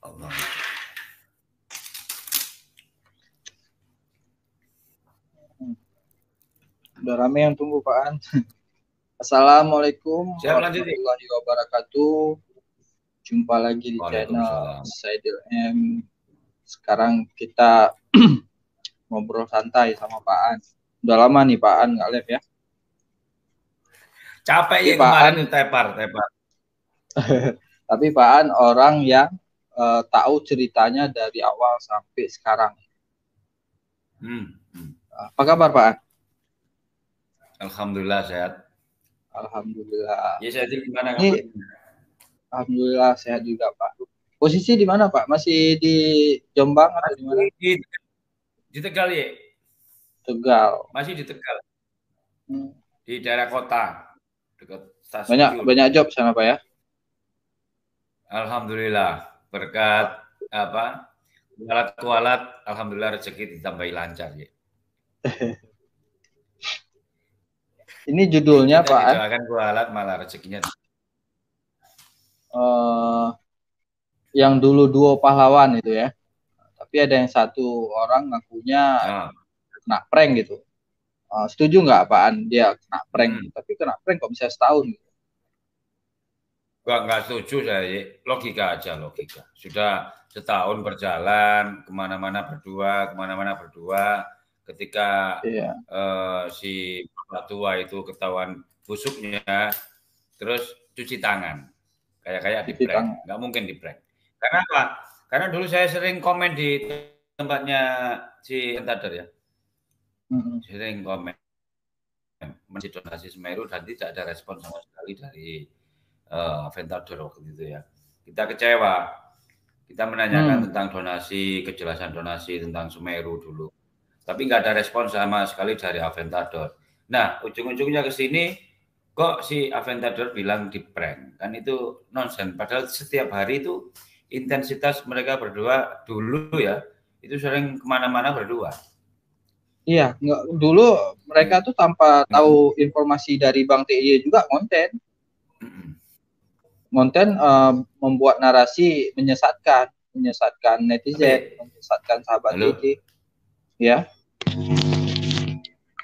Allah. Udah rame yang tunggu, Pak An. Assalamualaikum Siap, lanjut. warahmatullahi wabarakatuh. Jumpa lagi di channel Waalaikumsalam. Saidil M. Sekarang kita ngobrol santai sama Pak An. Udah lama nih Pak An nggak live ya. Capek ya Pak kemarin An, tepar. tapi Pak An orang yang tahu ceritanya dari awal sampai sekarang. Apa kabar Pak An? Alhamdulillah sehat. Alhamdulillah. Ya, saya gimana Ini alhamdulillah sehat juga Pak. Posisi di mana Pak? Masih di Jombang atau di mana? Di Tegal ya. Tegal. Masih di Tegal. Di daerah kota. Dekat stasiun. Banyak job sana Pak ya? Alhamdulillah. Berkat kualat, alhamdulillah rezeki ditambahi lancar ya. Ini judulnya kita Pak An. Kita kualat malah rezekinya. Yang dulu duo pahlawan itu ya. Tapi ada yang satu orang ngakunya kena prank gitu. Setuju nggak Pak An dia kena prank? Tapi kena prank kok bisa setahun gitu? Nggak setuju saya. Logika aja, logika. Sudah setahun berjalan, kemana-mana berdua. Ketika si bapak tua itu ketahuan busuknya, terus cuci tangan. Kayak di prank. Nggak mungkin di prank. Karena apa? Karena dulu saya sering komen di tempatnya si Aventador ya. Sering komen. Masih donasi Semeru dan tidak ada respon sama sekali dari Aventador waktu itu ya. Kita kecewa. Kita menanyakan tentang donasi, kejelasan donasi tentang Semeru dulu. Tapi nggak ada respon sama sekali dari Aventador. Nah, ujung-ujungnya ke sini kok si Aventador bilang di prank. Kan itu nonsen. Padahal setiap hari itu intensitas mereka berdua dulu ya, itu sering kemana-mana berdua. Iya, dulu mereka tuh tanpa tahu informasi dari Bang TIY juga konten membuat narasi menyesatkan netizen, menyesatkan sahabat TIY. Ya.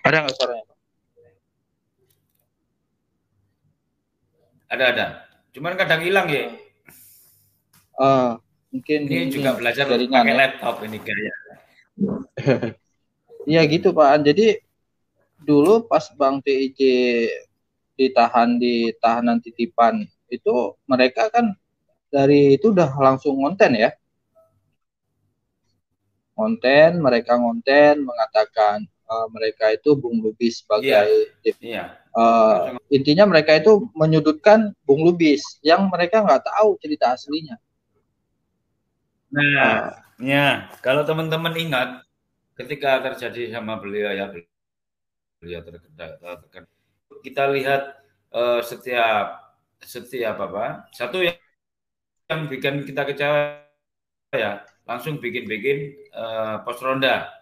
Ada nggak suaranya? Ada. Cuman kadang hilang ya. Mungkin ini juga belajar pakai laptop ini kayaknya. Iya gitu Pak. Jadi dulu pas Bang TIJ ditahan di tahanan titipan itu mereka kan dari itu udah langsung konten ya. Mereka mengatakan mereka itu Bung Lubis sebagai intinya mereka itu menyudutkan Bung Lubis yang mereka nggak tahu cerita aslinya. Nah, kalau teman-teman ingat ketika terjadi sama beliau ya, beliau terkena. Kita lihat setiap apa? Satu yang bikin kita kecewa ya, langsung bikin pos ronda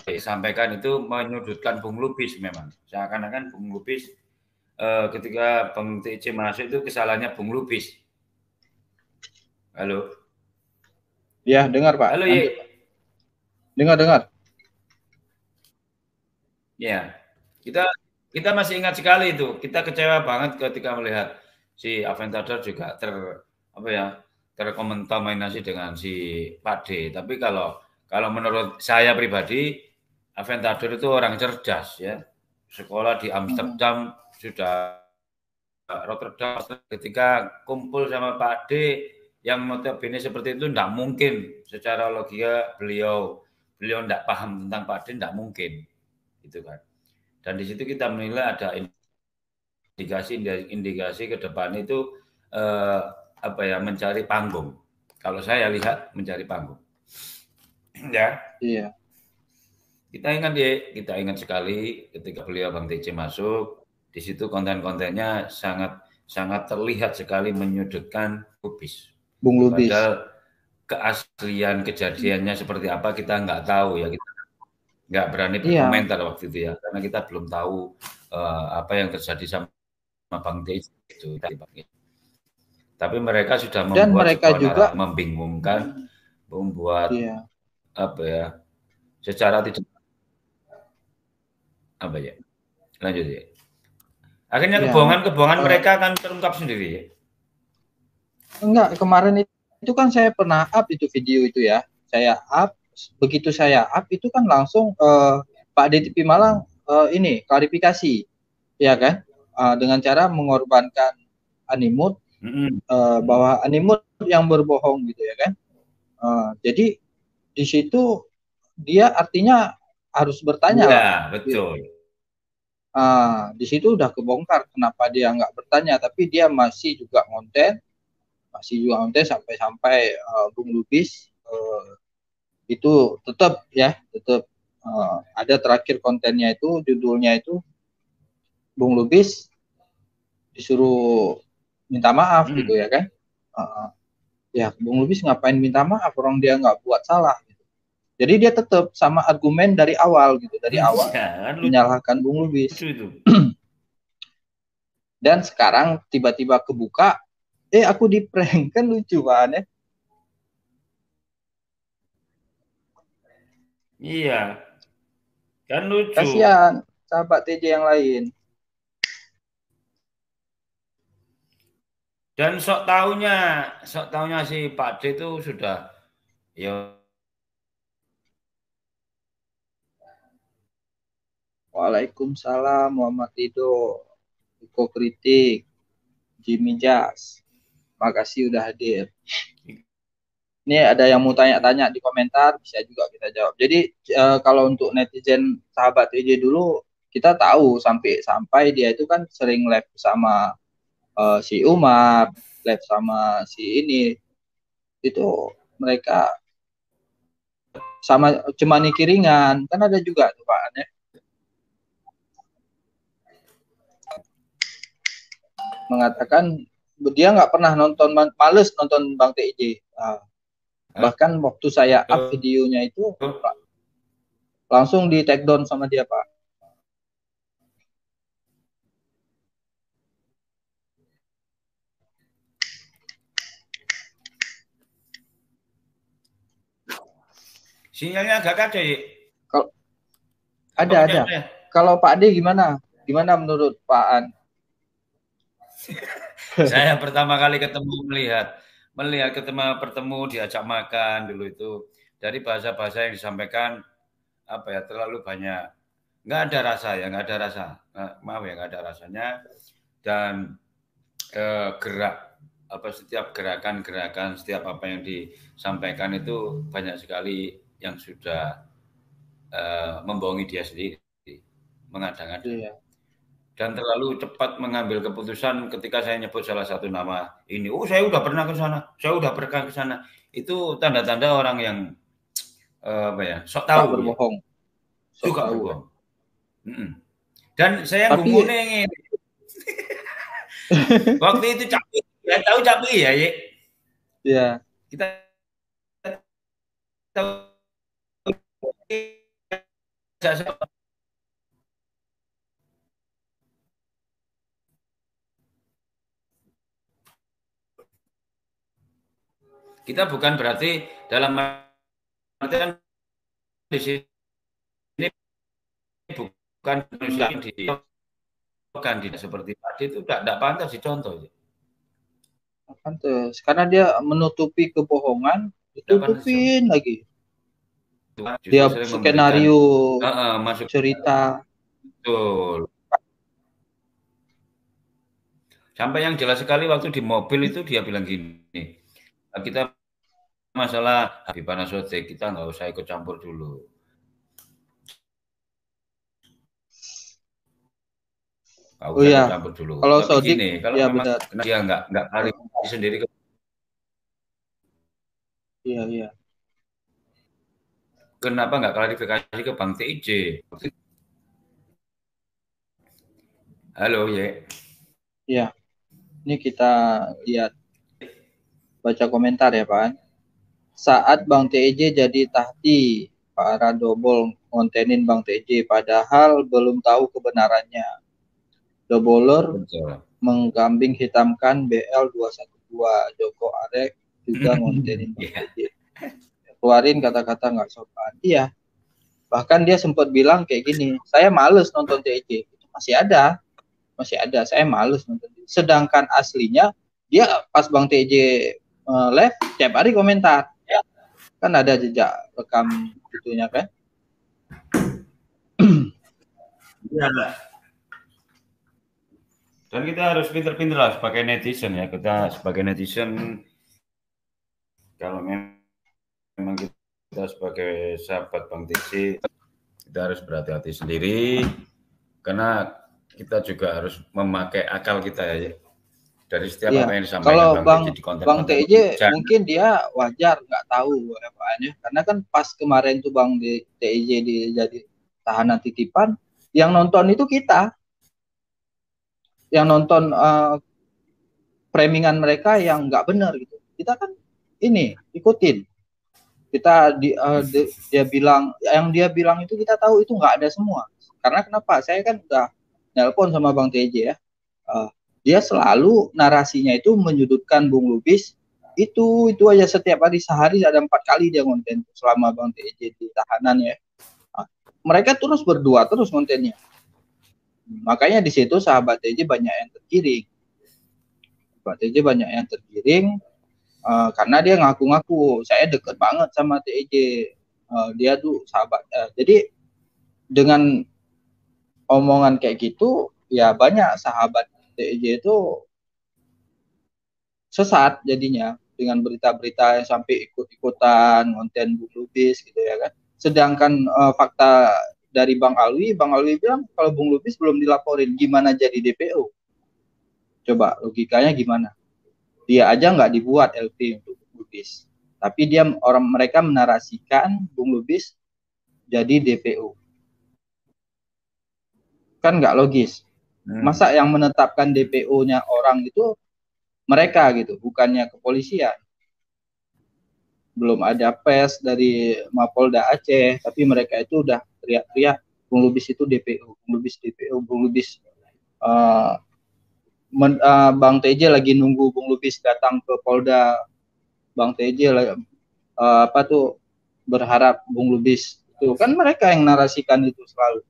disampaikan itu menyudutkan Bung Lubis memang. Seakan-akan Bung Lubis ketika Bang TIJ masuk itu kesalahannya Bung Lubis. Halo. Ya, dengar Pak. Halo, Ye. Dengar. Ya. Kita masih ingat sekali itu. Kita kecewa banget ketika melihat si Aventador juga terkontaminasi dengan si Pak D. Tapi kalau menurut saya pribadi, Aventador itu orang cerdas ya. Sekolah di Amsterdam, sudah Rotterdam. Ketika kumpul sama Pak D yang notabene seperti itu tidak mungkin. Secara logika beliau tidak paham tentang Pak D, tidak mungkin. Itu kan. Dan di situ kita menilai ada indikasi ke depan itu mencari panggung. Kalau saya lihat mencari panggung. Ya. Iya. Kita ingat sekali ketika beliau Bang TIJ masuk, di situ konten-kontennya sangat terlihat sekali menyudutkan Bung Lubis. Padahal keaslian kejadiannya seperti apa kita nggak tahu ya, kita nggak berani berkomentar waktu itu ya, karena kita belum tahu apa yang terjadi sama Bang TIJ itu. Tapi mereka sudah Dan membuat mereka sebuah juga membingungkan, membuat apa ya, secara tidak apa ya, lanjut ya. Akhirnya kebohongan-kebohongan mereka akan terungkap sendiri ya. Enggak, kemarin itu kan saya pernah up itu video itu ya. Saya up, begitu saya up itu kan langsung Pak DTP Malang ini klarifikasi, ya kan? Dengan cara mengorbankan Animut, bahwa Animut yang berbohong gitu ya kan. Jadi di situ dia artinya harus bertanya lah. Betul. Di situ udah kebongkar kenapa dia nggak bertanya, tapi dia masih juga konten sampai Bung Lubis itu tetap ada terakhir kontennya itu, judulnya itu Bung Lubis disuruh minta maaf gitu ya kan. Ya Bung Lubis ngapain minta maaf, orang dia nggak buat salah gitu. Jadi dia tetap sama argumen dari awal gitu, dari awal menyalahkan Bung Lubis. Dan sekarang tiba-tiba kebuka, aku di prank, kan lucu Pak ya. Iya, kan lucu. Kasihan sahabat TJ yang lain. Dan sok taunya si Pak D itu sudah ya. Waalaikumsalam Muhammad Rido, Iko Kritik, Jimmy Jas, makasih udah hadir. Ini ada yang mau tanya-tanya di komentar, bisa juga kita jawab. Jadi kalau untuk netizen sahabat TJ dulu, kita tahu sampai dia itu kan sering live sama si Umar, live sama si ini, itu mereka sama Cemani Kiringan, kan ada juga tuh Pak ya. Mengatakan dia nggak pernah males nonton Bang TJ. Bahkan waktu saya up videonya itu langsung di take down sama dia Pak. Sinyalnya agak kacau ya. Kalau ada. Kalau Pak D gimana? Gimana menurut Pak An? Saya pertama kali bertemu diajak makan dulu itu, dari bahasa-bahasa yang disampaikan apa ya, terlalu banyak, nggak ada rasa, maaf ya, nggak ada rasanya. Dan setiap gerakan, setiap apa yang disampaikan itu banyak sekali yang sudah membohongi dia sendiri, mengada-ngada. Iya. Dan terlalu cepat mengambil keputusan ketika saya nyebut salah satu nama ini. Saya udah pernah ke sana, Itu tanda-tanda orang yang sok tahu. Berbohong. Suka berbohong. Dan saya ngomongnya waktu itu Capi, ya tahu Capi ya, Ye? Iya. Kita tahu kita bukan berarti dalam artian di sini bukan manusia yang tidak seperti tadi, itu tidak pantas dicontoh. Pantas, karena dia menutupi kebohongan, ditutupin lagi. Dia skenario masuk cerita. Betul. Sampai yang jelas sekali waktu di mobil itu dia bilang gini, kita masalah Habib Anasote, kita nggak usah ikut campur dulu. Campur dulu. Kalau Sodik, kalau ya memang dia nggak klarifikasi sendiri. Iya. Kenapa nggak klarifikasi ke Bang TJ? Halo, Ye. Iya. Ini kita lihat, baca komentar ya Pak. Saat Bang TJ jadi tahti, Pak Radobol ngontenin Bang TJ, padahal belum tahu kebenarannya. Doboler mengkambing hitamkan BL 212. berdua, Joko Arek juga ngontenin Bang TJ. Keluarin kata-kata nggak sopan. Iya. Bahkan dia sempat bilang kayak gini, saya males nonton TJ. Itu masih ada. Saya males nonton. Sedangkan aslinya dia pas Bang TJ live tiap hari komentar. Kan ada jejak rekam itunya kan. Iya. Dan kita harus pinter-pinter lah sebagai netizen ya. Kita sebagai netizen, kalau memang kita sebagai sahabat Bang TJ, kita harus berhati-hati sendiri, karena kita juga harus memakai akal kita ya. Dari setiap apa yang disampaikan kalau Bang TJ di konten-konten. Bang TJ mungkin dia wajar nggak tahu apaannya, karena kan pas kemarin tuh Bang TJ jadi tahanan titipan, yang nonton itu kita, yang nonton framingan mereka yang nggak benar gitu. Kita kan ini ikutin. Kita dia bilang, yang dia bilang itu kita tahu itu nggak ada semua. Karena kenapa? Saya kan udah nelpon sama Bang TJ ya. Dia selalu narasinya itu menyudutkan Bung Lubis. Itu aja setiap hari, sehari ada 4 kali dia konten selama Bang TJ di tahanan ya. Mereka terus berdua terus kontennya. Makanya di situ sahabat TJ banyak yang tergiring. Sahabat TJ banyak yang tergiring karena dia ngaku-ngaku saya deket banget sama TJ. Dia tuh sahabat. Jadi dengan omongan kayak gitu ya banyak sahabat TJ itu sesat jadinya dengan berita-berita yang sampai ikut-ikutan konten Bung Lubis gitu ya kan. Sedangkan fakta dari Bang Alwi bilang kalau Bung Lubis belum dilaporin, gimana jadi DPO? Coba logikanya gimana? Dia aja nggak dibuat LP untuk Bung Lubis, tapi mereka menarasikan Bung Lubis jadi DPO. Kan nggak logis. Masa yang menetapkan DPO-nya orang itu mereka gitu, bukannya kepolisian. Belum ada pes dari Mapolda Aceh, tapi mereka itu udah teriak-teriak Bung Lubis itu DPO, Bung Lubis DPO, Bung Lubis. Bang TJ lagi nunggu Bung Lubis datang ke Polda. Bang TJ berharap Bung Lubis itu kan mereka yang narasikan itu selalu.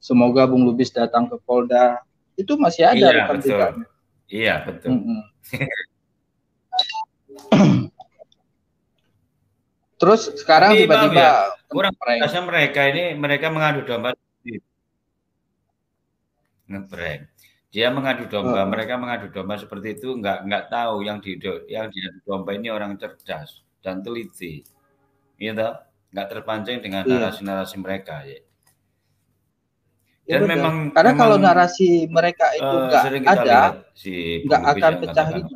Semoga Bung Lubis datang ke Polda. Itu masih ada rekam jejaknya. Iya, betul. Terus sekarang tiba-tiba kurang biasa mereka mengadu domba. Ngeprank. Dia mengadu domba, mereka mengadu domba seperti itu nggak tahu yang diadu domba ini orang cerdas dan teliti. Gitu. Nggak terpancing dengan narasi-narasi mereka ya. Dan memang karena kalau narasi mereka itu nggak ada, nggak akan pecah gitu.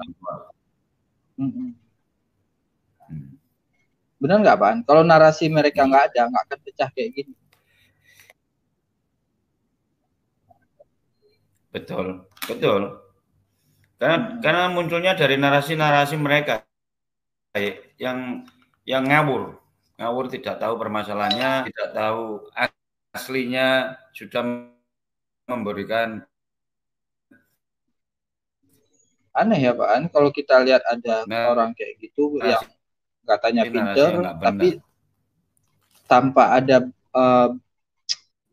Benar nggak, Pak? Kalau narasi mereka nggak ada, nggak akan pecah kayak gini. Betul. Karena munculnya dari narasi-narasi mereka yang ngawur tidak tahu permasalahannya, tidak tahu aslinya, sudah memberikan. Aneh ya Pak, kalau kita lihat ada orang kayak gitu yang katanya pinter, tapi tanpa ada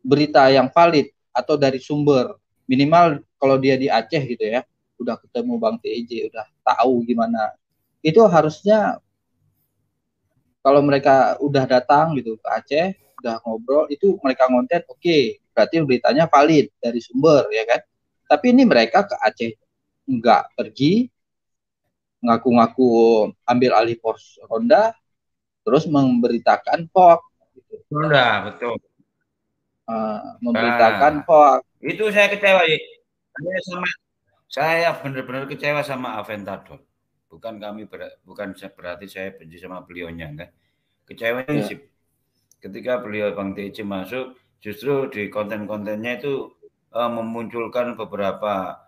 berita yang valid atau dari sumber. Minimal kalau dia di Aceh gitu ya, udah ketemu Bang TJ, udah tahu gimana. Itu harusnya kalau mereka udah datang gitu ke Aceh, udah ngobrol, itu mereka ngonten, oke, berarti beritanya valid dari sumber ya kan. Tapi ini mereka ke Aceh nggak pergi, ngaku-ngaku ambil alih pos Ronda, terus memberitakan hoax. Gitu. Ronda, betul. Memberitakan hoax. Itu saya kecewa ya. Saya benar-benar kecewa sama Aventador. Bukan berarti saya benci sama beliaunya, kan? Kecewanya sih. Ketika beliau Bang TJ masuk, justru di konten-kontennya itu memunculkan beberapa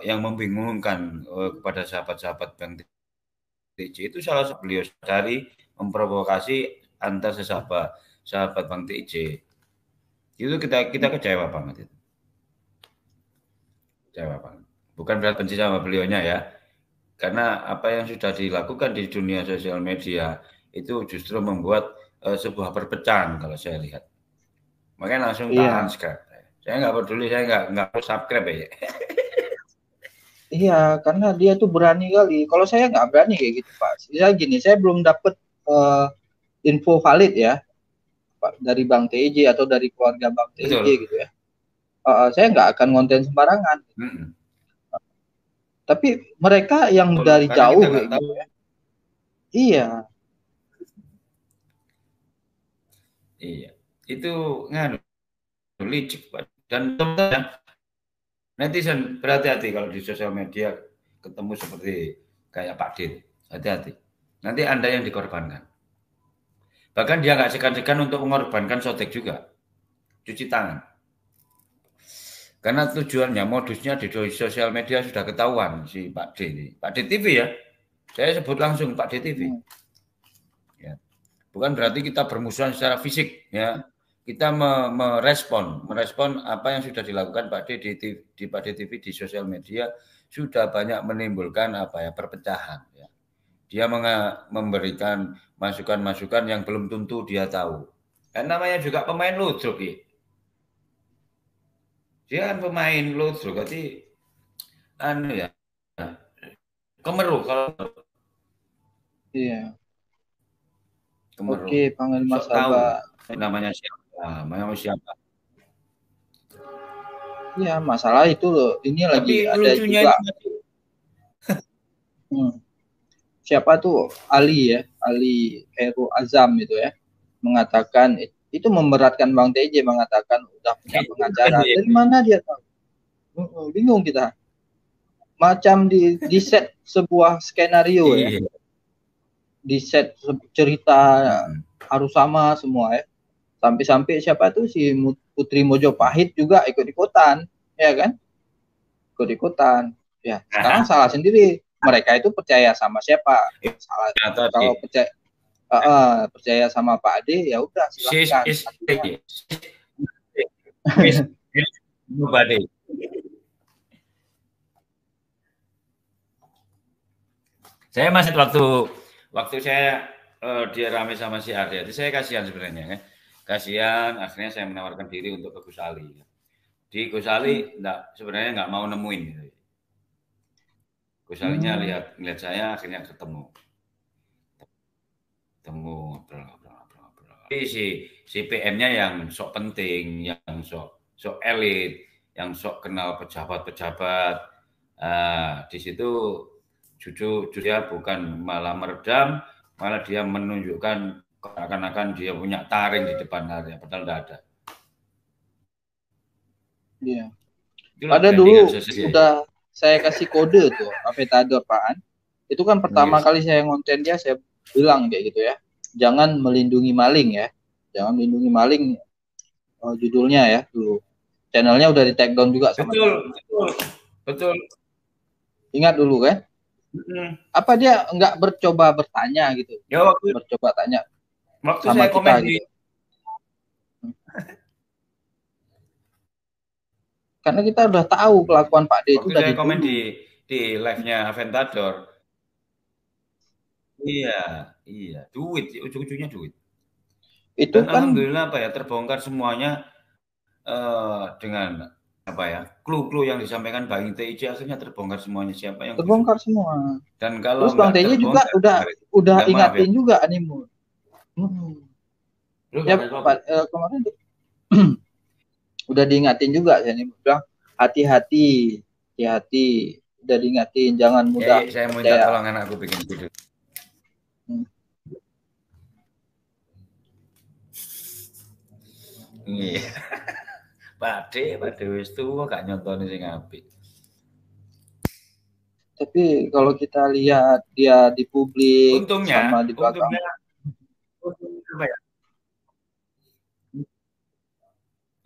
yang membingungkan kepada sahabat-sahabat Bang TJ. Itu salah satu beliau cari memprovokasi antar sahabat Bang TJ. Itu kita kecewa banget itu. Kecewa banget. Bukan berarti benci sama beliaunya ya. Karena apa yang sudah dilakukan di dunia sosial media itu justru membuat sebuah perpecahan kalau saya lihat. Makanya langsung tak unsubscribe. Saya nggak peduli, saya nggak subscribe ya. Iya, karena dia tuh berani kali. Kalau saya nggak berani kayak gitu, Pak. Saya gini, saya belum dapat info valid ya, Pak, dari Bang TJ atau dari keluarga Bang TJ gitu ya. Saya nggak akan ngonten sembarangan. Tapi mereka yang dari jauh kayak gitu ya. Iya. Iya. Itu nganu licik, Pak. Dan teman-teman netizen berhati-hati kalau di sosial media ketemu seperti kayak Pak Dit. Hati-hati. Nanti Anda yang dikorbankan. Bahkan dia nggak segan-segan untuk mengorbankan sotek juga. Cuci tangan. Karena tujuannya, modusnya di sosial media sudah ketahuan si Pak D ini. Pak D TV ya. Saya sebut langsung Pak D TV. Ya. Bukan berarti kita bermusuhan secara fisik ya. Kita merespon apa yang sudah dilakukan Pak D di Pak D TV di sosial media sudah banyak menimbulkan perpecahan ya. Dia memberikan masukan-masukan yang belum tentu dia tahu. Dan namanya juga pemain ludruk ya. Dia kan pemain ludruk, berarti anu ya. Kemeru kalau iya. Kemeru. Oke, panggil Mas Abah. Namanya siapa? Namanya siapa? Iya, masalah itu loh. Ini lagi tapi ada juga. Siapa tuh Ali ya, Ali Heru Azam itu ya, mengatakan itu memberatkan Bang TJ, mengatakan udah punya pengacara. Dari mana dia tahu? Bingung kita. Macam di set sebuah skenario ya, di set cerita harus sama semua ya. Sampai-sampai siapa tuh si Putri Mojopahit juga ikut-ikutan, ya kan? Ikut-ikutan. Ya, sekarang salah sendiri. Mereka itu percaya sama siapa? Salah. Kalau percaya sama Pak Ade, ya udah silakan. Saya masih waktu saya dia rame sama si Arya, itu saya kasihan sebenarnya kan. Kasihan, akhirnya saya menawarkan diri untuk ke Gus Ali. Di Gus Ali sebenarnya nggak mau nemuin gitu. Gus Alinya lihat saya, akhirnya ketemu. Tapi si PM-nya yang sok penting, yang sok elit, yang sok kenal pejabat-pejabat. Di situ jujur dia bukan malah meredam, malah dia menunjukkan akan dia punya taring di depan Arya, padahal tidak ada. Iya. Pada dulu sudah saya kasih kode tuh Aventador Pak An. Itu kan pertama kali saya ngonten dia, saya bilang kayak gitu ya. Jangan melindungi maling ya. Jangan melindungi maling, judulnya ya dulu. Channelnya udah di take down juga sama betul. Ingat dulu kan? Apa dia nggak bercoba bertanya gitu? Ya, bercoba tanya waktu sama saya kita gitu. Karena kita udah tahu kelakuan Pak D itu dari komen di live-nya Aventador. Iya, duit, ujung-ujungnya duit. Itu dan kan alhamdulillah terbongkar semuanya dengan clue-clue yang disampaikan Bang TJ, akhirnya terbongkar semuanya siapa yang terbongkar semua. Dan kalau terus Bang TJ juga udah ingatin juga Animu. Ya kemarin udah diingatin juga ya, Animu bilang hati-hati, udah diingatin jangan mudah. Saya minta tolong anakku bikin video. Iya. Pak D wis tuwa gak nyontoni sing apik. Tapi kalau kita lihat dia di publik sama di belakang,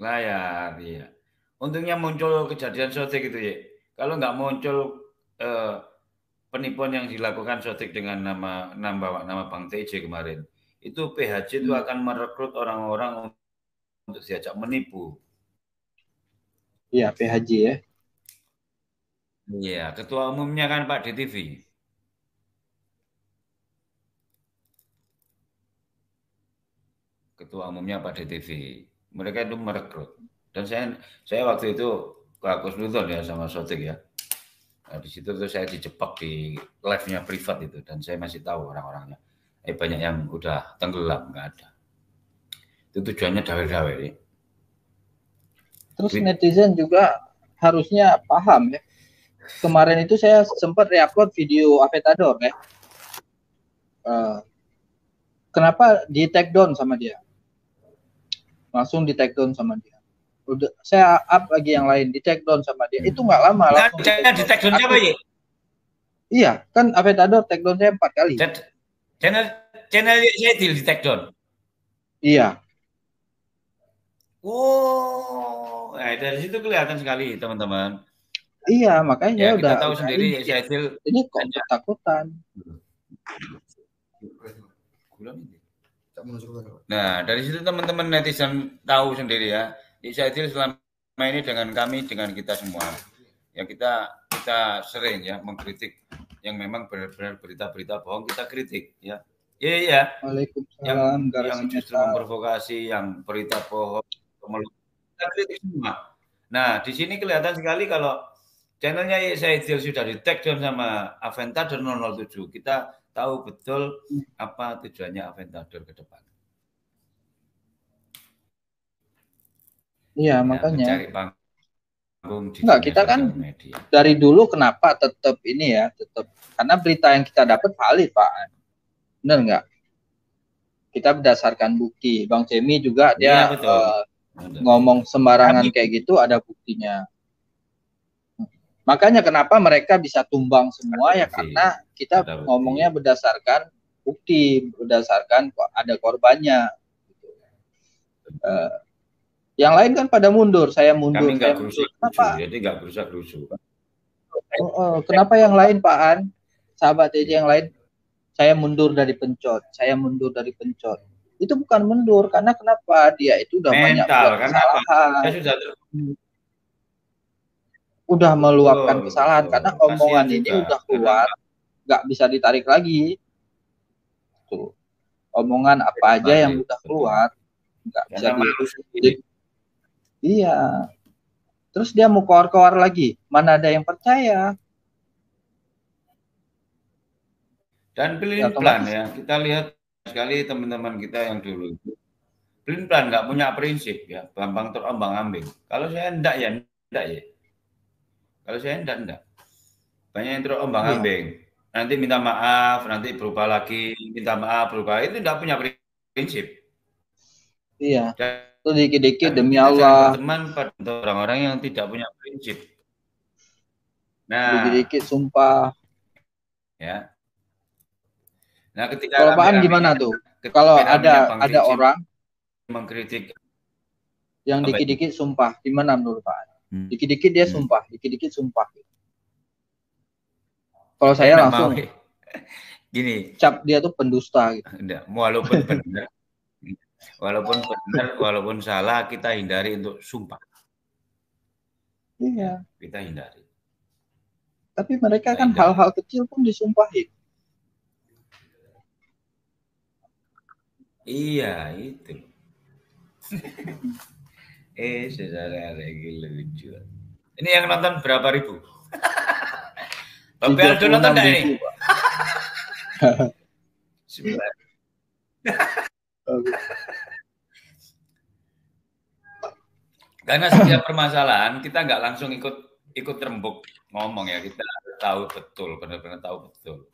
layar, iya. Untungnya muncul kejadian sotik gitu ya. Kalau nggak muncul penipuan yang dilakukan sotik dengan nama Bang TJ kemarin, itu PHJ itu akan merekrut orang-orang untuk diajak menipu. Iya, PHJ ya. Iya, ketua umumnya kan Pak DTV. ketua umumnya Pak DTV. Mereka itu merekrut. Dan saya waktu itu ke Kusnudon ya sama Sotik ya. Nah, di situ tuh saya dijebak di live-nya privat itu dan saya masih tahu orang-orangnya. Banyak yang udah tenggelam, nggak ada. Itu tujuannya dawe-dawe. Ya. Terus netizen juga harusnya paham ya. Kemarin itu saya sempat reupload video Aventador ya. Kenapa di take down sama dia? Langsung di take down sama dia. Udah saya up lagi yang lain di take down sama dia. Itu nggak lama langsung di take down siapa ya? Iya, kan Aventador take down saya 4 kali. Channel saya di take down. Iya. Oh, nah dari situ kelihatan sekali teman-teman. Iya, makanya ya, kita tahu sendiri ya ini kok ketakutan. Nah, dari situ teman-teman netizen tahu sendiri ya. Syahidil selama ini dengan kami, dengan kita semua. Ya kita sering ya mengkritik yang memang benar-benar berita-berita bohong kita kritik ya. Iya. Waalaikumsalam. Yang justru memprovokasi, yang berita bohong, kita kritik semua. Nah, di sini kelihatan sekali kalau channelnya Syahidil sudah di-tag down sama Aventador 007. Kita tahu betul apa tujuannya Aventador ke depan. Iya, makanya. Mencari panggung di enggak, kita kan media. Dari dulu kenapa tetap ini ya, tetap karena berita yang kita dapat valid, Pak. Benar enggak? Kita berdasarkan bukti. Bang Cemi juga dia ngomong sembarangan kayak gitu ada buktinya. Makanya kenapa mereka bisa tumbang semua ya karena kita ngomongnya berdasarkan bukti, berdasarkan ada korbannya. Yang lain kan pada mundur, saya mundur. Kami nggak kenapa? Jadi nggak berusaha-berusuh. Kenapa yang lain, Pak An? Sahabat aja yang lain, saya mundur dari pencot, saya mundur dari pencot. Itu bukan mundur, karena kenapa? Dia itu udah banyak buat kesalahan. Udah meluapkan kesalahan, karena omongan ini udah keluar, nggak bisa ditarik lagi. Tuh. Omongan apa aja yang udah keluar, nggak bisa ditarik. Iya. Terus dia mau keluar-keluar lagi. Mana ada yang percaya? Dan pelin-pelan ya. Kita lihat sekali teman-teman kita yang dulu itu. Pelin-pelan nggak punya prinsip ya. Gampang terombang-ambing. Kalau saya enggak ya. Kalau saya enggak. Banyak yang terombang-ambing. Nanti minta maaf, nanti berubah lagi. Minta maaf, berubah. Itu enggak punya prinsip. Iya. Itu dikit-dikit demi Allah. Teman pada orang-orang yang tidak punya prinsip. Nah, dikit-dikit sumpah. Ya. Nah, ketika kalau Pak An gimana tuh? Kalau ada orang mengkritik yang dikit-dikit sumpah, gimana menurut Pak An? Dikit-dikit dia sumpah, dikit-dikit sumpah. Kalau saya langsung gini, cap dia tuh pendusta gitu. Enggak, walaupun benar. Walaupun benar, walaupun salah, kita hindari untuk sumpah. Iya. Kita hindari. Tapi mereka kan hal-hal kecil pun disumpahin. Iya, itu. Saudara lagi lucu. Ini yang nonton berapa ribu? Bapak Aldo nonton enggak ini? 9. Karena setiap permasalahan kita nggak langsung ikut rembuk ngomong ya, kita tahu betul, benar-benar tahu betul.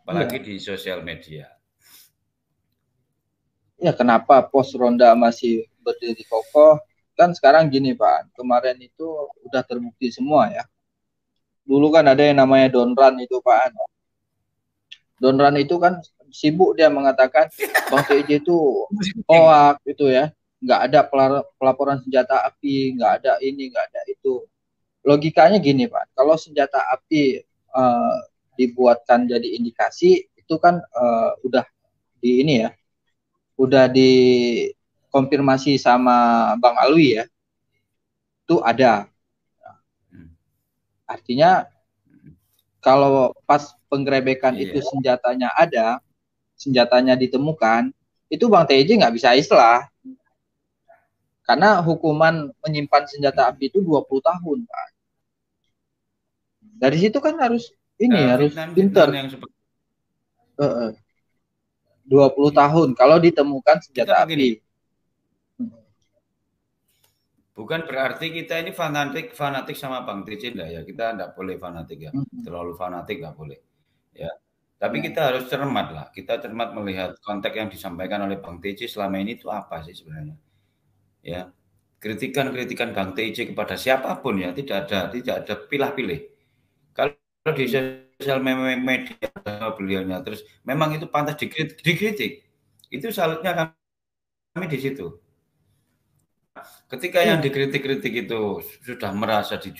Apalagi di sosial media. Ya kenapa pos ronda masih berdiri kokoh? Kan sekarang gini Pak, kemarin itu udah terbukti semua ya. Dulu kan ada yang namanya Donran itu Pak. Donran itu kan sibuk dia mengatakan Bang TJ itu hoax gitu ya. Nggak ada pelaporan senjata api, nggak ada ini, nggak ada itu. Logikanya gini Pak, kalau senjata api dibuatkan jadi indikasi, itu kan udah di ini ya, udah dikonfirmasi sama Bang Alwi ya, itu ada. Artinya kalau pas penggerebekan itu senjatanya ada, senjatanya ditemukan, itu Bang TJ nggak bisa islah. Karena hukuman menyimpan senjata api itu 20 tahun, Pak. Dari situ kan harus harus pinter. Yang seperti 20 tahun kalau ditemukan senjata api. Bukan berarti kita ini fanatik sama Bang TJ enggak ya. Kita enggak boleh fanatik ya. Terlalu fanatik enggak boleh. Ya. Tapi kita harus cermat lah. Kita cermat melihat konteks yang disampaikan oleh Bang TJ selama ini itu apa sih sebenarnya. Ya. Kritikan Bang TJ kepada siapapun ya, tidak ada pilih-pilih. Kalau di sosial media beliaunya terus memang itu pantas dikritik. Itu salutnya kami di situ. Ketika yang dikritik-kritik itu sudah merasa di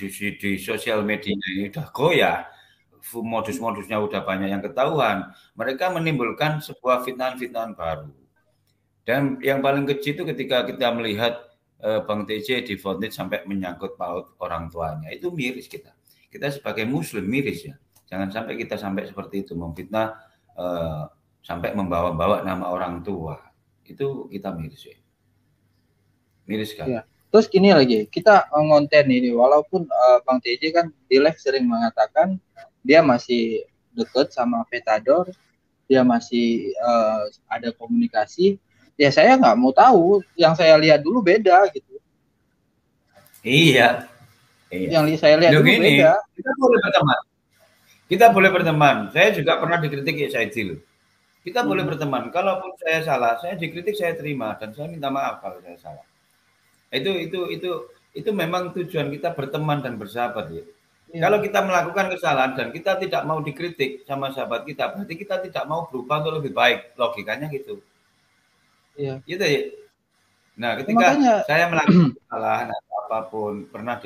sosial media ini sudah goyah, modus-modusnya sudah banyak yang ketahuan, mereka menimbulkan sebuah fitnah-fitnah baru. Dan yang paling kecil itu ketika kita melihat Bang TJ divonis sampai menyangkut paut orang tuanya, itu miris kita. Kita sebagai muslim miris ya. Jangan sampai kita sampai seperti itu, memfitnah sampai membawa-bawa nama orang tua. Itu kita miris ya. Miris kan. Ya. Terus gini lagi, kita ngonten ini, walaupun Bang TJ kan di live sering mengatakan dia masih deket sama Vetador, dia masih ada komunikasi. Ya saya nggak mau tahu, yang saya lihat dulu beda gitu. Iya. Yang saya lihat dulu beda. Kita boleh berteman. Kita boleh berteman. Saya juga pernah dikritik ya Saidil. Kita boleh berteman. Kalaupun saya salah, saya dikritik saya terima dan saya minta maaf kalau saya salah. Itu memang tujuan kita berteman dan bersahabat ya. Kalau kita melakukan kesalahan dan kita tidak mau dikritik sama sahabat kita, berarti kita tidak mau berubah untuk lebih baik. Logikanya gitu. Iya. Gitu ya. Nah, ketika saya melakukan kesalahan atau apapun, pernah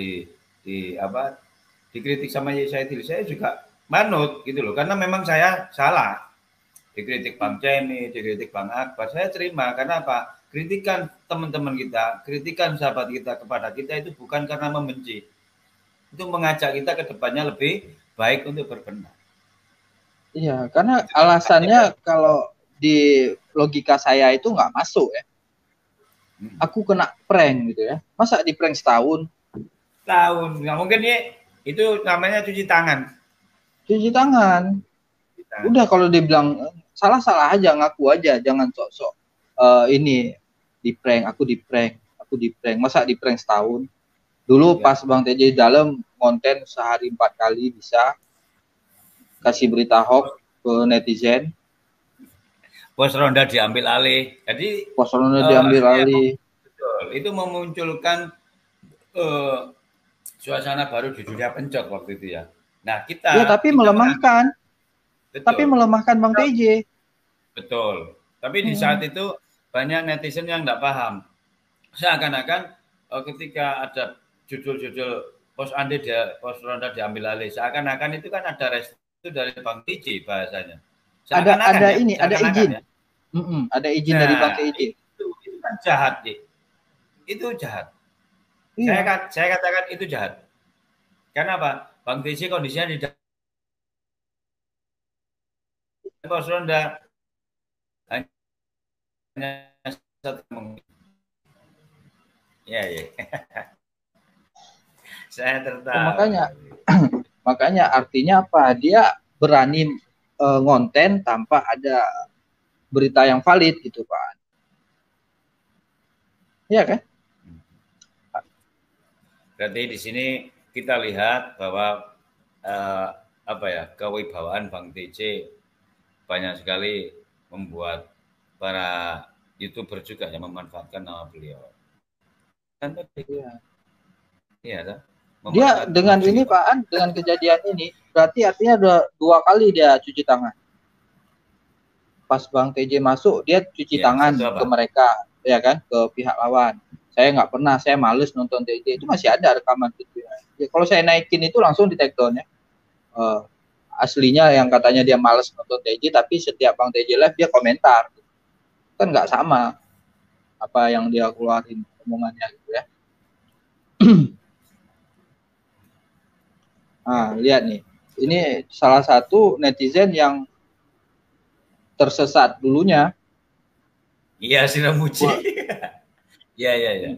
dikritik sama Saidil, saya juga manut gitu loh. Karena memang saya salah. Dikritik Bang Ceni, dikritik Bang Akbar, saya terima. Karena apa? Kritikan teman-teman kita, kritikan sahabat kita kepada kita itu bukan karena membenci. Itu mengajak kita ke depannya lebih baik untuk berbenah. Iya, karena alasannya kalau di logika saya itu nggak masuk ya. Aku kena prank gitu ya. Masa di prank setahun? Tahun, nggak mungkin ya. Itu namanya cuci tangan. Cuci tangan. Udah kalau dibilang salah-salah aja, ngaku aja, jangan sok-sok ini di prank, aku di prank. Masa di prank setahun? Dulu pas Bang TJ dalam konten sehari 4 kali bisa kasih berita hoax ke netizen. Pos ronda diambil alih. Jadi pos ronda diambil alih. Betul. Itu memunculkan suasana baru di dunia pencok waktu itu ya. Nah, kita tapi melemahkan. Tapi melemahkan Bang TJ. Betul. Tapi di saat itu banyak netizen yang enggak paham. Seakan-akan ketika ada judul-judul pos ronda diambil alih, seakan-akan itu kan ada restu dari Bang TJ bahasanya. Ada izin. Ya? Ada izin dari Bang TJ. Itu kan jahat, Dik. Itu jahat. Iya. Saya katakan itu jahat. Karena apa? Bang TJ kondisinya di pos ronda hanya satu ya. Saya tertawa. Makanya artinya apa? Dia berani ngonten tanpa ada berita yang valid gitu, Pak. Iya kan? Berarti di sini kita lihat bahwa kewibawaan Bang TJ banyak sekali membuat para YouTuber juga yang memanfaatkan nama beliau. Iya. Dia dengan ini Pak An, dengan kejadian ini berarti artinya udah 2 kali dia cuci tangan. Pas Bang TJ masuk dia cuci tangan ke mereka, ya kan, ke pihak lawan. Saya nggak pernah, saya males nonton TJ, itu masih ada rekaman video. Ya, kalau saya naikin itu langsung di take down ya. Aslinya yang katanya dia males nonton TJ, tapi setiap Bang TJ live dia komentar. Kan nggak sama apa yang dia keluarin omongannya gitu ya. Nah, lihat nih. Ini salah satu netizen yang tersesat dulunya. Iya, siram muji. Iya, iya, iya.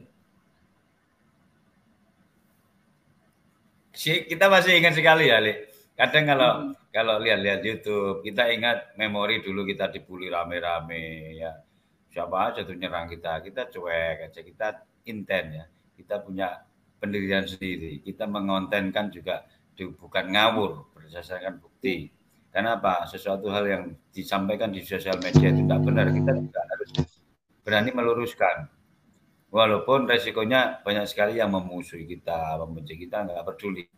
Kita masih ingat sekali ya, Le. Kadang kalau lihat-lihat YouTube, kita ingat memori dulu kita dibully rame-rame ya. Siapa aja tuh nyerang kita cuek aja, kita inten ya. Kita punya pendirian sendiri. Kita mengontenkan juga bukan ngawur, berdasarkan bukti. Karena apa? Sesuatu hal yang disampaikan di sosial media itu tidak benar, kita juga harus berani meluruskan. Walaupun resikonya banyak sekali yang memusuhi kita, membenci kita, nggak peduli.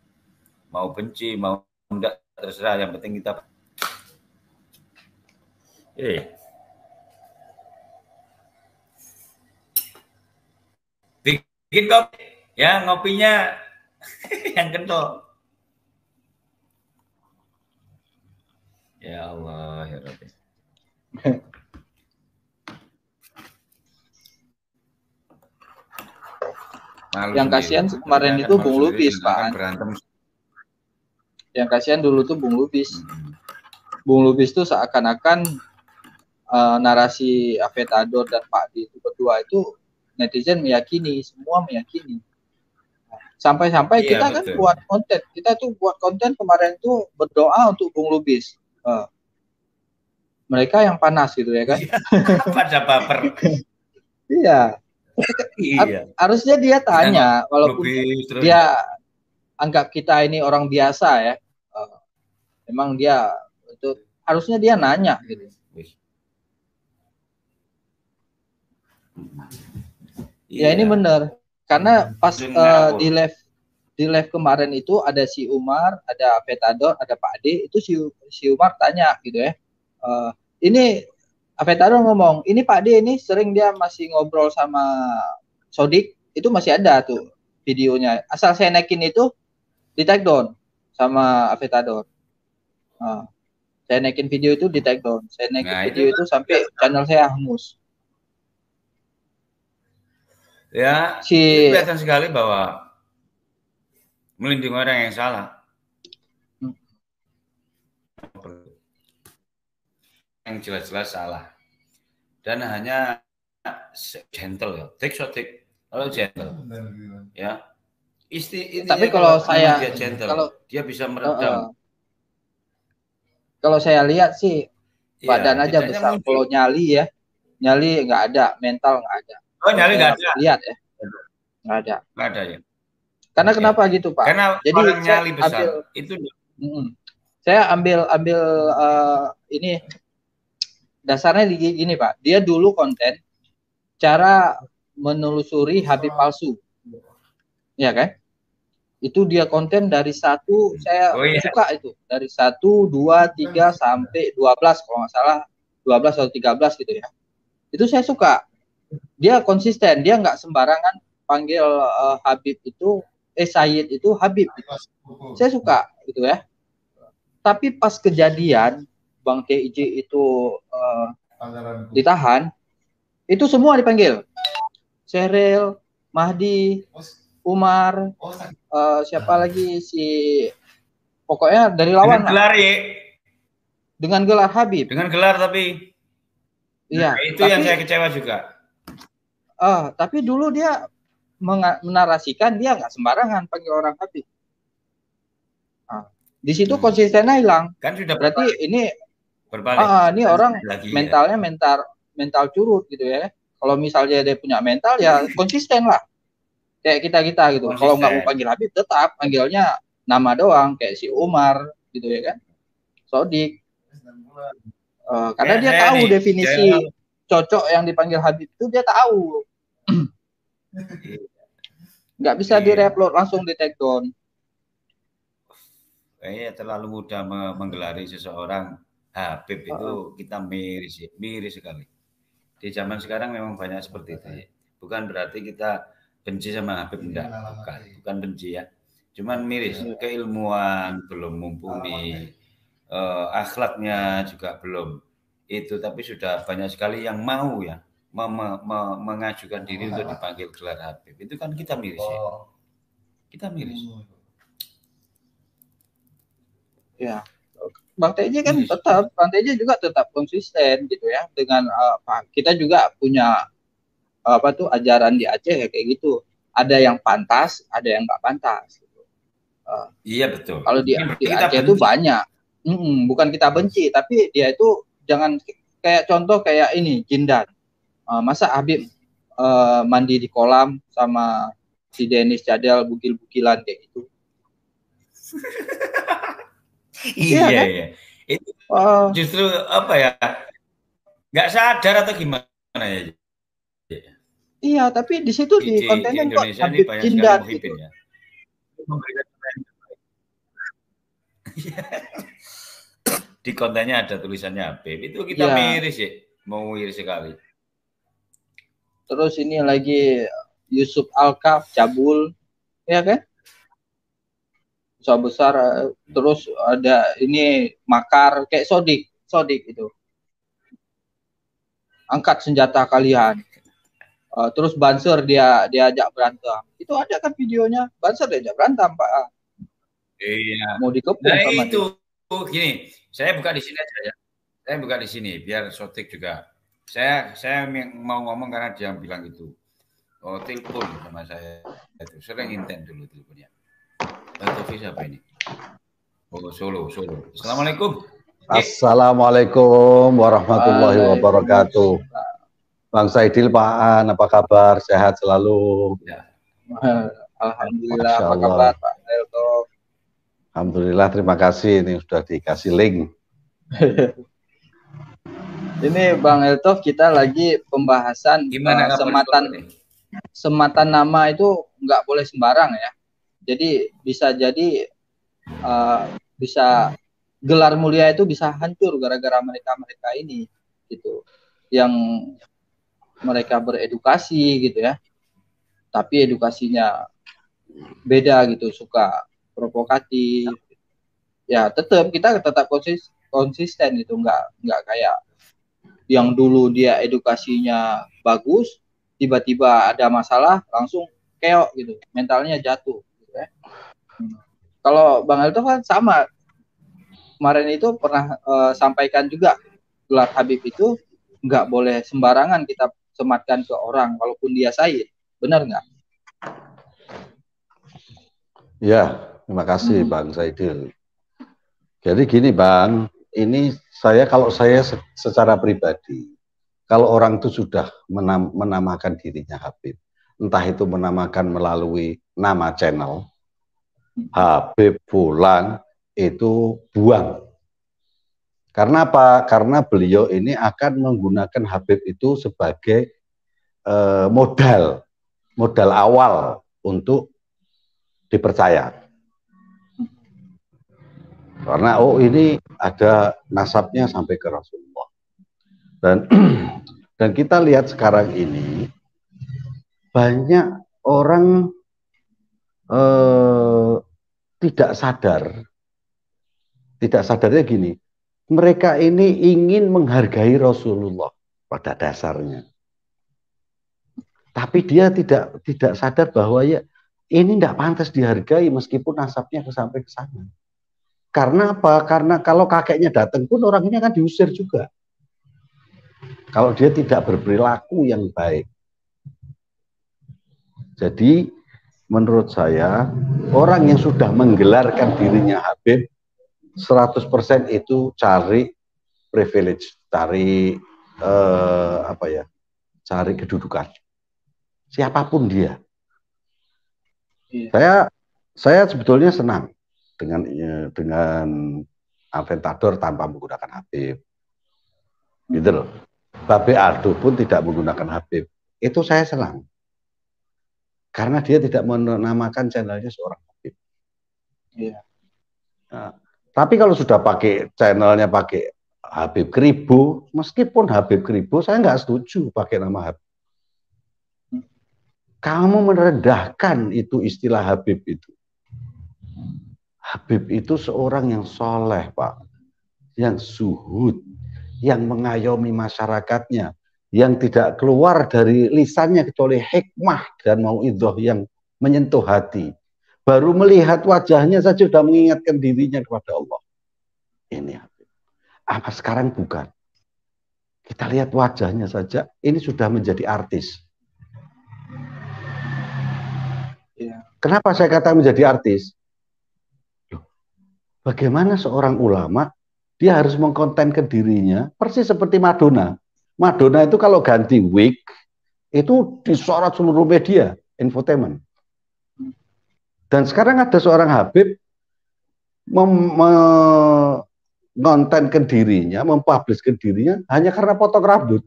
Mau benci, mau enggak, terserah. Yang penting kita bikin kopi. Ya, ngopinya yang kental. Ya Allah, ya Rabbi. Yang kasihan kemarin itu Bung Lubis, Pak. Yang kasihan dulu tuh Bung Lubis. Bung Lubis tuh seakan-akan narasi Avetador dan Pak D itu berdua itu netizen meyakini, semua meyakini. Sampai-sampai kita kan buat konten, kita tuh buat konten kemarin tuh berdoa untuk Bung Lubis. Mereka yang panas gitu ya kan? Pada baper. Iya. Harusnya dia tanya, walaupun dia anggap kita ini orang biasa ya, memang dia itu harusnya dia nanya gitu. Ya ini benar, karena pas di live kemarin itu ada si Umar, ada Avetador, ada Pak Ade, itu si Umar tanya gitu ya, ini Avetador ngomong, ini Pak D ini sering dia masih ngobrol sama Sodik, itu masih ada tuh videonya. Asal saya naikin itu di take down sama Avetador. Saya naikin video itu di take down. Saya naikin video itu sampai channel saya hangus. Ya, kelihatan sekali bahwa melindungi orang yang salah. Yang jelas-jelas salah. Dan hanya gentle ya, take kalau gentle ya. Tapi kalau saya gentle, kalau dia bisa meredam. Kalau saya lihat sih badan aja besar. Kalau nyali nggak ada, mental nggak ada. Oh, nyali nggak ada. Lihat ya, nggak ada. Nggak ada ya. Karena kenapa gitu Pak? Karena jadi orang nyali besar itu. Saya ambil ini dasarnya gini Pak, dia dulu konten cara menelusuri Habib palsu, ya kan? Itu dia konten dari 1, saya suka itu dari 1, 2, 3 sampai 12 kalau nggak salah 12 atau 13 gitu ya. Itu saya suka, dia konsisten, dia nggak sembarangan panggil Habib itu Sayyid itu Habib gitu. Saya suka gitu ya. Tapi pas kejadian Bang TIJ itu ditahan, itu semua dipanggil. Sheryl, Mahdi, Umar, siapa lagi si pokoknya dari lawan. Dengan gelar ya. Dengan gelar Habib. Dengan gelar tapi. Iya. Nah, itu yang saya kecewa juga. Tapi dulu dia menarasikan dia nggak sembarangan panggil orang Habib. Di situ konsistennya hilang. Kan sudah berarti berbalik. Ini orang mentalnya mental curut gitu ya. Kalau misalnya dia punya mental ya konsisten lah. Kayak kita gitu. Kalau nggak mau panggil Habib tetap panggilnya nama doang kayak si Umar gitu ya kan. Sodik. Karena dia tahu definisi cocok yang dipanggil Habib itu dia tahu. Nggak bisa di-reupload langsung di take down. Kayaknya terlalu mudah menggelari seseorang Habib itu kita miris sekali. Di zaman sekarang memang banyak seperti itu. Bukan berarti kita benci sama Habib, enggak, bukan benci ya. Cuman miris, keilmuan belum mumpuni, akhlaknya juga belum itu, tapi sudah banyak sekali yang mau ya mengajukan diri untuk dipanggil gelar Habib. Itu kan kita miris ya. Kita miris. Ya. Bang TJ kan tetap, Bang TJ juga tetap konsisten gitu ya dengan kita juga punya ajaran di Aceh ya, kayak gitu. Ada yang pantas, ada yang nggak pantas. Gitu. Iya betul. Kalau di Aceh itu banyak. Bukan kita benci, tapi dia itu jangan kayak contoh kayak ini Jindan. Masa Habib mandi di kolam sama si Dennis Cadel bukil-bukilan kayak gitu. Iya, kan? Iya. Itu justru apa ya? Nggak sadar atau gimana ya? Iya, tapi di situ di kontennya kok Habib Jindan gitu. Ya. Di kontennya ada tulisannya Habib. Itu kita miris ya, mau miris sekali. Terus ini lagi Yusuf Alkaf cabul, ya kan? Besar, terus ada ini makar kayak Sodik itu. Angkat senjata kalian. Terus Banser dia ajak berantem. Itu ada kan videonya, Banser diajak berantem, Pak. Iya. Mau dikepung sama itu dia. Gini, saya buka di sini aja ya. Saya buka di sini biar Sodik juga. Saya mau ngomong karena dia bilang gitu. Oh, telepon sama saya. Itu sering intent dulu teleponnya. Tapi siapa ini? Oh, Solo. Assalamualaikum. Assalamualaikum warahmatullahi wabarakatuh. Bang Saidil, Pak An, apa kabar? Sehat selalu? Ya. Alhamdulillah, apa kabar Pak Elto? Alhamdulillah, terima kasih. Ini sudah dikasih link. Ini Bang Elto, kita lagi pembahasan sematan nama itu nggak boleh sembarang ya. Jadi bisa gelar mulia itu bisa hancur gara-gara mereka ini gitu, yang mereka beredukasi gitu ya, tapi edukasinya beda gitu, suka provokatif ya. Kita tetap konsisten gitu, nggak kayak yang dulu dia edukasinya bagus, tiba-tiba ada masalah langsung keok gitu, mentalnya jatuh gitu ya. Kalau Bang Elto kan sama, kemarin itu pernah sampaikan juga, gelar Habib itu nggak boleh sembarangan kita sematkan ke orang walaupun dia Sayyid, benar nggak? Ya, terima kasih Bang Saidil. Jadi gini Bang, ini kalau saya secara pribadi, kalau orang itu sudah menamakan dirinya Habib, entah itu menamakan melalui nama channel, Habib Fulan, itu buang. Karena apa? Karena beliau ini akan menggunakan Habib itu sebagai modal awal untuk dipercaya. Karena ini ada nasabnya sampai ke Rasulullah. Dan kita lihat sekarang ini banyak orang tidak sadarnya gini, mereka ini ingin menghargai Rasulullah pada dasarnya, tapi dia tidak sadar bahwa ya ini tidak pantas dihargai meskipun nasabnya sampai ke sana. Karena apa? Karena kalau kakeknya datang pun orang ini akan diusir juga kalau dia tidak berperilaku yang baik. Jadi menurut saya, orang yang sudah menggelarkan dirinya Habib 100% itu cari privilege, cari cari kedudukan. Siapapun dia. Iya. Saya sebetulnya senang dengan Aventador tanpa menggunakan Habib. Gitu loh. Babe Aldo pun tidak menggunakan Habib. Itu saya senang. Karena dia tidak menamakan channelnya seorang Habib. Iya. Nah, tapi kalau sudah pakai channelnya pakai Habib Kribo, meskipun Habib Kribo, saya nggak setuju pakai nama Habib. Kamu merendahkan itu istilah Habib itu. Habib itu seorang yang soleh, Pak. Yang zuhud, yang mengayomi masyarakatnya, yang tidak keluar dari lisannya kecuali hikmah dan mauidhah yang menyentuh hati. Baru melihat wajahnya saja sudah mengingatkan dirinya kepada Allah. Ini Apa sekarang bukan? Kita lihat wajahnya saja, ini sudah menjadi artis. Kenapa saya kata menjadi artis? Bagaimana seorang ulama, dia harus mengkontenkan dirinya, persis seperti Madonna. Madonna itu kalau ganti wig, itu disorot seluruh media, infotainment. Dan sekarang ada seorang Habib, mengontenkan dirinya, mempublishkan dirinya, hanya karena potong rambut.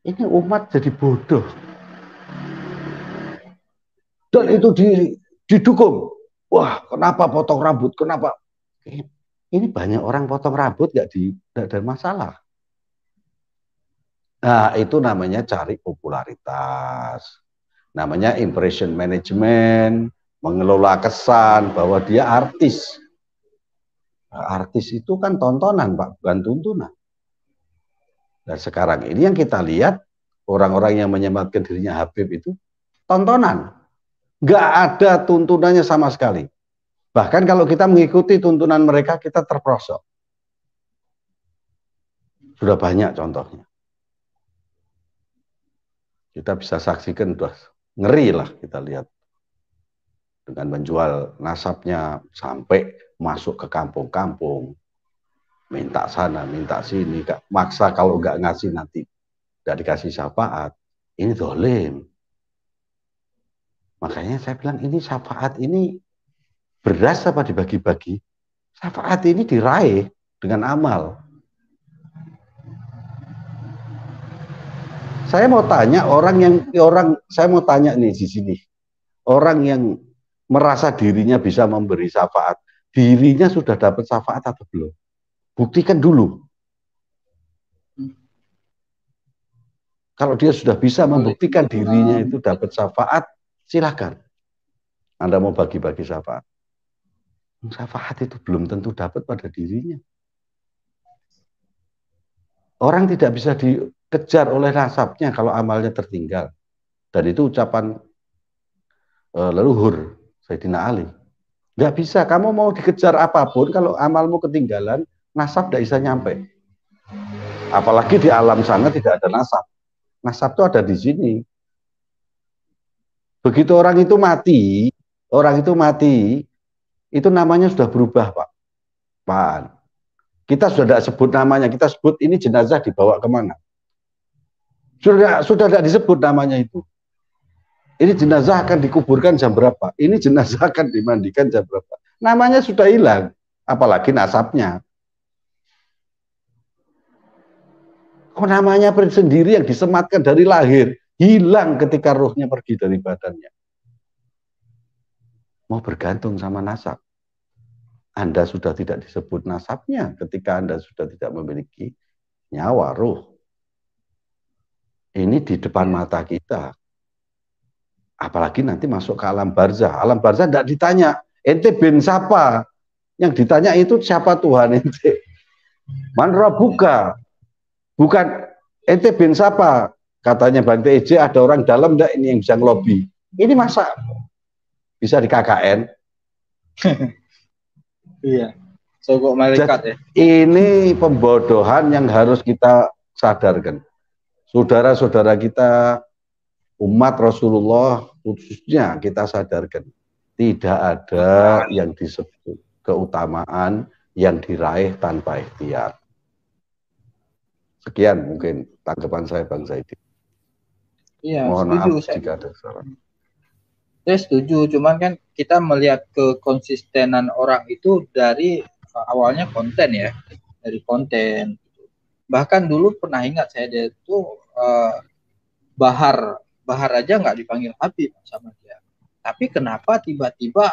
Ini umat jadi bodoh. Dan itu didukung. Wah, kenapa potong rambut? Kenapa? Ini banyak orang potong rambut nggak ada masalah. Nah, itu namanya cari popularitas. Namanya impression management, mengelola kesan bahwa dia artis. Nah, artis itu kan tontonan, Pak, bukan tuntunan. Dan sekarang ini yang kita lihat, orang-orang yang menyematkan dirinya Habib itu tontonan. Nggak ada tuntunannya sama sekali. Bahkan kalau kita mengikuti tuntunan mereka, kita terperosok. Sudah banyak contohnya. Kita bisa saksikan, udah ngeri lah kita lihat. Dengan menjual nasabnya sampai masuk ke kampung-kampung. Minta sana, minta sini. Maksa kalau nggak ngasih nanti nggak dikasih syafaat. Ini dolim. Makanya saya bilang ini syafaat ini beras apa dibagi-bagi? Syafaat ini diraih dengan amal. Saya mau tanya saya mau tanya nih di sini. Orang yang merasa dirinya bisa memberi syafaat, dirinya sudah dapat syafaat atau belum? Buktikan dulu. Kalau dia sudah bisa membuktikan dirinya itu dapat syafaat, silakan. Anda mau bagi-bagi syafaat. Syafaat itu belum tentu dapat pada dirinya. Orang tidak bisa dikejar oleh nasabnya kalau amalnya tertinggal. Dan itu ucapan leluhur Sayyidina Ali. Nggak bisa, kamu mau dikejar apapun, kalau amalmu ketinggalan, nasab tidak bisa nyampe. Apalagi di alam sana tidak ada nasab. Nasab itu ada di sini. Begitu orang itu mati, itu namanya sudah berubah, Pak. Kita sudah tidak sebut namanya, kita sebut ini jenazah dibawa kemana. Sudah tidak disebut namanya itu. Ini jenazah akan dikuburkan jam berapa, ini jenazah akan dimandikan jam berapa. Namanya sudah hilang, apalagi nasabnya. Kok namanya sendiri yang disematkan dari lahir, hilang ketika rohnya pergi dari badannya. Mau bergantung sama nasab. Anda sudah tidak disebut nasabnya ketika Anda sudah tidak memiliki nyawa, ruh. Ini di depan mata kita. Apalagi nanti masuk ke alam barzah. Alam barzah tidak ditanya, ente bin siapa? Yang ditanya itu siapa Tuhan ente? Man rabbuka? Bukan ente bin siapa? Katanya Bang TJ ada orang dalam enggak ini yang bisa ngelobi. Ini masa bisa di KKN? Iya, sogok malaikat ya. Ini pembodohan yang harus kita sadarkan. Saudara-saudara kita, umat Rasulullah khususnya kita sadarkan. Tidak ada yang disebut keutamaan yang diraih tanpa ikhtiar. Sekian mungkin tanggapan saya Bang Zaidi. Iya, mohon setuju, maaf jika ada salah. Saya setuju, cuman kan kita melihat kekonsistenan orang itu dari awalnya konten ya, dari konten. Bahkan dulu pernah ingat saya dia itu Bahar aja nggak dipanggil Habib sama dia. Tapi kenapa tiba-tiba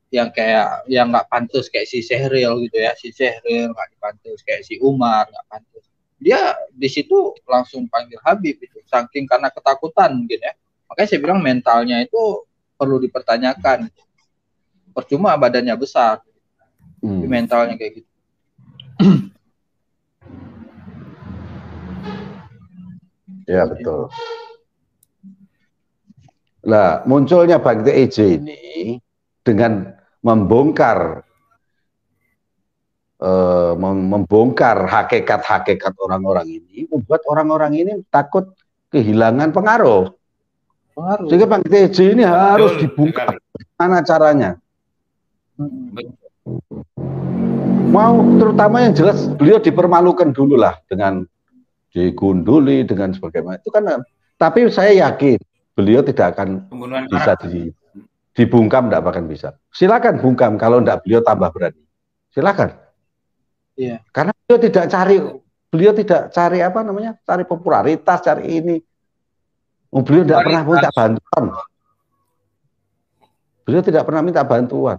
yang nggak pantas kayak si Syahril gitu ya, si Syahril nggak dipantas, kayak si Umar nggak pantas. Dia di situ langsung panggil Habib itu, saking karena ketakutan mungkin ya. Makanya saya bilang mentalnya itu perlu dipertanyakan. Percuma badannya besar, mentalnya kayak gitu. Ya betul. Nah, munculnya Bang TJ ini dengan membongkar membongkar hakikat-hakikat orang-orang ini, membuat orang-orang ini takut kehilangan pengaruh. Sehingga Bang TJ ini harus dibuka. Mana caranya? Mau terutama yang jelas beliau dipermalukan dulu lah dengan digunduli dengan sebagainya. Itu kan, tapi saya yakin beliau tidak akan bisa dibungkam, tidak akan bisa. Silakan bungkam, kalau tidak beliau tambah berani. Silakan. Iya. Karena beliau tidak cari apa namanya, cari popularitas, cari ini. Beliau tidak pernah minta bantuan. Beliau tidak pernah minta bantuan.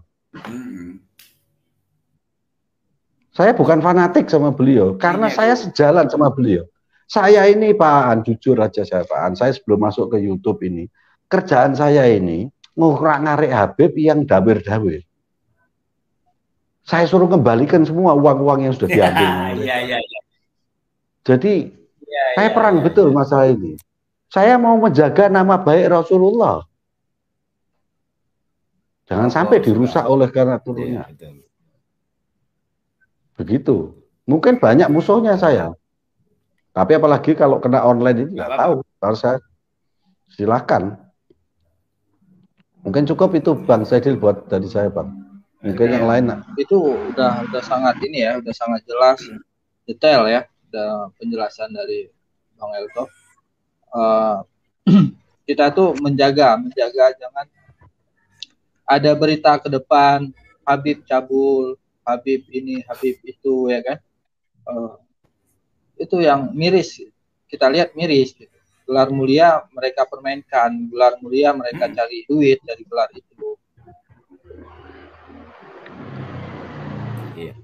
Saya bukan fanatik sama beliau, karena saya sejalan sama beliau. Saya ini Pak An, jujur aja saya Pak An, saya sebelum masuk ke YouTube ini, kerjaan saya ini ngurak-ngarik Habib yang dawir-dawir. Saya suruh kembalikan semua uang-uang yang sudah diambil. Jadi saya perang betul masalah ini. Saya mau menjaga nama baik Rasulullah. Jangan sampai dirusak oleh karena turunnya. Begitu. Mungkin banyak musuhnya saya. Tapi apalagi kalau kena online ini nggak tahu. Harus saya silakan. Mungkin cukup itu Bang Saidil buat dari saya Bang. Mungkin yang lain itu udah sangat ini ya, udah sangat jelas, detail ya, udah penjelasan dari Bang Elto. Kita tuh menjaga jangan ada berita ke depan Habib cabul, Habib ini, Habib itu, ya kan? Itu yang miris, kita lihat miris. Gitu. Gelar mulia mereka permainkan, gelar mulia mereka cari duit dari gelar itu. Iya.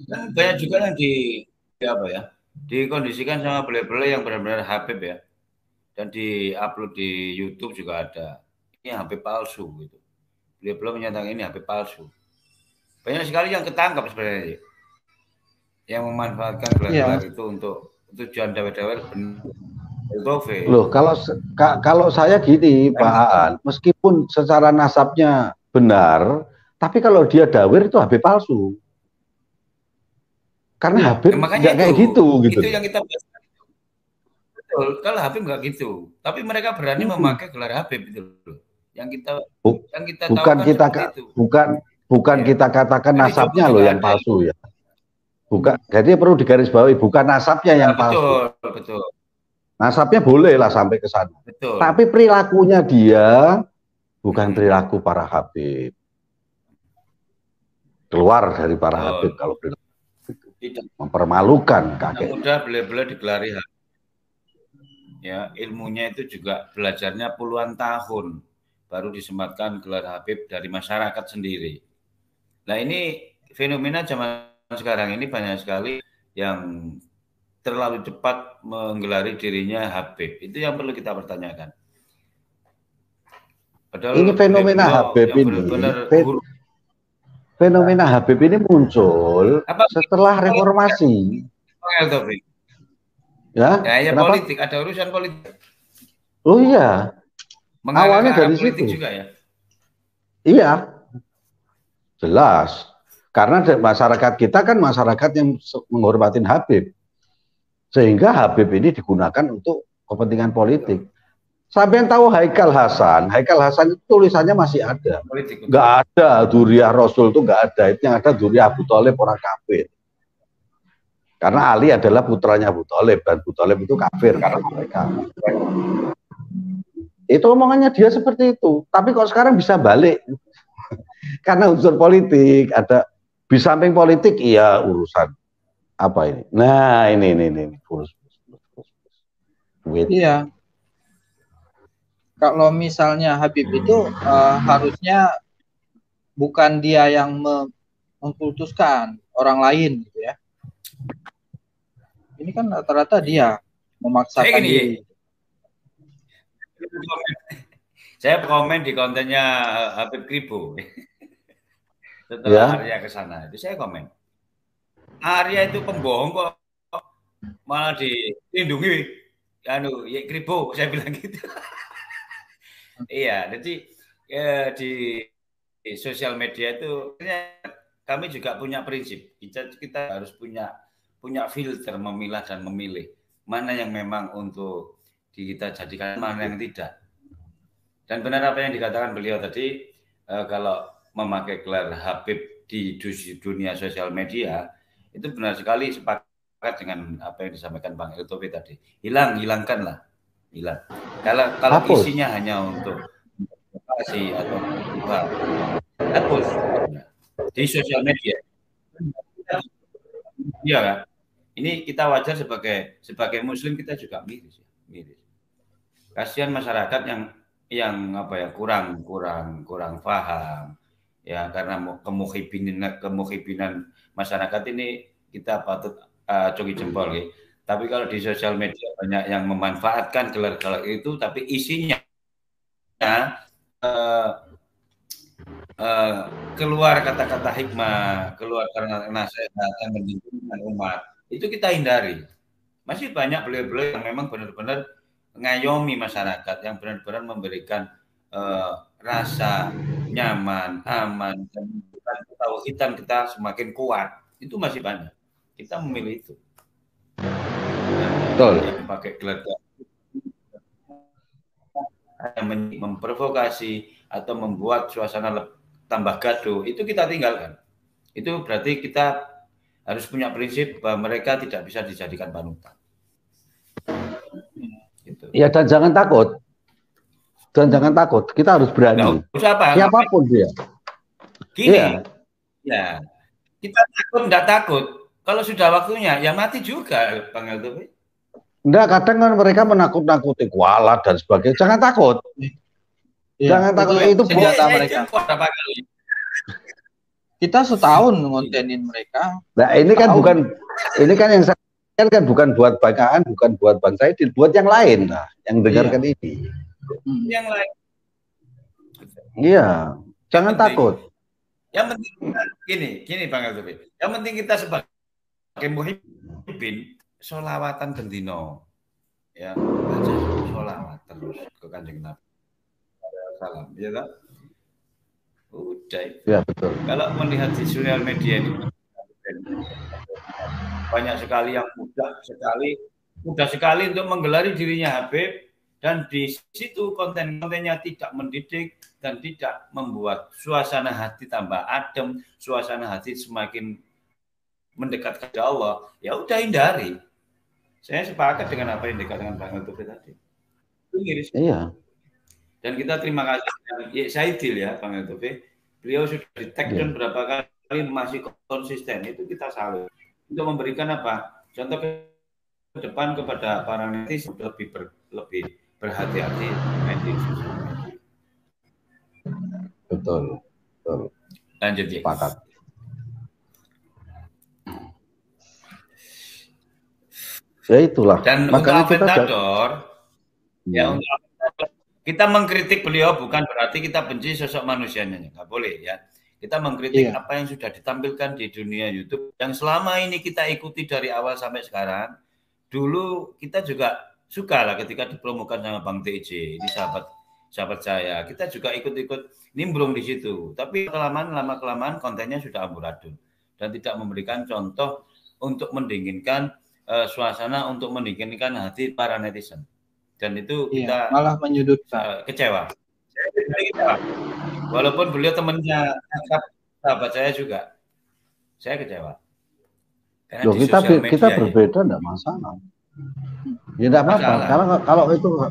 Dan banyak juga yang dikondisikan sama bule-bule yang benar-benar Habib ya, dan di-upload di YouTube juga ada. Ini Habib palsu gitu. Bule-bule menyatakan ini Habib palsu. Banyak sekali yang ketangkap sebenarnya, yang memanfaatkan gelar-gelar itu untuk tujuan dawet-dawet. Loh, kalau saya gini Pak Aan, meskipun secara nasabnya benar, tapi kalau dia dawir itu Habib palsu. Karena Habib nggak kayak gitu. Itu yang kita bahas. Betul, kalau Habib nggak gitu. Tapi mereka berani memakai gelar Habib itu. Yang kita kita katakan nasabnya loh yang palsu ya. Bukan, jadi perlu digarisbawahi, bukan nasabnya yang palsu. Betul. Nasabnya boleh lah sampai ke sana. Betul. Tapi perilakunya dia bukan perilaku para Habib. Keluar dari para Habib kalau perilaku itu. Mempermalukan kakek. Mudah bela-bela digelari Habib. Ya, ilmunya itu juga belajarnya puluhan tahun baru disematkan gelar Habib dari masyarakat sendiri. Nah, ini fenomena zaman sekarang ini banyak sekali yang terlalu cepat menggelari dirinya Habib. Itu yang perlu kita pertanyakan. Padahal ini fenomena Habib ini. Fenomena Habib ini muncul setelah reformasi. Ya, politik, ada urusan politik. Oh iya. Awalnya dari politik situ juga ya. Iya. Jelas. Karena masyarakat kita kan masyarakat yang menghormatin Habib. Sehingga Habib ini digunakan untuk kepentingan politik. Sampai yang tahu Haikal Hasan itu tulisannya masih ada. Nggak ada Dzurriyyah Rasul itu nggak ada. Itu yang ada Dzurriyyah Abu Thalib orang kafir. Karena Ali adalah putranya Abu Thalib dan Abu Thalib itu kafir karena mereka. Itu omongannya dia seperti itu. Tapi kok sekarang bisa balik? Karena unsur politik ada. Di samping politik iya urusan apa ini? Nah ini. Iya. Kalau misalnya Habib itu harusnya bukan dia yang mengkultuskan orang lain gitu ya. Ini kan rata-rata dia memaksakan diri. Saya komen di kontennya Habib Kribo. Setelah Arya ke sana, itu saya komen. Arya itu pembohong kok, malah dilindungi. Kribo, saya bilang gitu. Iya, jadi di sosial media itu kami juga punya prinsip. Kita harus punya filter memilah dan memilih mana yang memang untuk kita jadikan, mana yang tidak. Dan benar apa yang dikatakan beliau tadi, kalau memakai gelar Habib di dunia sosial media, itu benar sekali sepakat dengan apa yang disampaikan Bang Eltofi tadi. Hilangkanlah. Kalau isinya hanya untuk provokasi atau hapus di sosial media. Iya kan? Ini kita wajar sebagai muslim, kita juga miris. Kasihan masyarakat yang apa ya, kurang paham ya, karena kemuhibinan masyarakat ini kita patut coki jempol ya. Tapi kalau di sosial media banyak yang memanfaatkan gelar-gelar itu, tapi isinya keluar kata-kata hikmah, keluar karena nasihat yang menjadikan umat, itu kita hindari. Masih banyak beliau-beliau yang memang benar-benar ngayomi masyarakat, yang benar-benar memberikan rasa nyaman, aman, dan tauhidan kita semakin kuat. Itu masih banyak. Kita memilih itu. Betul. Yang pakai gelar yang memprovokasi atau membuat suasana tambah gaduh, itu kita tinggalkan. Itu berarti kita harus punya prinsip bahwa mereka tidak bisa dijadikan panutan. Gitu. Ya, dan jangan takut. Kita harus berani. Siapapun dia. Gini, ya, kita enggak takut. Kalau sudah waktunya, ya mati juga, Bang Eltofi. Enggak, kadang kan mereka menakut-nakuti kualat dan sebagainya. Jangan takut. Jangan takut, itu senjata mereka. Kita setahun ngontenin mereka. Nah, ini kan yang saya kan bukan buat Bang, bukan buat Bang Saidin, buat yang lain lah, yang dengarkan ini. Yang lain. Iya, jangan takut. Yang penting gini Bang Eltofi. Yang penting kita sebagai muhibbin sholawatan bendino, ya, baca sholawat terus ke Kanjeng Nabi. Salam, ya kan? Udah. Ya, betul. Kalau melihat di sosial media ini banyak sekali yang mudah sekali untuk menggelari dirinya Habib, dan di situ konten-kontennya tidak mendidik dan tidak membuat suasana hati tambah adem, suasana hati semakin mendekat ke Allah. Ya udah, hindari. Saya sepakat dengan apa yang dikatakan Bang Eltofi tadi. Iya. Dan kita terima kasih Saidil ya, Bang Eltofi. Beliau sudah di-tag berapa kali masih konsisten. Itu kita salut. Untuk memberikan apa? Contoh ke depan kepada para netizen lebih berhati-hati netizen. Betul. Lanjut ya. Sepakat. Ya itulah. Dan makanya untuk Aventador, kita mengkritik beliau bukan berarti kita benci sosok manusianya, nggak boleh ya. Kita mengkritik apa yang sudah ditampilkan di dunia YouTube yang selama ini kita ikuti dari awal sampai sekarang. Dulu kita juga suka lah ketika dipromokan sama Bang TJ, ini sahabat saya. Kita juga ikut-ikut nimbrung di situ. Tapi lama kelamaan kontennya sudah amburadul dan tidak memberikan contoh untuk mendinginkan suasana, untuk mendinginkan hati para netizen. Dan itu kita malah menyudutkan. Kecewa. Walaupun beliau temannya, sahabat saya juga, saya kecewa. Karena kita berbeda enggak masalah. Ya enggak apa-apa.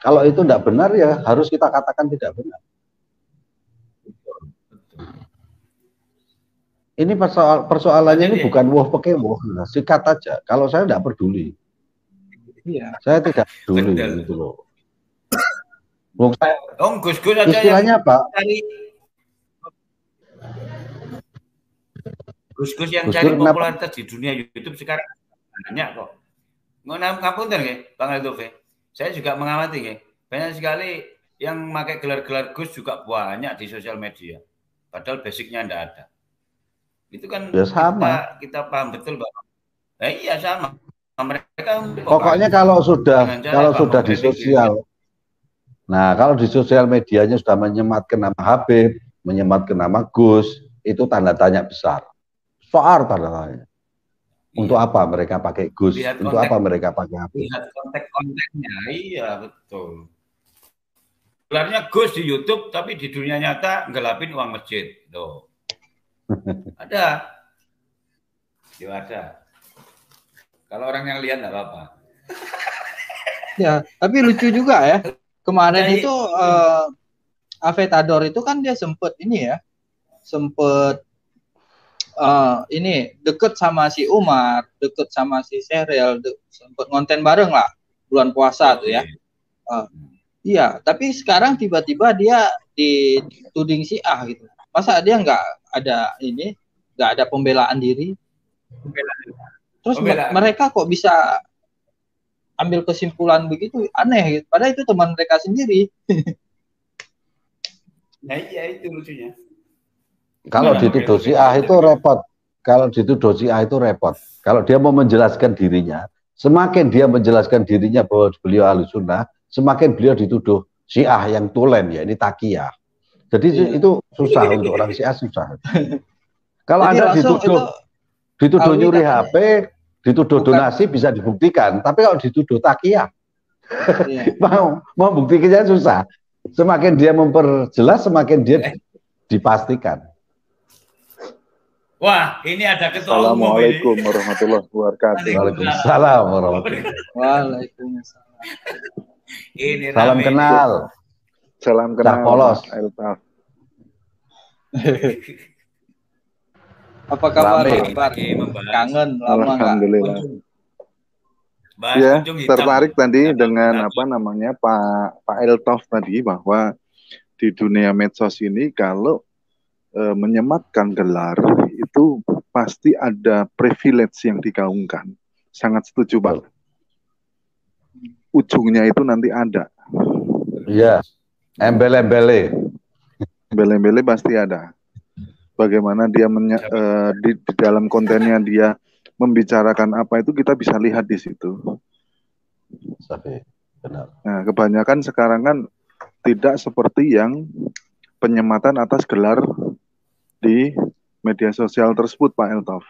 Kalau itu enggak benar, ya harus kita katakan tidak benar. Ini persoalannya ini bukan wah pakai wah, sikat aja. Kalau saya enggak peduli. Iya. Saya tidak peduli gitu loh. Gus-gus aja istilahnya apa? Gus-gus yang cari popularitas di dunia YouTube sekarang banyak kok. Ngapunten nggih, Bang Eltofi. Saya juga mengamati nggih. Banyak sekali yang pakai gelar-gelar Gus juga banyak di sosial media. Padahal basicnya enggak ada. Itu kan ya sama. Kita paham betul bahwa iya sama. Mereka pokoknya kalau sudah di sosial, nah kalau di sosial medianya sudah menyematkan nama Habib, menyematkan nama Gus, itu tanda tanya besar. Soal tanda tanya. Untuk apa mereka pakai Gus? Untuk apa mereka pakai Habib? Lihat konten-kontennya, iya betul. Sebenarnya Gus di YouTube, tapi di dunia nyata ngelapin uang masjid. Tuh. Ada. Ya ada. Kalau orang yang lihat nggak apa-apa. Ya, tapi lucu juga ya. Kemarin itu Aventador itu kan dia sempet ini ya. Sempet ini deket sama si Umar, deket sama si Sheryl, sempet ngonten bareng lah bulan puasa tuh ya. Iya, tapi sekarang tiba-tiba dia dituding Syiah gitu. Masa dia nggak ada ini, nggak ada pembelaan diri? Terus mereka kok bisa ambil kesimpulan begitu, aneh gitu. Padahal itu teman mereka sendiri. Nah iya itu lucunya. Kalau dituduh Syiah itu repot. Kalau dituduh Syiah itu repot. Kalau dia mau menjelaskan dirinya, semakin dia menjelaskan dirinya bahwa beliau ahli sunnah, semakin beliau dituduh Syiah yang tulen, ya ini takiyah. Jadi itu susah untuk orang Syiah, susah. Kalau Anda dituduh nyuri HP, dituduh donasi bisa dibuktikan. Tapi kalau dituduh takiyah, mau buktikannya susah. Semakin dia memperjelas, semakin dia dipastikan. Wah, ini ada ketua umum. Assalamualaikum warahmatullahi wabarakatuh. Waalaikumsalam warahmatullahi wabarakatuh. Waalaikumsalam. Ini salam kenal. Salam kenal. Polos. Apa kabar? Kangen lama nggak? Alhamdulillah. Ya, tertarik tadi dengan apa namanya Pak Eltof tadi bahwa di dunia medsos ini kalau menyematkan gelar itu pasti ada privilege yang digaungkan. Sangat setuju, Pak. Ujungnya itu nanti ada. Iya. Embel-embele. Embel-embele pasti ada. Bagaimana dia di dalam kontennya dia membicarakan apa itu kita bisa lihat di situ. Benar. Nah, kebanyakan sekarang kan tidak seperti yang penyematan atas gelar di media sosial tersebut, Pak Eltof.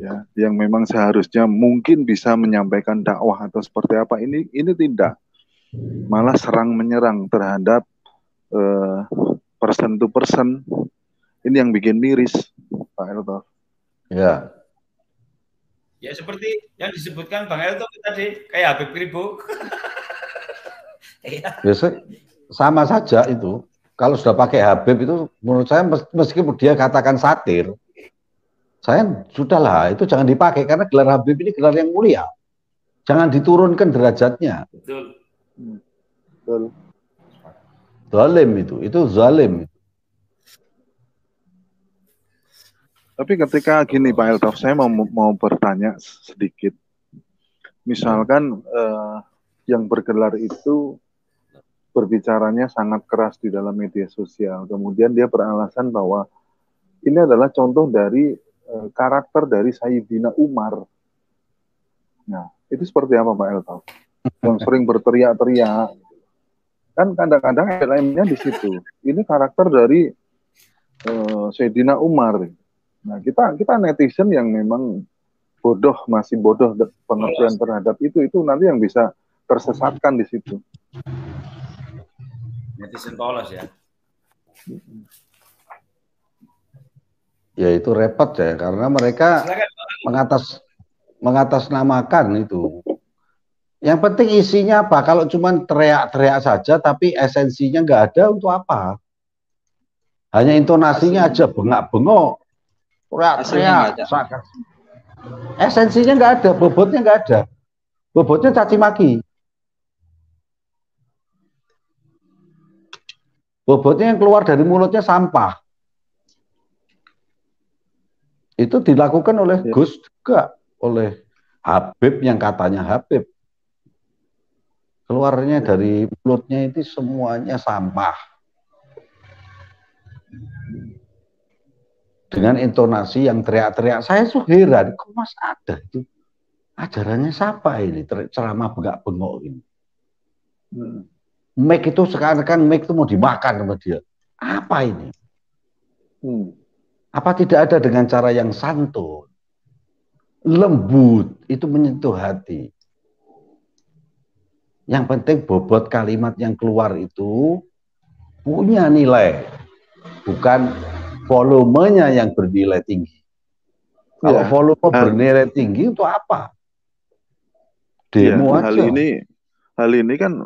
Ya, yang memang seharusnya mungkin bisa menyampaikan dakwah atau seperti apa, ini tidak. Malah serang menyerang terhadap person to person. Ini yang bikin miris, Pak Eltof. Ya. Ya seperti yang disebutkan Bang Eltof tadi, kayak Habib Ribo. Biasa sama saja itu. Kalau sudah pakai Habib itu, menurut saya meskipun dia katakan satir, saya sudahlah itu jangan dipakai karena gelar Habib ini gelar yang mulia. Jangan diturunkan derajatnya. Betul. Betul. Zalim itu zalim. Tapi ketika gini Pak Eltof, saya mau bertanya sedikit. Misalkan yang bergelar itu berbicaranya sangat keras di dalam media sosial. Kemudian dia beralasan bahwa ini adalah contoh dari karakter dari Sayyidina Umar. Nah, itu seperti apa Pak Eltof? Yang sering berteriak-teriak. Kan kadang-kadang elemennya di situ. Ini karakter dari Sayyidina Umar. Nah, kita netizen yang memang bodoh, masih bodoh pengertian terhadap itu nanti yang bisa tersesatkan di situ. Netizen polos ya. Ya itu repot ya karena mereka mengatasnamakan itu. Yang penting isinya apa? Kalau cuma teriak-teriak saja tapi esensinya nggak ada, untuk apa? Hanya intonasinya aja bengak-bengok, teriak-teriak. Esensinya nggak ada, bobotnya nggak ada. Bobotnya caci maki. Bobotnya yang keluar dari mulutnya sampah. Itu dilakukan oleh Gus juga, oleh Habib yang katanya Habib. Keluarnya dari mulutnya itu semuanya sampah. Dengan intonasi yang teriak-teriak, saya tuh heran, kok mas ada itu? Ajarannya siapa ini? Ceramah bengak-bengok ini. Mic itu sekarang kan mic itu mau dimakan sama dia. Apa ini? Apa tidak ada dengan cara yang santun, lembut, itu menyentuh hati. Yang penting bobot kalimat yang keluar itu punya nilai, bukan volumenya yang bernilai tinggi. Kalau volume bernilai tinggi itu apa? Demo aja. Hal ini kan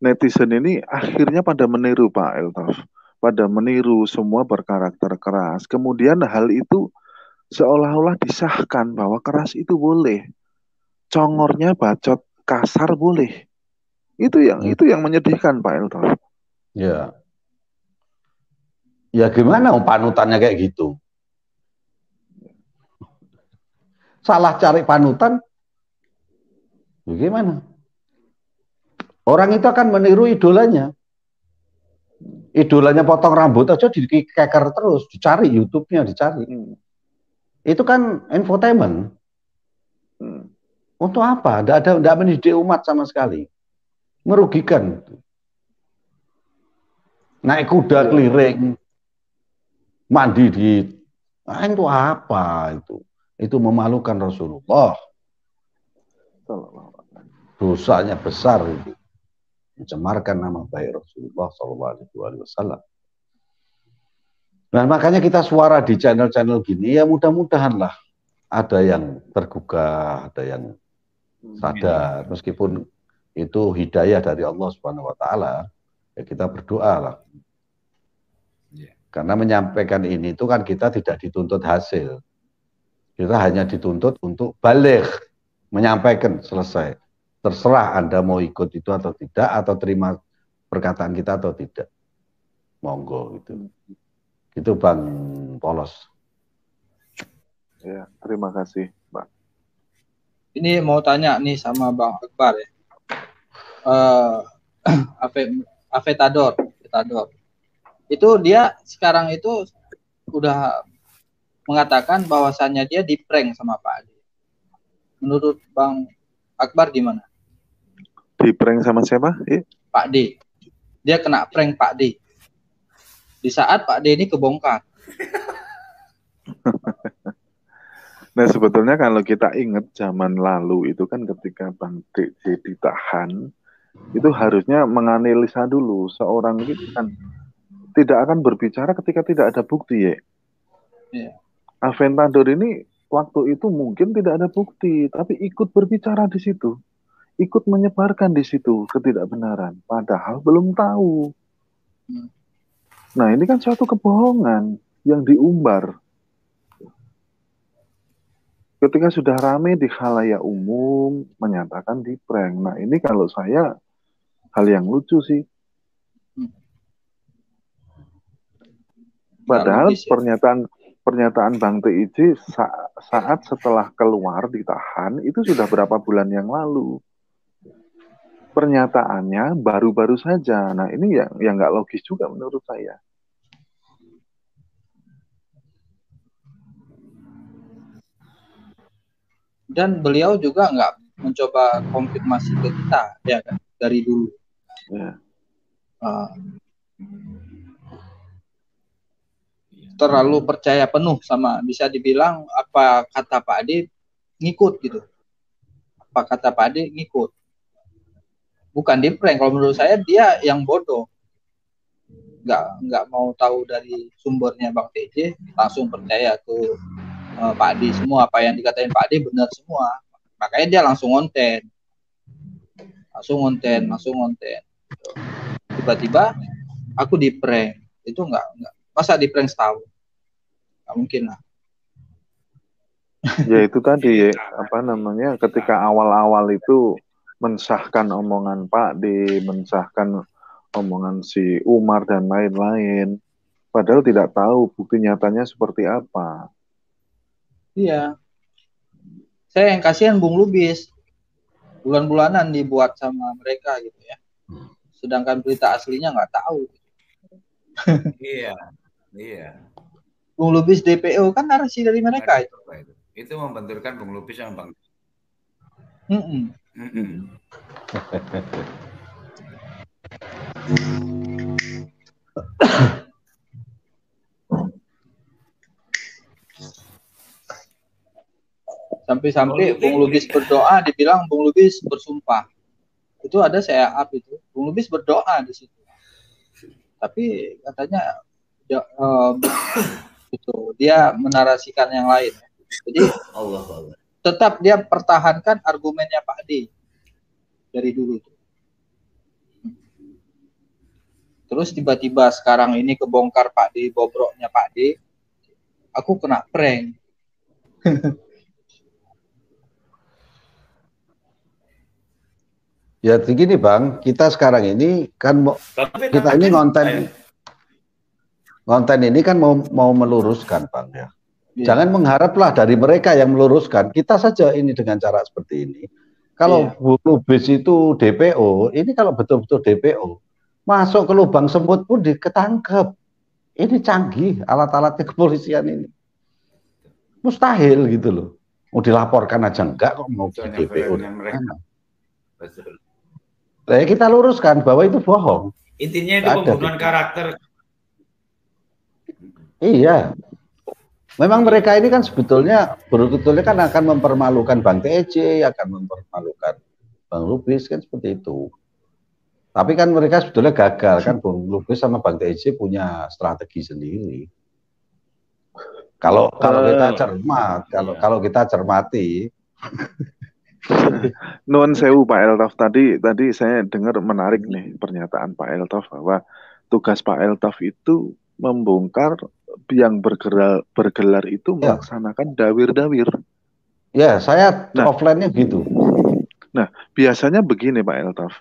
netizen ini akhirnya pada meniru Pak Eltof, pada meniru, semua berkarakter keras. Kemudian hal itu seolah-olah disahkan bahwa keras itu boleh, congornya bacot kasar boleh. Itu yang menyedihkan Pak Eltof. Ya. Ya gimana panutannya kayak gitu? Salah cari panutan, bagaimana? Orang itu akan meniru idolanya. Idolanya potong rambut aja dikeker terus, dicari YouTube-nya, dicari. Itu kan infotainment. Untuk apa? Tidak mendidik umat sama sekali. Merugikan. Naik kuda keliling, mandi itu apa itu? Itu memalukan Rasulullah. Dosanya besar itu. Mencemarkan nama baik Rasulullah SAW. Nah, makanya kita suara di channel-channel gini, ya mudah-mudahan lah ada yang tergugah, ada yang sadar, meskipun itu hidayah dari Allah Subhanahu wa taala, ya kita berdoa lah. Karena menyampaikan ini itu kan kita tidak dituntut hasil. Kita hanya dituntut untuk balik, menyampaikan, selesai. Terserah Anda mau ikut itu atau tidak, atau terima perkataan kita atau tidak. Monggo gitu. Itu Bang Polos. Ya, terima kasih, Pak. Ini mau tanya nih sama Bang Akbar ya. Avetador. Itu dia sekarang itu udah mengatakan bahwasannya dia di-prank sama Pak Ade. Menurut Bang Akbar gimana? Di-prank sama siapa? Pak D. Dia kena prank Pak D. Di saat Pak D ini kebongkar. Nah, sebetulnya kalau kita ingat zaman lalu itu kan ketika Bang DJ ditahan, itu harusnya menganalisa dulu. Seorang itu kan tidak akan berbicara ketika tidak ada bukti ya. Aventador ini waktu itu mungkin tidak ada bukti, tapi ikut berbicara di situ, ikut menyebarkan di situ ketidakbenaran, padahal belum tahu. Nah, ini kan suatu kebohongan yang diumbar. Ketika sudah ramai di khalayak umum menyatakan di prank. Nah, ini kalau saya hal yang lucu sih. Padahal pernyataan Bang TIJ saat setelah keluar ditahan itu sudah berapa bulan yang lalu. Pernyataannya baru-baru saja. Nah, ini yang nggak logis juga menurut saya. Dan beliau juga nggak mencoba konfirmasi ke kita, ya kan, dari dulu. Terlalu percaya penuh sama, bisa dibilang apa kata Pak Ade ngikut gitu. Apa kata Pak Ade ngikut. Bukan di prank, kalau menurut saya dia yang bodoh. Nggak mau tahu dari sumbernya Bang TJ, langsung percaya ke Pak Ade semua, apa yang dikatain Pak Ade benar semua. Makanya dia langsung konten. Tiba-tiba aku di prank. Itu nggak masa di prank setahun? Nggak mungkin lah. Ya itu tadi ketika awal-awal itu mensahkan omongan Pak D, mensahkan omongan si Umar dan lain-lain, padahal tidak tahu bukti nyatanya seperti apa. Iya, saya yang kasihan Bung Lubis, bulan-bulanan dibuat sama mereka gitu ya, sedangkan berita aslinya nggak tahu. Iya. Bung Lubis DPO kan narasi dari mereka itu. Itu membenturkan Bung Lubis sama Bang. Sampai-sampai Bung Lubis berdoa, dibilang Bung Lubis bersumpah. Itu ada saya up itu. Bung Lubis berdoa di situ. Tapi katanya itu dia menarasikan yang lain. Jadi tetap dia pertahankan argumennya Pak D dari dulu itu. Terus tiba-tiba sekarang ini kebongkar Pak D, bobroknya Pak D, aku kena prank. Ya begini Bang, kita sekarang ini kan kita ini konten ini kan mau meluruskan Bang ya. Jangan mengharaplah dari mereka yang meluruskan, kita saja ini dengan cara seperti ini. Kalau Bung Lubis itu DPO, ini kalau betul-betul DPO, masuk ke lubang semut pun ketangkep. Ini canggih alat-alatnya kepolisian ini. Mustahil gitu loh. Mau dilaporkan aja enggak kok mau di DPO. Nah, kita luruskan bahwa itu bohong. Intinya itu pembunuhan karakter. Iya. Memang mereka ini kan sebetulnya kan akan mempermalukan Bang TJ, akan mempermalukan Bang Lubis kan seperti itu. Tapi kan mereka sebetulnya gagal kan, Bang Lubis sama Bang TJ punya strategi sendiri. Kalau kita cermat, kalau kita cermati. Nuwun sewu Pak Eltof, tadi saya dengar menarik nih pernyataan Pak Eltof bahwa tugas Pak Eltof itu membongkar yang bergelar itu melaksanakan dawir-dawir. Ya, saya offline-nya gitu. Nah, biasanya begini Pak Eltof.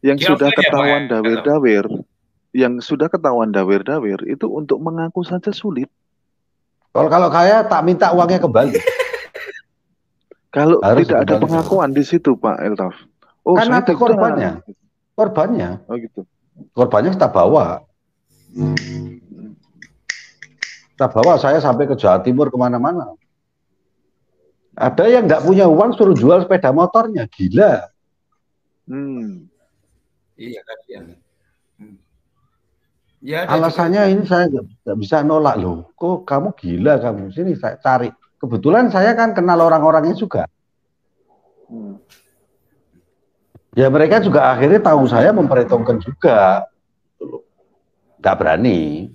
Yang sudah ketahuan dawir-dawir, itu untuk mengaku saja sulit. Kalau saya tak minta uangnya kembali. Kalau tidak ada pengakuan di situ Pak Eltof. Oh, karena ada korbannya. Oh gitu. Korbannya kita bawa. Kita bawa, saya sampai ke Jawa Timur kemana-mana. Ada yang nggak punya uang suruh jual sepeda motornya, gila. Iya kasihan. Ya, alasannya ini saya nggak bisa nolak loh. Kok kamu gila kamu? Sini saya cari. Kebetulan saya kan kenal orang-orangnya juga. Ya mereka juga akhirnya tahu saya memperhitungkan juga. Nggak berani.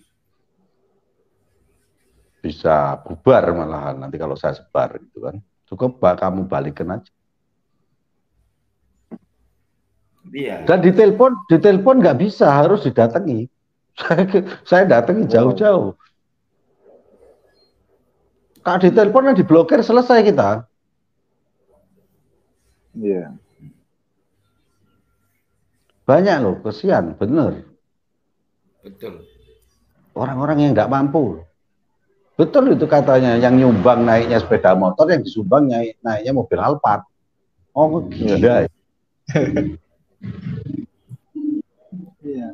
Bisa bubar malahan nanti kalau saya sebar gitu kan. Cukup kamu balikin aja. Iya. Dan ditelepon nggak bisa, harus didatangi. Saya datangi jauh-jauh. Kalau ditelepon yang diblokir selesai kita. Iya. Banyak loh, kesian, bener. Betul. Orang-orang yang nggak mampu. Betul itu katanya, yang nyumbang naiknya sepeda motor, yang disumbang naiknya mobil Alphard. Oh gila. Iya.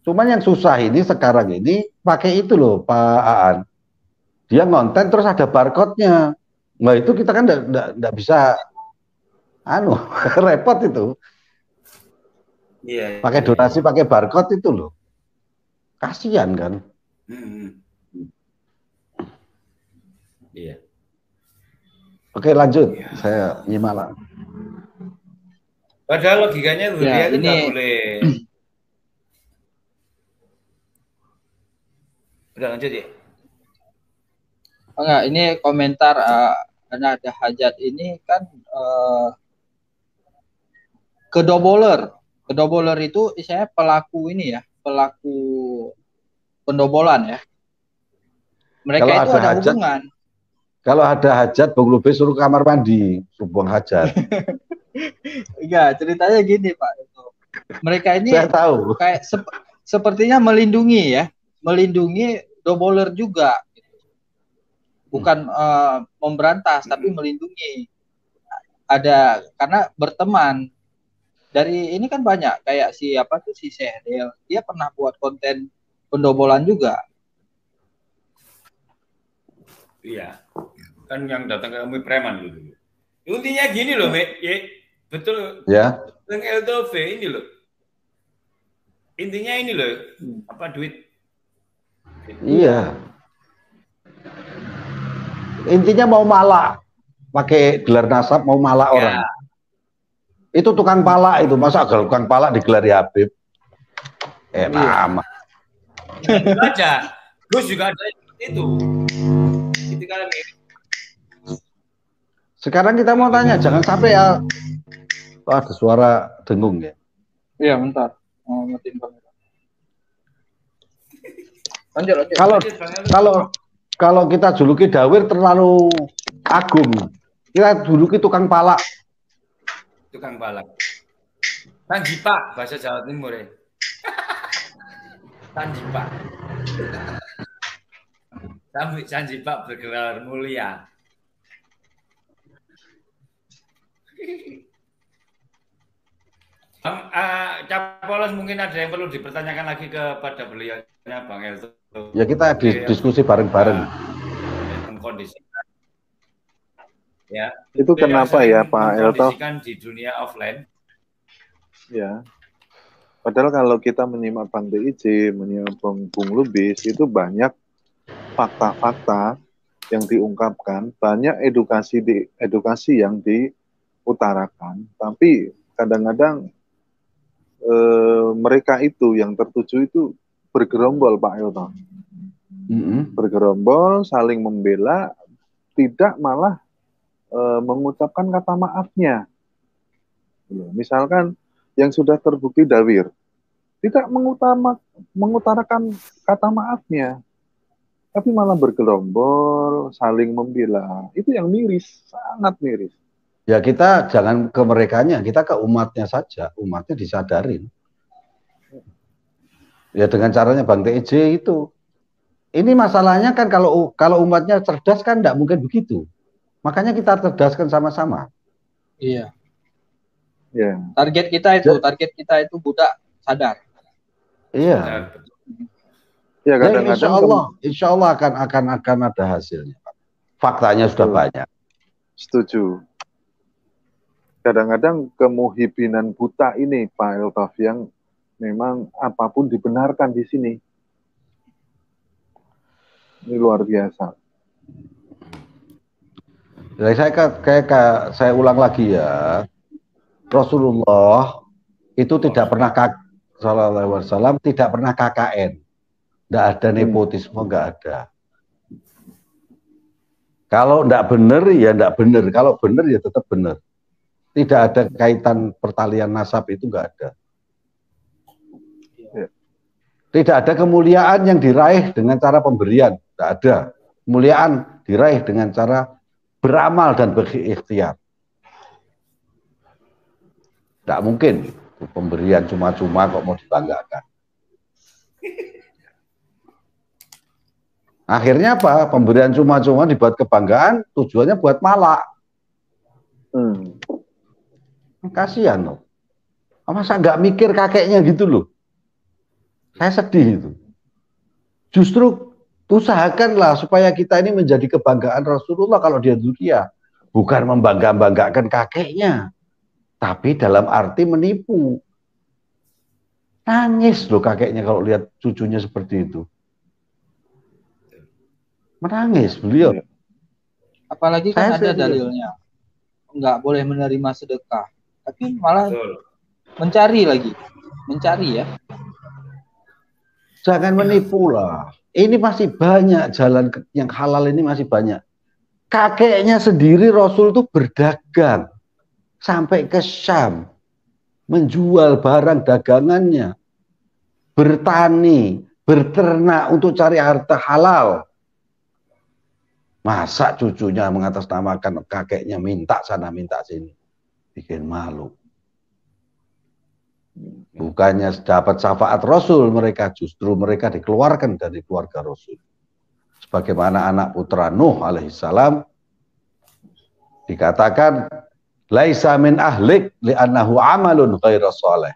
Cuman yang susah ini sekarang ini pakai itu loh Pak Aan. Dia ngonten terus ada barcode-nya. Nah itu kita kan nggak bisa repot itu. Iya. Pakai donasi pakai barcode itu loh. Kasihan kan. Iya. Oke lanjut, saya nyimak. Padahal logikanya dia itu nggak boleh. Udah lanjut ya. Enggak, ini komentar ada hajat ini kan kedoboler. Kedoboler itu saya pelaku ini ya, pelaku pendobolan ya. Mereka kalau itu ada hajat, hubungan. Kalau ada hajat, Bung Lubis suruh kamar mandi, suruh buang hajat. Enggak, ceritanya gini Pak. Mereka ini saya tahu. Kayak sepertinya melindungi ya, melindungi doboler juga. Bukan memberantas, tapi melindungi. Ada karena berteman. Dari ini kan banyak kayak si Sehdel, dia pernah buat konten pendobolan juga. Iya, kan yang datang ke kami preman dulu. Intinya gini loh, betul. Ya. Yang LTV ini loh. Intinya ini loh, apa duit? Iya. Intinya mau malak, pakai gelar nasab mau malak orang. Itu tukang palak itu, masa tukang palak digelari Habib? Enak. Itu aja. Gus juga ada itu. Sekarang kita mau tanya, jangan sampai ya. Oh, ada suara dengung ya. Iya, bentar. Oh, matiin kamera. Lanjut. Kalau kita juluki Dawir terlalu agung, kita juluki tukang palak. Tukang palak. Tanjipak bahasa Jawa Timur ya. Tanjipak. Tanjipak bergelar mulia. Capolos mungkin ada yang perlu dipertanyakan lagi kepada beliaunya Bang Elto. Ya kita diskusi bareng-bareng. Kondisi. Ya. Itu kenapa ya Pak Elto? Di dunia offline. Ya. Padahal kalau kita menyimak Bang DIJ, menyimak Bung Lubis, itu banyak fakta-fakta yang diungkapkan, banyak edukasi yang diutarakan, tapi kadang-kadang mereka itu yang tertuju itu bergerombol Pak Elto. Bergerombol, saling membela, tidak malah mengucapkan kata maafnya. Misalkan yang sudah terbukti Dawir tidak mengutarakan kata maafnya, tapi malah bergerombol, saling membela. Itu yang miris, sangat miris. Ya kita jangan ke merekanya, kita ke umatnya saja, umatnya disadarin. Ya dengan caranya Bang TJ itu. Ini masalahnya kan kalau umatnya cerdas kan tidak mungkin begitu. Makanya kita cerdaskan sama-sama. Iya. Yeah. Target kita itu budak sadar. Iya. Ya kadang-kadang insya Allah akan ada hasilnya. Faktanya sudah banyak. Setuju. Kadang-kadang kemuhibinan buta ini Pak Eltaf yang memang apapun dibenarkan di sini. Ini luar biasa. Saya ulang lagi ya. Rasulullah itu tidak pernah sallallahu alaihi wasallam tidak pernah KKN. Tidak ada nepotisme, nggak ada. Kalau tidak benar ya tidak benar. Kalau benar ya tetap benar. Tidak ada kaitan pertalian nasab itu nggak ada. Tidak ada kemuliaan yang diraih dengan cara pemberian. Tidak ada. Kemuliaan diraih dengan cara beramal dan berikhtiar. Tidak mungkin pemberian cuma-cuma kok mau dibanggakan. Akhirnya apa? Pemberian cuma-cuma dibuat kebanggaan, tujuannya buat malak. Kasihan loh. Masa nggak mikir kakeknya gitu loh. Saya sedih itu. Justru usahakanlah supaya kita ini menjadi kebanggaan Rasulullah kalau dia dunia. Bukan membanggakan kakeknya. Tapi dalam arti menipu. Nangis loh kakeknya kalau lihat cucunya seperti itu. Menangis beliau. Apalagi kan ada dalilnya. Nggak boleh menerima sedekah. Tapi malah mencari lagi. Mencari ya. Jangan menipu lah. Ini masih banyak jalan yang halal ini masih banyak. Kakeknya sendiri Rasul itu berdagang. Sampai ke Syam. Menjual barang dagangannya. Bertani. Berternak untuk cari harta halal. Masa cucunya mengatasnamakan kakeknya minta sana minta sini. Bikin malu. Bukannya dapat syafaat Rasul mereka, justru mereka dikeluarkan dari keluarga Rasul. Sebagaimana anak putra Nuh alaihissalam dikatakan laisa min ahlik li'annahu amalun ghairu sholeh.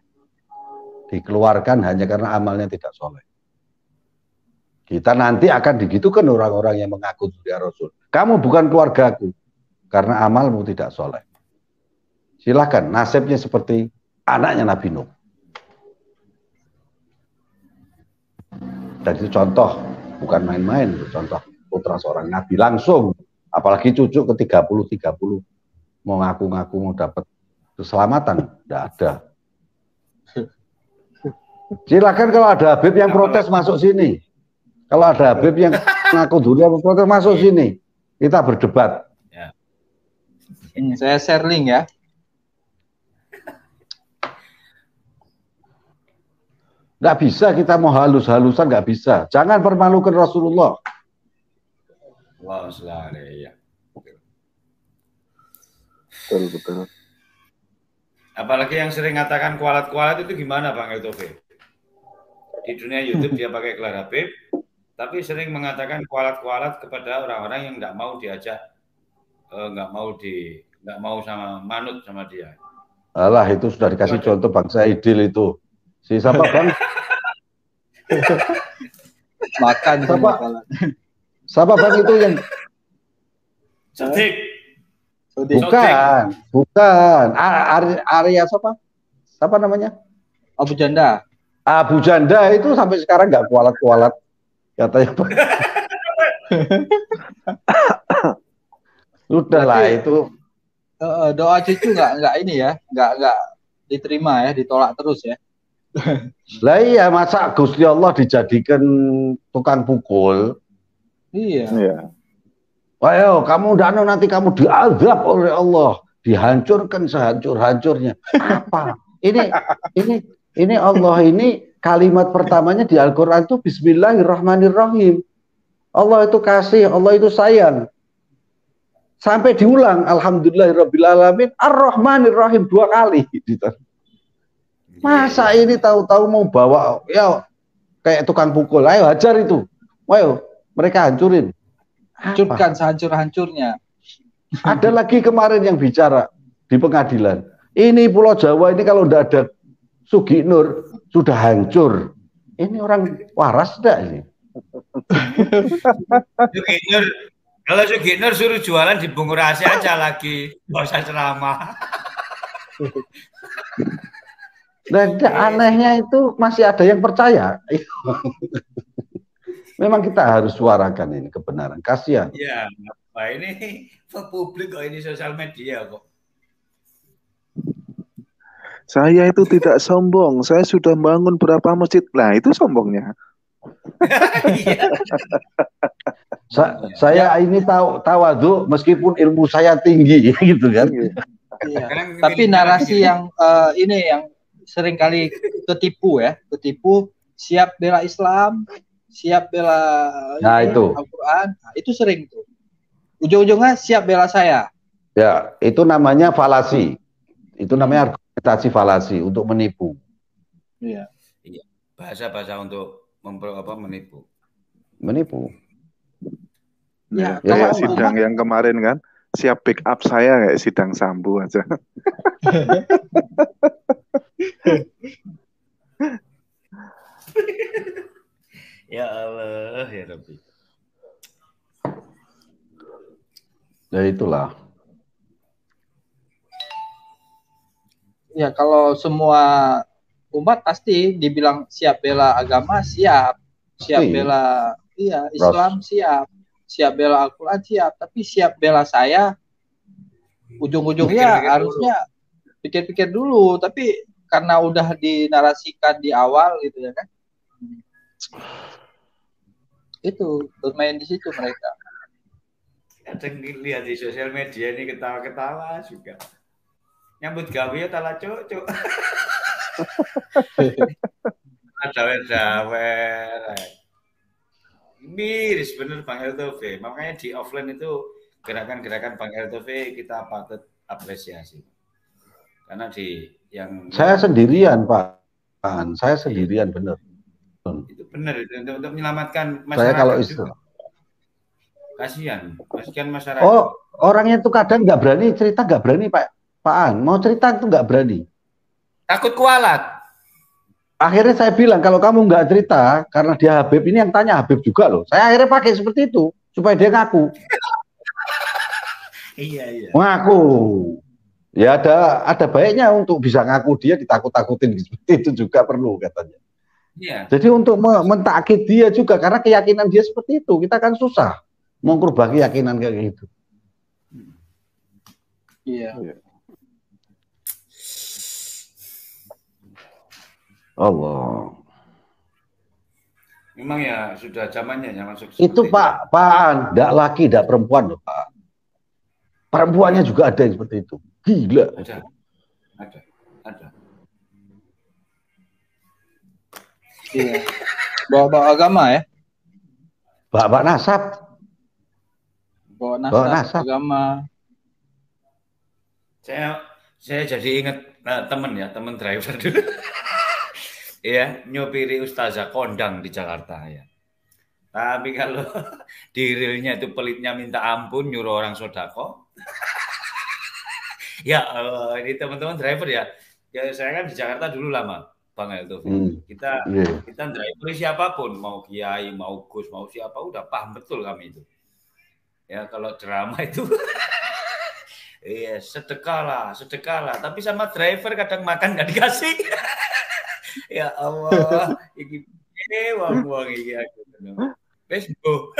Dikeluarkan hanya karena amalnya tidak soleh. Kita nanti akan digitukan orang-orang yang mengaku dia Rasul. Kamu bukan keluargaku karena amalmu tidak soleh. Silakan, nasibnya seperti anaknya Nabi Nuh. Dan itu contoh, bukan main-main, contoh putra seorang Nabi langsung Apalagi cucu ke 30 mau ngaku-ngaku mau dapat keselamatan, tidak ada. Silakan kalau ada Habib yang protes masuk sini. Kalau ada Habib yang ngaku dulu yang protes masuk sini. Kita berdebat. Ya. Saya share link ya. Nggak bisa kita mau halus-halusan, nggak bisa. Jangan permalukan Rasulullah. Wow, selari ya. Betul. Apalagi yang sering ngatakan kualat-kualat itu gimana Bang Eltofe? Di dunia YouTube dia pakai gelar Habib, tapi sering mengatakan kualat-kualat kepada orang-orang yang nggak mau diajak, nggak mau sama manut sama dia. Alah, itu sudah dikasih contoh Bang Saidil itu. Si siapa Bang? Makan siapa? Siapa Bang itu yang? Sodik. Bukan. Arya siapa? Siapa namanya? Abu Janda. Abu Janda itu sampai sekarang nggak kualat-kualat katanya. Udahlah itu. Doa cucu nggak ini ya, nggak diterima ya, ditolak terus ya. Lah iya, masa Gusti Allah dijadikan tukang pukul? Iya. Ayo, kamu nanti kamu diazab oleh Allah, dihancurkan sehancur-hancurnya. Apa? Ini Allah ini kalimat pertamanya di Al-Quran itu Bismillahirrahmanirrahim. Allah itu kasih, Allah itu sayang. Sampai diulang Alhamdulillahirrabbilalamin Ar-Rahmanirrahim 2 kali. Masa ini tahu-tahu mau bawa ya kayak tukang pukul. Ayo hajar itu. Ayo mereka hancurin. Hancurkan sehancur-hancurnya. Ada lagi kemarin yang bicara di pengadilan. Ini Pulau Jawa ini kalau tidak ada Sugi Nur sudah hancur. Ini orang waras enggak ini? Sugi Nur, kalau Sugi Nur suruh jualan di Bungurasi aja lagi, nggak usah ceramah. Dan anehnya itu masih ada yang percaya. Memang kita harus suarakan ini kebenaran. Kasihan. Ya, apa ini publik kok, ini sosial media kok. Saya itu tidak sombong. Saya sudah bangun berapa masjid. Nah, itu sombongnya. Saya ini tawadhu meskipun ilmu saya tinggi gitu kan. Iya. Tapi narasi yang ini yang sering kali ketipu siap bela Islam, siap bela Al-Quran. Nah, itu sering tuh. Ujung-ujungnya siap bela saya. Ya, itu namanya falasi. Itu namanya argumentasi falasi untuk menipu. Iya. Bahasa-bahasa untuk menipu. Menipu. Ya, kayak sidang yang kemarin kan, siap pick up saya kayak sidang Sambu aja. Ya Allah, ya Rabbi. Ya itulah. Ya kalau semua umat pasti dibilang siap bela agama, siap bela Islam, siap bela Al-Quran, siap. Tapi siap bela saya, ujung-ujungnya harusnya pikir-pikir dulu. Tapi karena udah dinarasikan di awal gitu ya kan, itu bermain di situ mereka. Kadang lihat di sosial media ini ketawa-ketawa juga. Nyambut gawe ya tala cuk. Dawer-dawer. Miris bener Bang Eltofe. Makanya di offline itu gerakan-gerakan Bang Eltofe kita patut apresiasi. Karena di yang saya sendirian Pak. Saya sendirian bener. Itu benar untuk menyelamatkan masyarakat. Saya kalau istilah kasihan masyarakat. Oh, orangnya itu kadang nggak berani cerita, nggak berani Pak An. Mau cerita itu nggak berani. Takut kualat. Akhirnya saya bilang kalau kamu nggak cerita karena dia Habib, ini yang tanya Habib juga loh. Saya akhirnya pakai seperti itu supaya dia ngaku. Iya. Ngaku. Ya ada baiknya untuk bisa ngaku dia ditakut-takutin seperti itu juga perlu katanya. Iya. Jadi untuk mentakkid dia juga karena keyakinan dia seperti itu, kita kan susah mengubah keyakinan kayak gitu. Iya. Allah. Memang ya sudah zamannya yang masuk. Itu Pak, tidak laki, tidak perempuan loh Pak. Perempuannya juga ada yang seperti itu. Gila. Ada. Iya. Bawa agama ya? Bawa nasab. Bawa nasab. Agama. Saya jadi ingat teman driver dulu. Ya, nyopiri Ustazah kondang di Jakarta ya. Tapi kalau di realnya itu pelitnya minta ampun, nyuruh orang sodako. Ya Allah, ini teman-teman driver ya. Ya saya kan di Jakarta dulu lama, Bang Elto. Kita driver siapapun, mau kiai, mau gus, mau siapa, udah paham betul kami itu. Ya kalau drama itu, iya sedekah lah. Tapi sama driver kadang makan nggak dikasih. Ya Allah, ini wong iki aku. Wis Bu.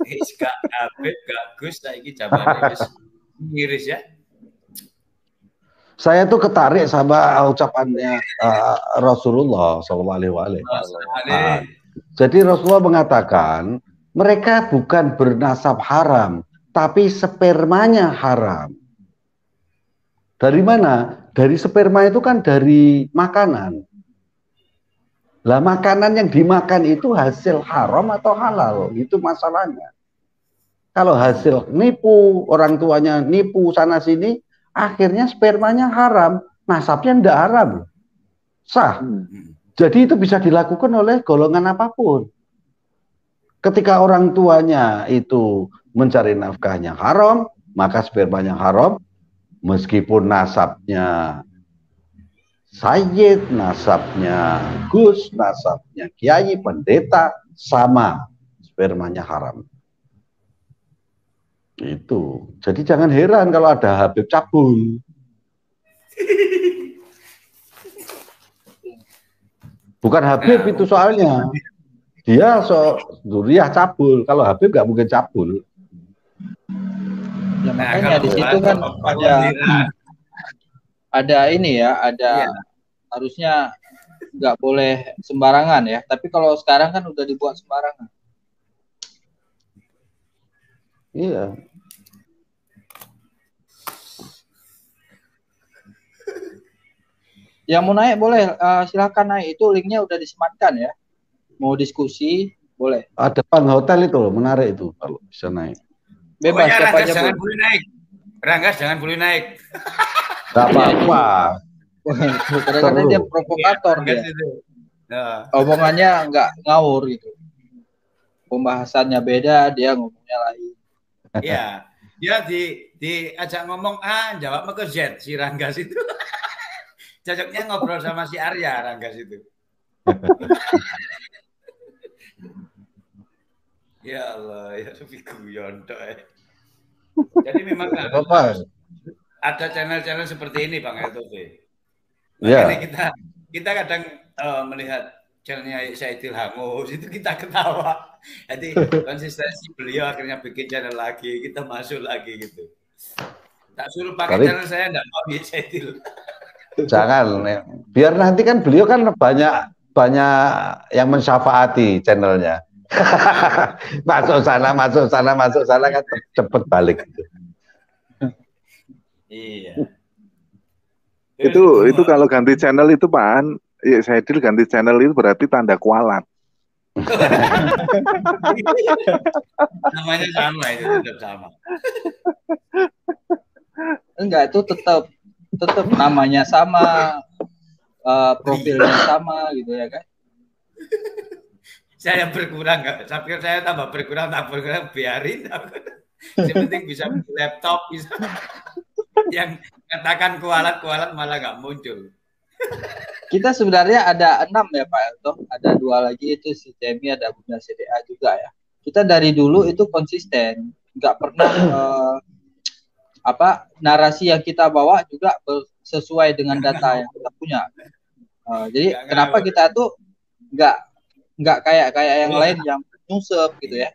Wis gak Habib, gak Gus saiki jabane wis miris ya. Saya tuh ketarik sama ucapannya Rasulullah SAW. Jadi Rasulullah mengatakan mereka bukan bernasab haram, tapi spermanya haram. Dari mana? Dari sperma itu kan dari makanan. Lah makanan yang dimakan itu hasil haram atau halal? Itu masalahnya. Kalau hasil nipu, orang tuanya nipu sana sini, akhirnya spermanya haram, nasabnya tidak haram. Sah. Jadi itu bisa dilakukan oleh golongan apapun. Ketika orang tuanya itu mencari nafkahnya haram, maka spermanya haram. Meskipun nasabnya sayyid, nasabnya gus, nasabnya kiai, pendeta, sama, spermanya haram. Itu. Jadi jangan heran kalau ada Habib cabul. Bukan Habib itu soalnya. Dia Zuriyah cabul. Kalau Habib nggak mungkin cabul. Ya, makanya di situ kan ada ini ya, harusnya nggak boleh sembarangan ya. Tapi kalau sekarang kan udah dibuat sembarangan. Iya. Yang mau naik boleh, silakan naik. Itu linknya udah disematkan ya. Mau diskusi boleh. Depan hotel itu menarik itu kalau bisa naik. Bebas, siapa aja jangan boleh naik. Ranggas jangan boleh naik. Gak apa-apa. Karena dia provokator dia. Nah. Omongannya nggak ngawur gitu. Pembahasannya beda, dia ngomongnya lain. Iya, dia diajak ngomong A, jawab ke Z si Ranggas itu. Cocoknya ngobrol sama si Arya Ranggas itu. Ya Allah, ya Fiku Yonto. Jadi memang ada channel-channel seperti ini Bang Eltove. Makanya kita kadang melihat channelnya Saidil Hangus itu kita ketawa. Jadi konsistensi beliau akhirnya bikin channel lagi, kita masuk lagi gitu. Tak suruh pakai channel saya enggak mau Saidil. Jangan, biar nanti kan beliau kan banyak yang mensyafaati channelnya. masuk sana kan cepet balik. Iya. Itu kalau ganti channel itu Pak, ya Saidil ganti channel itu berarti tanda kualat. Namanya sama itu tetap sama. Enggak, itu tetap namanya sama, profilnya sama gitu ya kan. Saya berkurang nggak, saya tambah berkurang biarin. Yang penting bisa laptop bisa. Yang katakan kualat malah nggak muncul. Kita sebenarnya ada 6 ya Pak Elto, ada 2 lagi itu si Temi, ada Bunda CDA juga ya. Kita dari dulu itu konsisten, nggak pernah narasi yang kita bawa juga sesuai dengan data yang kita punya. Jadi kenapa kita tuh nggak kayak yang lain yang nyusup gitu ya.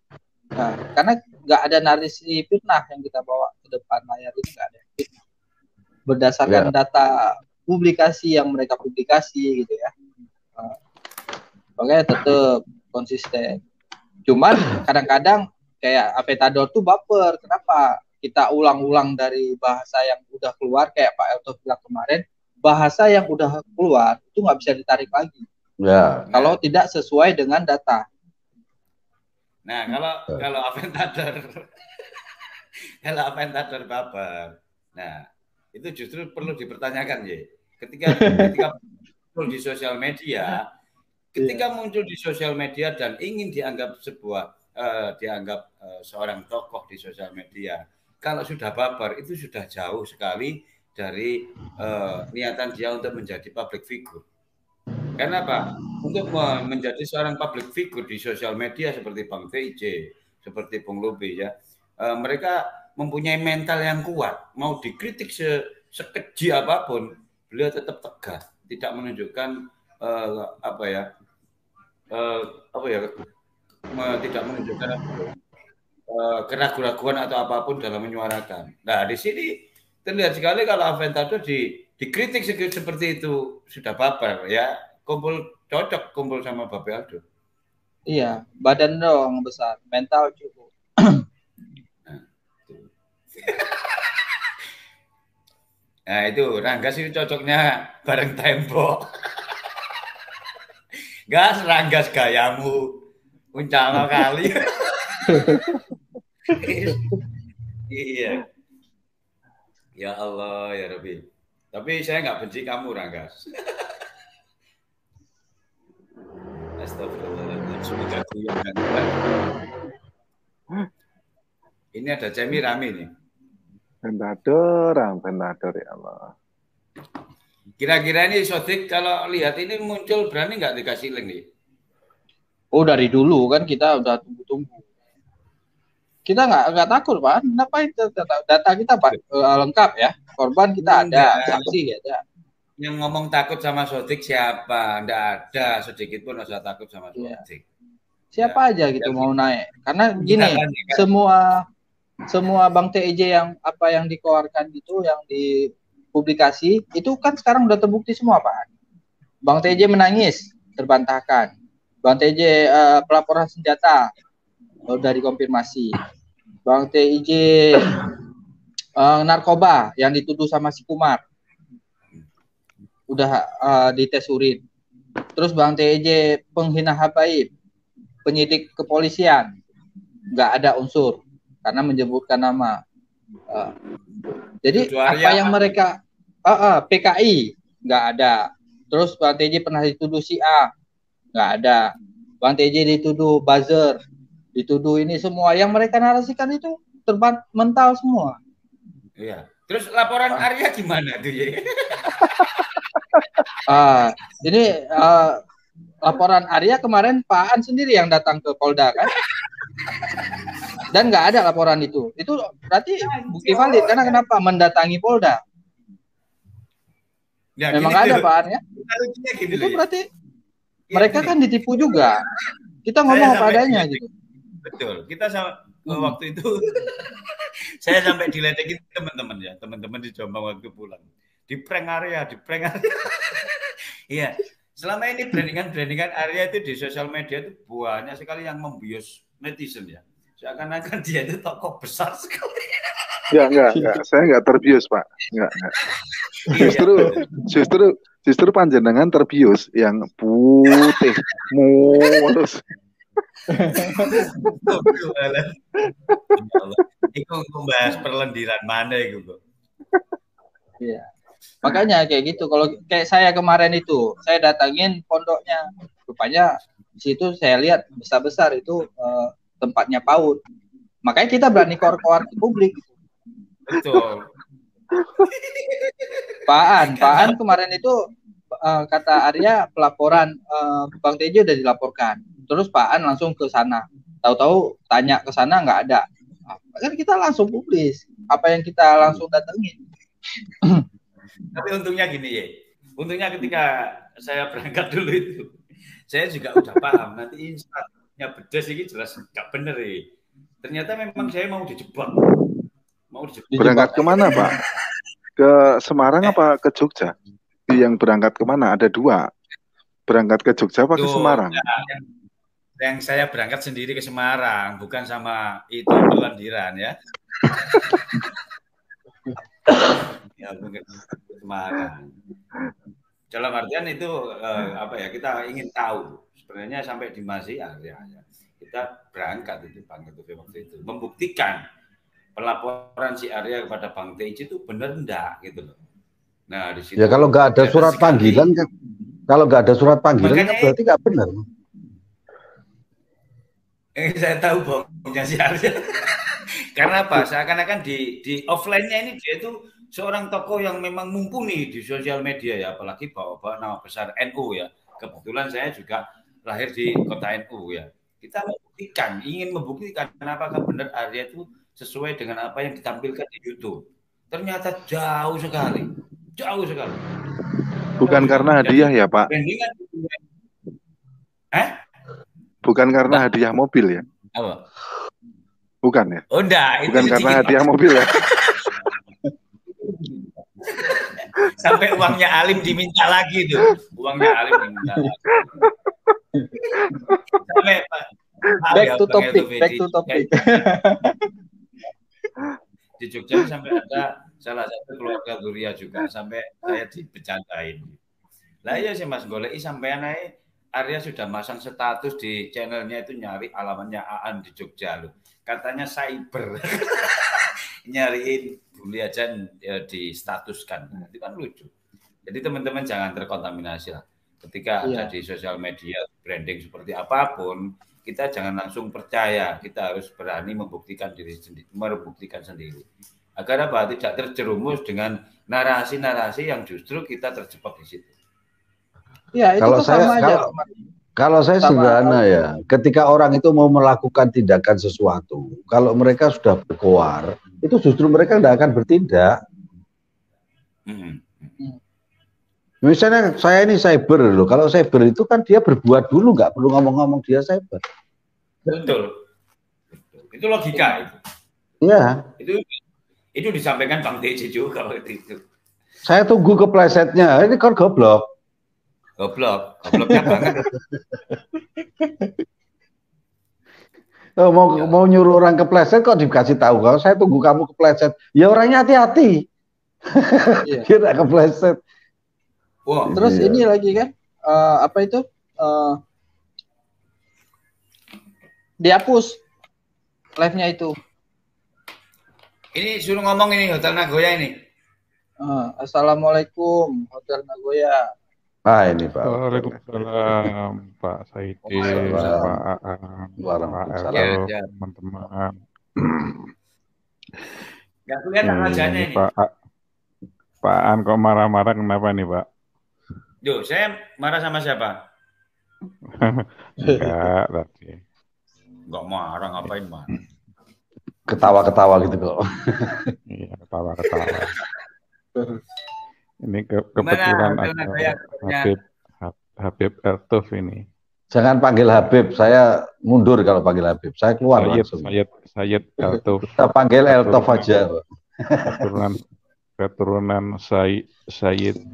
Nah, karena nggak ada narasi fitnah yang kita bawa ke depan layar ini, nggak ada fitnah. Berdasarkan data publikasi yang mereka publikasi gitu ya. Makanya tetap konsisten. Cuman kadang-kadang kayak Aventador tuh baper. Kenapa? Kita ulang-ulang dari bahasa yang udah keluar, kayak Pak Elto bilang kemarin, bahasa yang udah keluar itu nggak bisa ditarik lagi. Ya. Kalau tidak sesuai dengan data. Nah, kalau Aventador baper. Nah, itu justru perlu dipertanyakan ya. Ketika muncul di sosial media, muncul di sosial media dan ingin dianggap seorang tokoh di sosial media, kalau sudah baper itu sudah jauh sekali dari niatan dia untuk menjadi public figure. Kenapa? Untuk menjadi seorang public figure di sosial media seperti Bang VJ, seperti Bung Lubi ya, mereka mempunyai mental yang kuat. Mau dikritik sekeji apapun, beliau tetap tegar, tidak menunjukkan tidak menunjukkan keraguan-raguan atau apapun dalam menyuarakan. Nah, di sini terlihat sekali kalau Aventador dikritik seperti itu sudah baper ya, cocok kumpul sama Babe Aldo. Iya, badan doang besar, mental cukup. Nah itu Rangga sih cocoknya bareng Tembok. Gas Ranggas gayamu uncama kali. Iya. Ya Allah ya Rabbi. Tapi saya nggak benci kamu Ranggas. Astagfirullahaladzim. Ini ada Cemi Rami nih. Aventador ya Allah. Kira-kira ini Sodik kalau lihat ini muncul berani nggak dikasih link nih? Oh dari dulu kan kita udah tunggu-tunggu. Kita nggak takut Pak. Kenapa itu data kita Pak lengkap ya? Korban kita ada, saksi ada. Yang ngomong takut sama Sodik siapa? Nggak ada sedikit pun rasa takut sama Sodik. Siapa aja gitu mau naik. Karena gini, semua Bang TEJ yang dikeluarkan gitu, yang dipublikasi itu kan sekarang udah terbukti semua Pak. Bang TEJ menangis, terbantahkan. Bang TEJ pelaporan senjata udah dikonfirmasi. Bang TEJ narkoba yang dituduh sama si Kumar udah dites urin. Terus Bang TEJ penghina habaib, penyidik kepolisian nggak ada unsur karena menyebutkan nama. Jadi apa yang mereka PKI nggak ada. Terus Bang TJ pernah dituduh si A nggak ada. Bang TJ dituduh buzzer, dituduh ini semua yang mereka narasikan itu mental semua. Iya. Terus laporan Arya gimana tuh ya? Ini laporan Arya kemarin Pak An sendiri yang datang ke Polda kan? Dan nggak ada laporan itu. Itu berarti bukti valid karena kenapa mendatangi Polda? Ya, memang ada Pak An ya. Itu berarti mereka kan ditipu juga. Kita ngomong apa adanya gitu. Betul. Kita waktu itu saya sampai diledekin teman-teman ya, teman-teman di Jombang waktu pulang. Di prank Arya. Iya. Selama ini brandingan Arya itu di sosial media itu banyak sekali yang membius netizen ya. Seakan-akan dia itu tokoh besar sekali. Enggak. Saya enggak terbius, Pak. Enggak. Justru panjenengan terbius yang putih mulus. Itu membahas perlendiran mana itu, Bu? Iya. Makanya kayak gitu. Kalau kayak saya kemarin itu, saya datangin pondoknya. Rupanya di situ saya lihat besar-besar itu tempatnya PAUD. Makanya kita berani keluar ke publik. Betul. Pak An kemarin itu kata Arya pelaporan Bang TJ udah dilaporkan. Terus Pak An langsung ke sana. Tahu-tahu tanya ke sana nggak ada. Kan kita langsung publis apa yang kita langsung datengin. Tapi untungnya gini ya. Untungnya ketika saya berangkat dulu itu, saya juga udah paham nanti Instagramnya Bedes ini jelas nggak bener ya. Ternyata memang saya mau dijebak. Berangkat kemana, Pak? Ke Semarang apa ke Jogja? Yang berangkat kemana? Ada 2. Berangkat ke Jogja apa ke Semarang? Yang saya berangkat sendiri ke Semarang, bukan sama itu pelandiran ya. Ya, mungkin ke Semarang. Dalam artian itu kita ingin tahu sebenarnya sampai di masih area ya. Kita berangkat itu Bang Ketufi waktu itu membuktikan pelaporan si Arya kepada Bang Teji itu benar enggak gitu loh. Nah, di situ ya kalau nggak ada surat panggilan kan, kalau nggak ada surat panggilan kan berarti nggak benar. Saya tahu bohongnya si Arya. Karena apa? Seakan-akan di offline-nya ini dia itu seorang tokoh yang memang mumpuni di sosial media ya, apalagi bawa nama besar NU ya. Kebetulan saya juga lahir di kota NU ya. Kita ingin membuktikan apakah benar Arya itu sesuai dengan apa yang ditampilkan di YouTube. Ternyata jauh sekali. Bukan karena hadiah ya, Pak? Bukan karena hadiah mobil ya? Apa? Bukan ya? Oh enggak. Bukan karena hadiah mobil ya? Sampai uangnya Alim diminta lagi tuh. Uangnya Alim diminta lagi. Sampai back to topic. Di Jogja sampai ada salah satu keluarga Duria juga sampai saya dibecandain. Lah iya sih Mas goleki sampean ae Arya sudah masang status di channelnya itu nyari alamatnya Aan di Jogja loh. Katanya cyber. Nyariin Buli aja di statuskan. Itu kan lucu. Jadi teman-teman jangan terkontaminasi lah. Ketika ada di sosial media branding seperti apapun, kita jangan langsung percaya. Kita harus berani membuktikan sendiri. Agar apa? Tidak terjerumus dengan narasi-narasi yang justru kita terjebak di situ. Ya, itu kalau saya sederhana ya. Ketika orang itu mau melakukan tindakan sesuatu, kalau mereka sudah berkoar, itu justru mereka tidak akan bertindak. Misalnya saya ini cyber loh. Kalau cyber itu kan dia berbuat dulu, nggak perlu ngomong-ngomong dia cyber. Betul. Itu logika itu. Iya. Itu disampaikan Bang Teji juga waktu itu. Saya tunggu keplesetnya. Ini kan goblok. Gobloknya banget. Mau nyuruh orang kepleset kok dikasih tahu kalau saya tunggu kamu kepleset. Ya orangnya hati-hati. Dia tidak kepleset. Wow. Terus ini lagi kan dihapus live-nya itu. Ini suruh ngomong ini Hotel Nagoya ini. Assalamualaikum Hotel Nagoya. Ini Pak. Waalaikumsalam Pak Saidi, Pak Aan, Pak Elo, teman-teman. Gak kelihatan wajahnya ini. Pak Aan kok marah-marah kenapa nih Pak? Duh, saya marah sama siapa? Enggak tadi. Enggak marah, ngapain marah? Ketawa-ketawa gitu kok. Iya, ketawa-ketawa. Ini kebetulan Habib Eltuf ini. Jangan panggil Habib, saya mundur kalau panggil Habib. Saya keluar langsung. Syed Eltuf. Kita panggil Eltuf aja. Keturunan Syed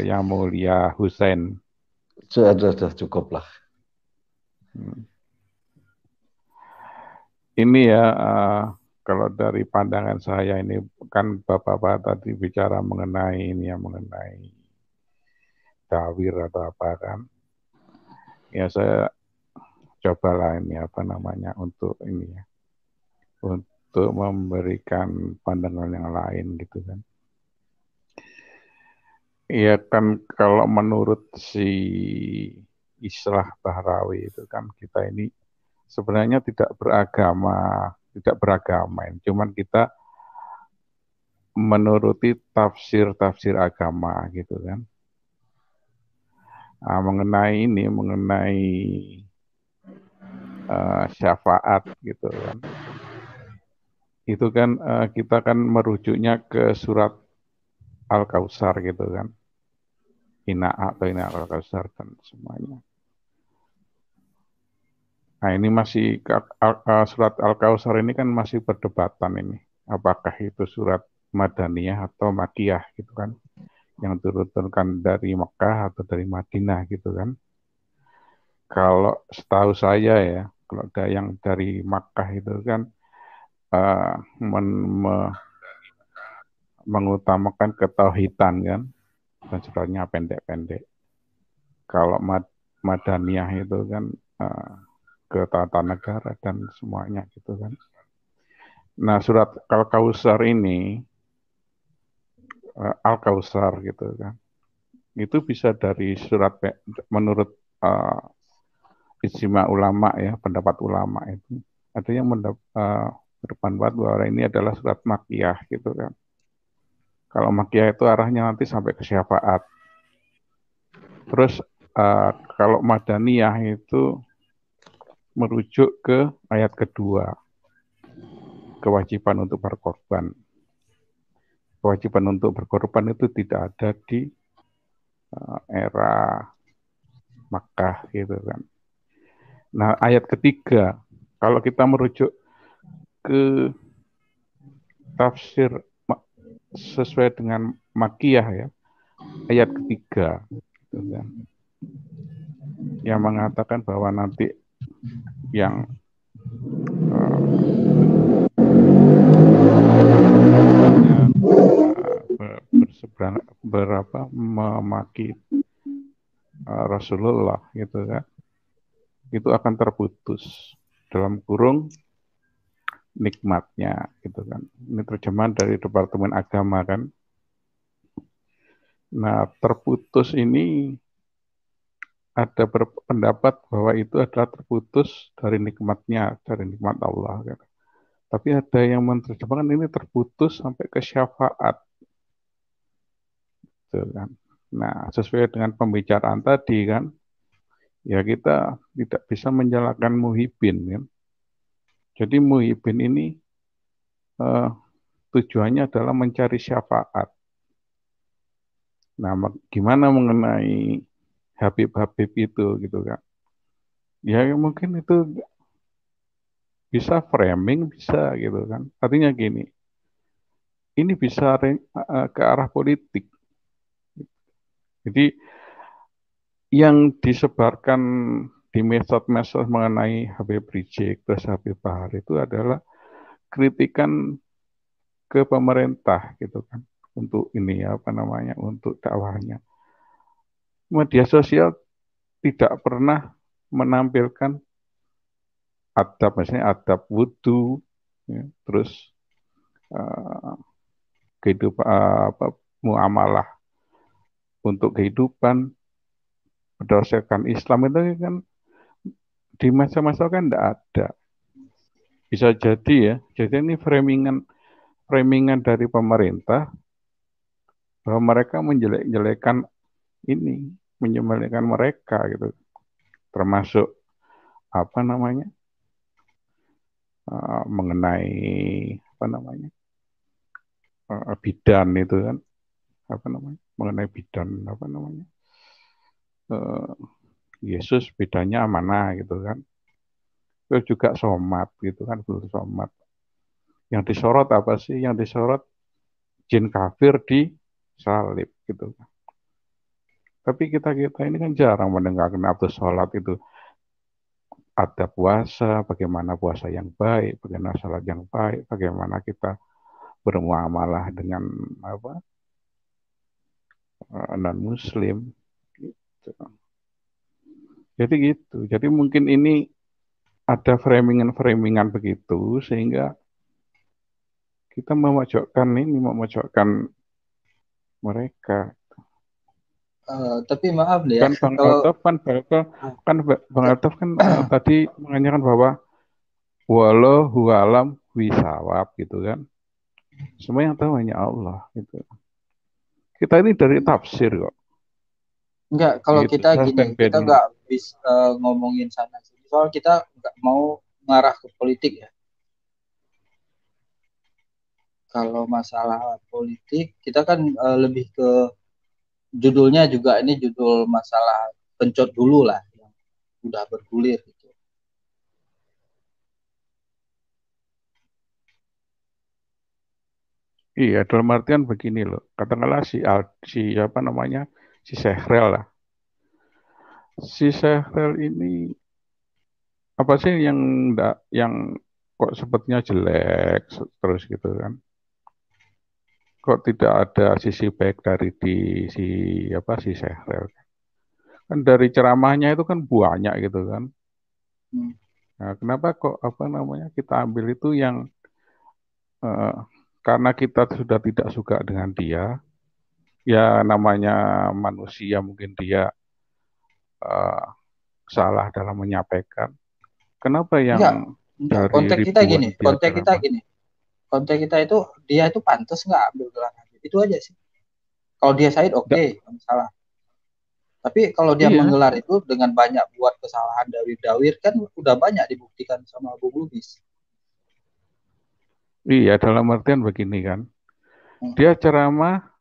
Yang Mulia Hussein. Sudah cukup lah. Ini ya. Kalau dari pandangan saya ini kan Bapak-bapak tadi bicara mengenai dawir atau apa kan. Ya saya cobalah ini untuk ini ya. Untuk memberikan pandangan yang lain gitu kan. Iya kan kalau menurut si Islah Bahrawi itu kan kita ini sebenarnya tidak beragama, cuman kita menuruti tafsir agama gitu kan. Mengenai syafaat gitu kan. Itu kan kita kan merujuknya ke surat Al-Kautsar gitu kan. Ina Al-Kautsar kan semuanya. Nah, ini masih surat Al-Kautsar ini kan masih perdebatan ini. Apakah itu surat Madaniyah atau Makkiyah gitu kan. Yang diturunkan dari Mekah atau dari Madinah gitu kan. Kalau setahu saya ya, kalau ada yang dari Makkah itu kan mengutamakan ketauhidan kan. Dan suratnya pendek-pendek. Kalau Madaniyah itu kan ke tata negara dan semuanya gitu kan. Nah, surat Al-Kautsar ini Al-Kautsar gitu kan. Itu bisa dari surat menurut ijma ulama ya, pendapat ulama itu. Ada yang berpendapat bahwa ini adalah surat Makkiyah gitu kan. Kalau Makkiyah itu arahnya nanti sampai ke syafaat. Terus kalau Madaniyah itu merujuk ke ayat kedua, kewajiban untuk berkorban. Kewajiban untuk berkorban itu tidak ada di era Makkah gitu kan. Nah, ayat ketiga, kalau kita merujuk ke tafsir sesuai dengan Makkiyah ya, ayat ketiga gitu kan, yang mengatakan bahwa nanti yang memaki Rasulullah gitu kan, itu akan terputus dalam kurung nikmatnya gitu kan. Ini terjemahan dari Departemen Agama kan. Nah, terputus ini ada berpendapat bahwa itu adalah terputus dari nikmatnya, dari nikmat Allah kan. Tapi ada yang menerjemahkan ini terputus sampai ke syafaat. Gitu kan. Nah, sesuai dengan pembicaraan tadi kan, ya kita tidak bisa menyalahkan muhibin kan. Jadi muhibin ini tujuannya adalah mencari syafaat. Nah, gimana mengenai Habib-Habib itu gitu kan? Ya mungkin itu bisa framing, bisa gitu kan. Artinya gini, ini bisa ke arah politik. Jadi yang disebarkan di medsos mengenai Habib Rizik terus Habib Bahar itu adalah kritikan ke pemerintah gitu kan, untuk ini apa namanya, untuk dakwahnya. Media sosial tidak pernah menampilkan adab, misalnya adab wudhu, ya, terus kehidupan muamalah untuk kehidupan berdasarkan Islam itu kan di masa-masa kan tidak ada. Bisa jadi ya, jadi ini framingan dari pemerintah bahwa mereka menjelek-jelekan ini, menjelekkan mereka gitu, termasuk apa namanya mengenai apa namanya bidan itu kan, apa namanya mengenai bidan apa namanya Yesus bedanya mana gitu kan. Terus juga somat gitu kan, somat. Yang disorot apa sih? Yang disorot jin kafir di salib gitu kan. Tapi kita ini kan jarang mendengarkan abdul sholat itu. Ada puasa, bagaimana puasa yang baik, bagaimana sholat yang baik, bagaimana kita bermuamalah dengan apa non muslim gitu. Jadi gitu. Jadi mungkin ini ada framingan begitu sehingga kita memojokkan mereka. Tapi maaf nih ya. Kan Bang Altaf kan tadi menanyakan bahwa wallahu alam bisawab gitu kan. Semua yang tahu hanya Allah gitu. Kita ini dari tafsir kok. Enggak, kalau gitu. Kita gini, kita nggak bisa ngomongin sana sini. Soal kita nggak mau mengarah ke politik ya. Kalau masalah politik, kita kan lebih ke judulnya juga, ini judul masalah pencot dulu lah, yang udah bergulir gitu. Iya, dalam artian begini loh. Katakanlah si Sehrel lah. Si Sehrel ini apa sih yang kok sepertinya jelek terus gitu kan? Kok tidak ada sisi baik dari si Sehrel? Kan dari ceramahnya itu kan banyak gitu kan. Nah, kenapa kok kita ambil itu yang karena kita sudah tidak suka dengan dia, ya namanya manusia mungkin dia salah dalam menyampaikan. Kenapa yang enggak. Konteks kita itu dia itu pantas nggak ambil gelar Habib, itu aja sih. Kalau dia Said oke, salah. Tapi kalau dia menggelar itu dengan banyak buat kesalahan dawir-dawir kan udah banyak dibuktikan sama Bung Lubis. Iya, dalam artian begini kan. Dia ceramah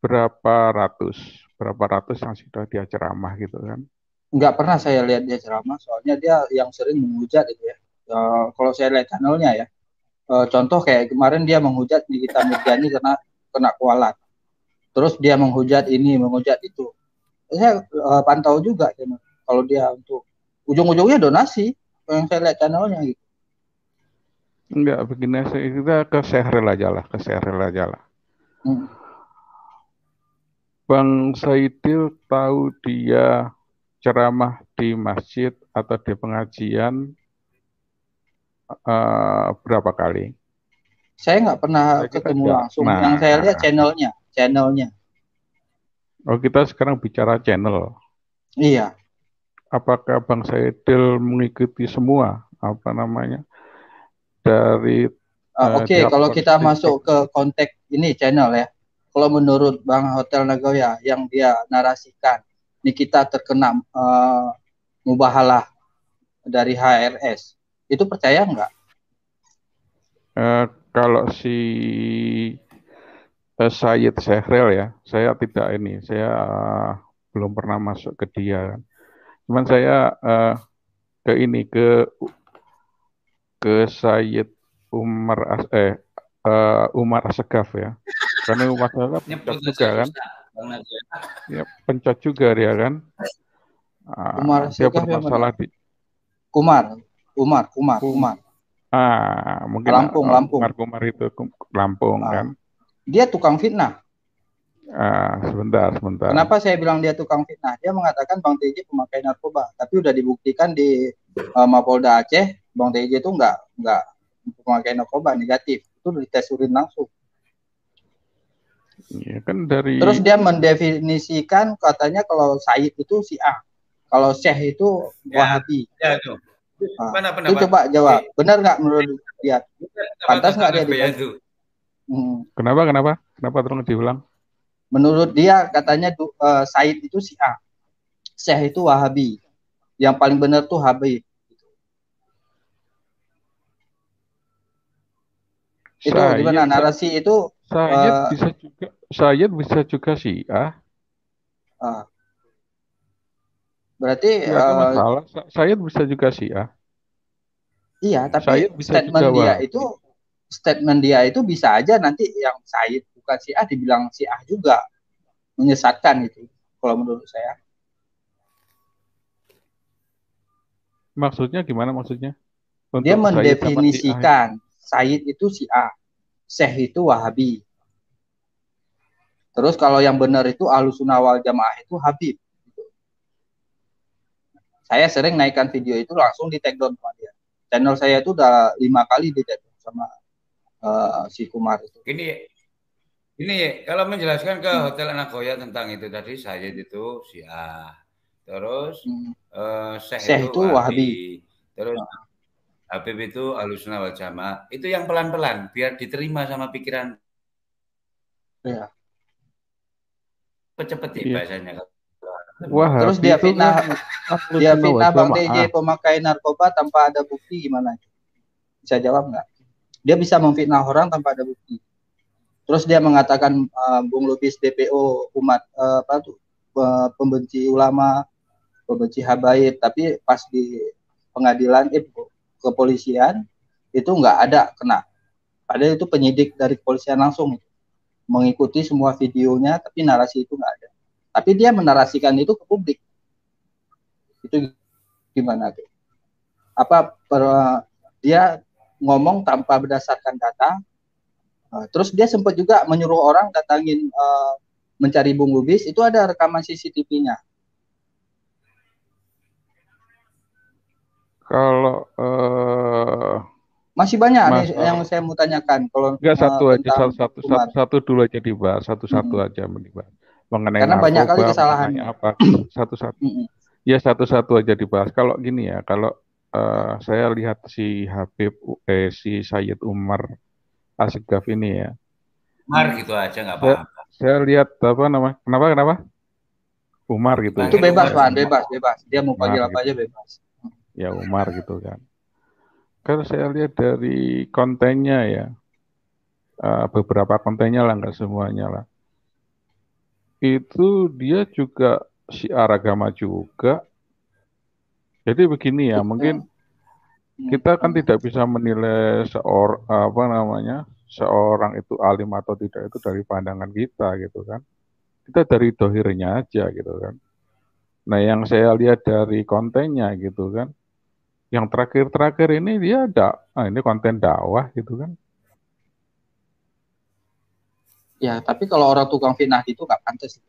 berapa ratus yang sudah dia ceramah gitu kan. Nggak pernah saya lihat dia ceramah, soalnya dia yang sering menghujat itu ya. Kalau saya lihat channelnya ya, contoh kayak kemarin dia menghujat Nikita Mirzani karena kena kualat. Terus dia menghujat ini, menghujat itu. Saya pantau juga kalau dia untuk ujung-ujungnya donasi yang saya lihat channelnya gitu. Enggak, begini kita ke Sehrel aja lah. Bang Saidil tahu dia ceramah di masjid atau di pengajian berapa kali? Saya nggak pernah ketemu langsung. Yang saya lihat channelnya. Oh, kita sekarang bicara channel. Iya. Apakah Bang Saidil mengikuti semua dari Oke, kalau kita masuk ke konteks ini channel ya. Kalau menurut Bang Hotel Nagoya yang dia narasikan, Nikita terkena mubahalah dari HRS, itu percaya nggak? Kalau si Said Sehrel ya, saya belum pernah masuk ke dia. Cuman saya ke Said Umar Assegaf ya. Karena Umar Assegaf pencot juga kan. Ya, pencot juga dia kan. Umar dia bermasalah di Umar. Mungkin Lampung. Umar itu Lampung kan. Dia tukang fitnah. Sebentar. Kenapa saya bilang dia tukang fitnah? Dia mengatakan Bang TJ pemakai narkoba, tapi udah dibuktikan di Mapolda Aceh, Bang TJ itu enggak pemakai narkoba, negatif. Itu dites urin langsung. Ya, kan Terus dia mendefinisikan katanya kalau Said itu Syiah, kalau Syekh itu Wahabi. Ya itu. Itu coba jawab, benar nggak menurut dia? Pantas nggak dia dites? Kenapa tolong diulang? Menurut dia katanya Said itu Syiah, Syekh itu Wahabi, yang paling benar tuh Habib. Itu gimana narasi itu? Said bisa juga Syiah. Berarti masalah. Said bisa juga Syiah. Iya, tapi statement dia itu bisa aja nanti yang Said bukan Syiah dibilang Syiah juga, menyesatkan itu kalau menurut saya. Maksudnya gimana maksudnya? Dia mendefinisikan Said itu Syiah, Syekh itu Wahabi. Terus kalau yang benar itu Ahlussunnah wal Jamaah itu Habib. Saya sering naikkan video itu langsung di take down sama dia. Channel saya itu udah 5 kali di take down sama si Kumar itu. Ini kalau menjelaskan ke Hotel Nagoya tentang itu tadi, Said itu Syiah. Terus Syekh itu Wahabi. Terus Habib itu Ahlussunnah wal Jamaah. Itu yang pelan-pelan biar diterima sama pikiran. Iya. Cepet bahasanya. Wah, terus dia fitnah Bang TJ pemakai narkoba tanpa ada bukti, gimana? Bisa jawab nggak? Dia bisa memfitnah orang tanpa ada bukti. Terus dia mengatakan Bung Lubis DPO umat pembenci ulama, pembenci habaib, tapi pas di pengadilan kepolisian itu nggak ada kena Padahal itu penyidik dari kepolisian langsung mengikuti semua videonya, tapi narasi itu nggak ada. Tapi dia menarasikan itu ke publik. Itu gimana tuh? Apa dia ngomong tanpa berdasarkan data? Terus dia sempat juga menyuruh orang datangin mencari Bung Lubis, itu ada rekaman CCTV-nya. Kalau masih banyak nih yang saya mau tanyakan. Kalau enggak satu aja, satu dulu aja dibahas, satu-satu aja dibahas. Mengenai karena narkoba, banyak kali kesalahannya. Apa satu-satu. Ya satu-satu aja dibahas. Kalau gini ya, kalau saya lihat si Habib, si Sayyid Umar Asegaf ini ya. Umar gitu aja nggak apa-apa. Saya lihat apa namanya? Kenapa? Umar gitu. Itu ya? Bebas, Pak, bebas. Dia mau panggil apa aja bebas. Ya Umar gitu kan. Kalau saya lihat dari kontennya ya, beberapa kontennya lah, nggak semuanya lah. Itu dia juga syiar agama juga. Jadi begini ya, mungkin kita kan tidak bisa menilai seorang itu alim atau tidak itu dari pandangan kita gitu kan. Kita dari dohirnya aja gitu kan. Nah yang saya lihat dari kontennya gitu kan, yang terakhir ini dia ini konten dakwah gitu kan. Ya, tapi kalau orang tukang fitnah itu nggak pantas.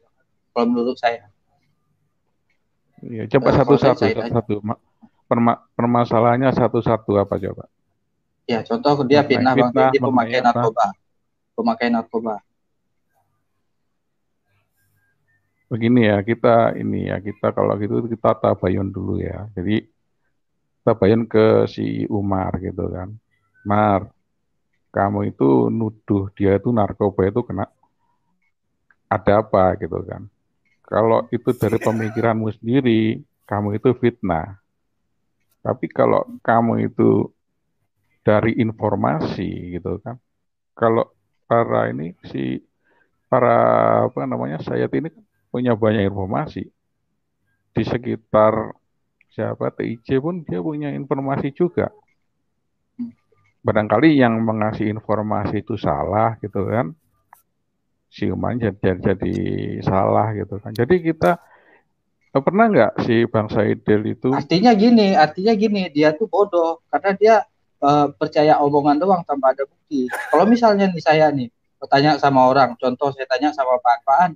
Kalau menurut saya. Ya, coba satu-satu. Permasalahannya satu-satu apa coba? Ya, contoh dia fitnah Bang Teddy pemakai narkoba. Begini ya, kita kalau gitu kita tabayun dulu ya. Jadi tabayun ke si Umar gitu kan. Mar, kamu itu nuduh dia itu narkoba itu kena ada apa gitu kan. Kalau itu dari pemikiranmu sendiri, kamu itu fitnah. Tapi kalau kamu itu dari informasi gitu kan. Kalau para Sayyid ini punya banyak informasi. Di sekitar siapa TIC pun dia punya informasi juga. Barangkali yang mengasih informasi itu salah gitu kan. Si Umar jadi salah gitu kan. Jadi kita pernah nggak si Bang Saidil itu? Artinya gini, dia tuh bodoh karena dia percaya omongan doang tanpa ada bukti. Kalau misalnya nih saya nih tanya sama orang, contoh saya tanya sama Pak An,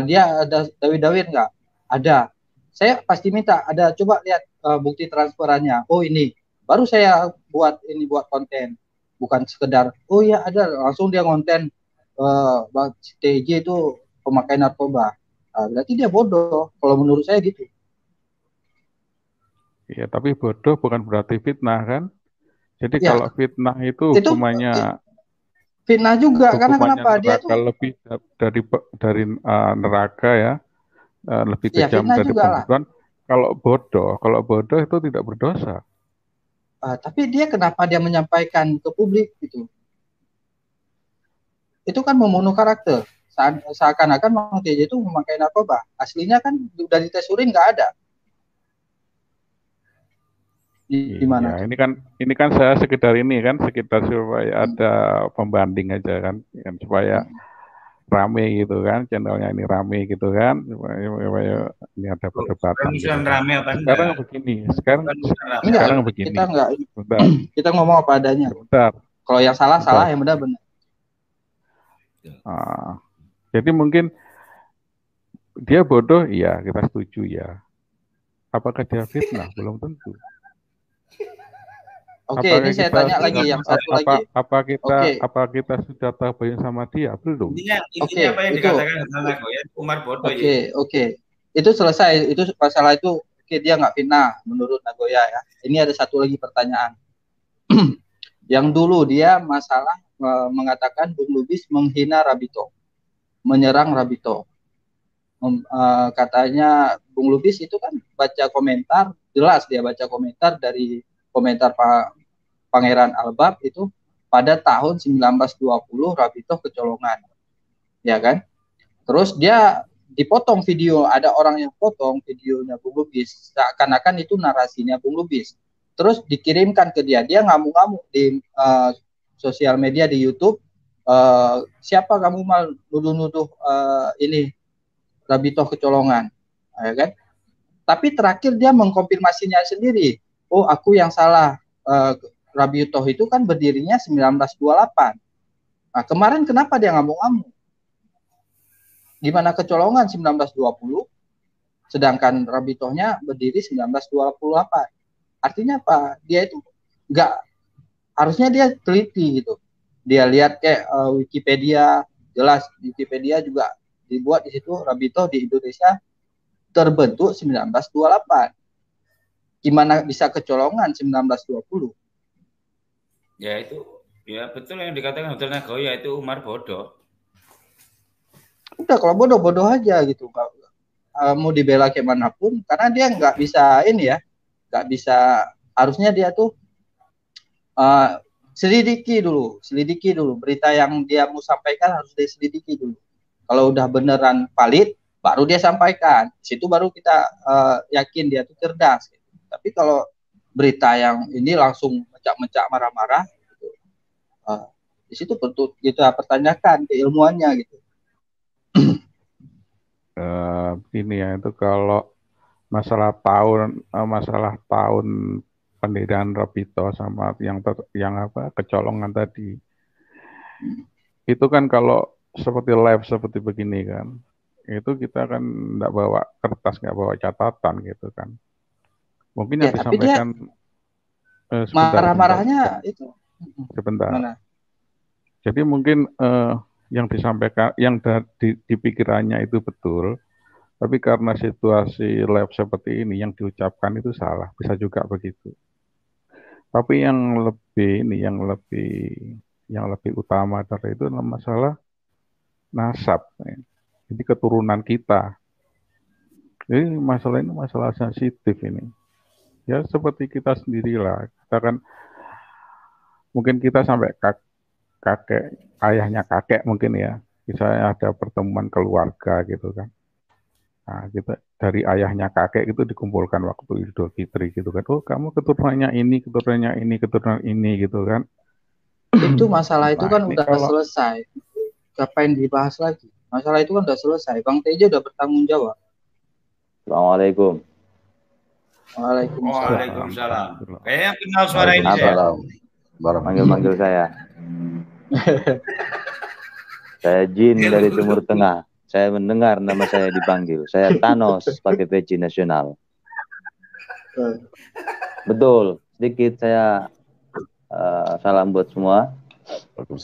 dia ada dawin nggak? Ada. Saya pasti minta ada, coba lihat bukti transferannya. Oh ini, baru saya buat konten. Bukan sekedar, oh ya ada, langsung dia konten TJ itu pemakai narkoba. Berarti dia bodoh, kalau menurut saya gitu. Iya, tapi bodoh bukan berarti fitnah kan? Jadi ya, kalau fitnah itu hukumannya fitnah juga, karena kenapa dia tuh lebih dari neraka ya, lebih kejam dari pembunuhan. Kalau bodoh itu tidak berdosa. Tapi dia kenapa dia menyampaikan ke publik gitu? Itu kan membunuh karakter. Seakan-akan Bang TJ itu memakai narkoba. Aslinya kan dari tes urin nggak ada. Gimana? Ya, ini kan saya sekedar supaya ada pembanding aja kan supaya rame gitu kan, channelnya ini rame gitu kan, supaya ini ada perdebatan. Gitu. Rame apa sekarang begini, sekarang begini. Kita ngomong apa adanya. Bentar. Kalau yang salah, yang benar. Jadi mungkin dia bodoh, iya kita setuju ya. Apakah dia fitnah? Belum tentu. Oke, ini saya tanya lagi yang satu lagi. Apa kita sudah tabayun sama dia? Belum. Intinya apa yang dikatakan sama ya? Umar bodoh. Oke. Itu selesai. Itu masalah itu. Oke, dia nggak fitnah menurut Nagoya ya. Ini ada satu lagi pertanyaan. Yang dulu dia masalah mengatakan Bung Lubis menghina Rabito, menyerang Rabito. Katanya Bung Lubis itu kan baca komentar, jelas dia baca komentar dari komentar Pak Pangeran Albab itu pada tahun 1920 Rabito kecolongan, ya kan? Terus dia dipotong video, ada orang yang potong videonya Bung Lubis, seakan-akan itu narasinya Bung Lubis. Terus dikirimkan ke dia ngamuk-ngamuk di sosial media di YouTube, siapa kamu mal nuduh-nuduh ini Rabitoh kecolongan, ya kan? Tapi terakhir dia mengkonfirmasinya sendiri. Oh, aku yang salah. Rabitoh itu kan berdirinya 1928. Nah, kemarin kenapa dia ngamuk-ngamuk? Gimana kecolongan 1920, sedangkan Rabitohnya berdiri 1928. Artinya apa? Dia itu nggak, harusnya dia teliti gitu. Dia lihat kayak Wikipedia, jelas Wikipedia juga dibuat di situ Rabitoh di Indonesia terbentuk 1928. Gimana bisa kecolongan 1920? Ya itu, ya betul yang dikatakan Hotel Nagoya itu Umar bodoh. Udah kalau bodoh aja gitu, mau dibela kayak manapun, karena dia nggak bisa ini ya, nggak bisa, harusnya dia tuh selidiki dulu berita yang dia mau sampaikan, harus diselidiki dulu. Kalau udah beneran valid, baru dia sampaikan. Di situ baru kita yakin dia tuh cerdas. Gitu. Tapi kalau berita yang ini langsung mencak-mencak marah-marah, gitu, di situ perlu kita pertanyakan keilmuannya gitu. Ini ya, itu kalau masalah tahun pendirian Rabitoh sama yang kecolongan tadi, itu kan kalau seperti live seperti begini kan, itu kita kan nggak bawa kertas, nggak bawa catatan gitu kan. Mungkin yang disampaikan marah-marahnya itu sebentar. Mana? Jadi mungkin yang disampaikan, yang di pikirannya itu betul, tapi karena situasi live seperti ini yang diucapkan itu salah, bisa juga begitu. Tapi yang lebih utama dari itu adalah masalah nasab, jadi keturunan kita. Jadi masalah ini masalah sensitif ini. Ya seperti kita sendirilah, kita kan mungkin kita sampai kakek, ayahnya kakek mungkin ya, misalnya ada pertemuan keluarga gitu kan. Nah, kita dari ayahnya kakek itu dikumpulkan waktu Idul Fitri gitu kan. Oh, kamu keturunannya ini keturunan ini gitu kan. Itu masalah itu kan udah selesai. Ngapain dibahas lagi? Masalah itu kan udah selesai. Bang Tejo udah bertanggung jawab. Assalamualaikum. Waalaikumsalam. Kayaknya kenal suara ini saya. Manggil saya. Saya Jin dari Timur Tengah. Saya mendengar nama saya dipanggil. Saya Thanos pakai peci nasional. Betul. Sedikit saya salam buat semua.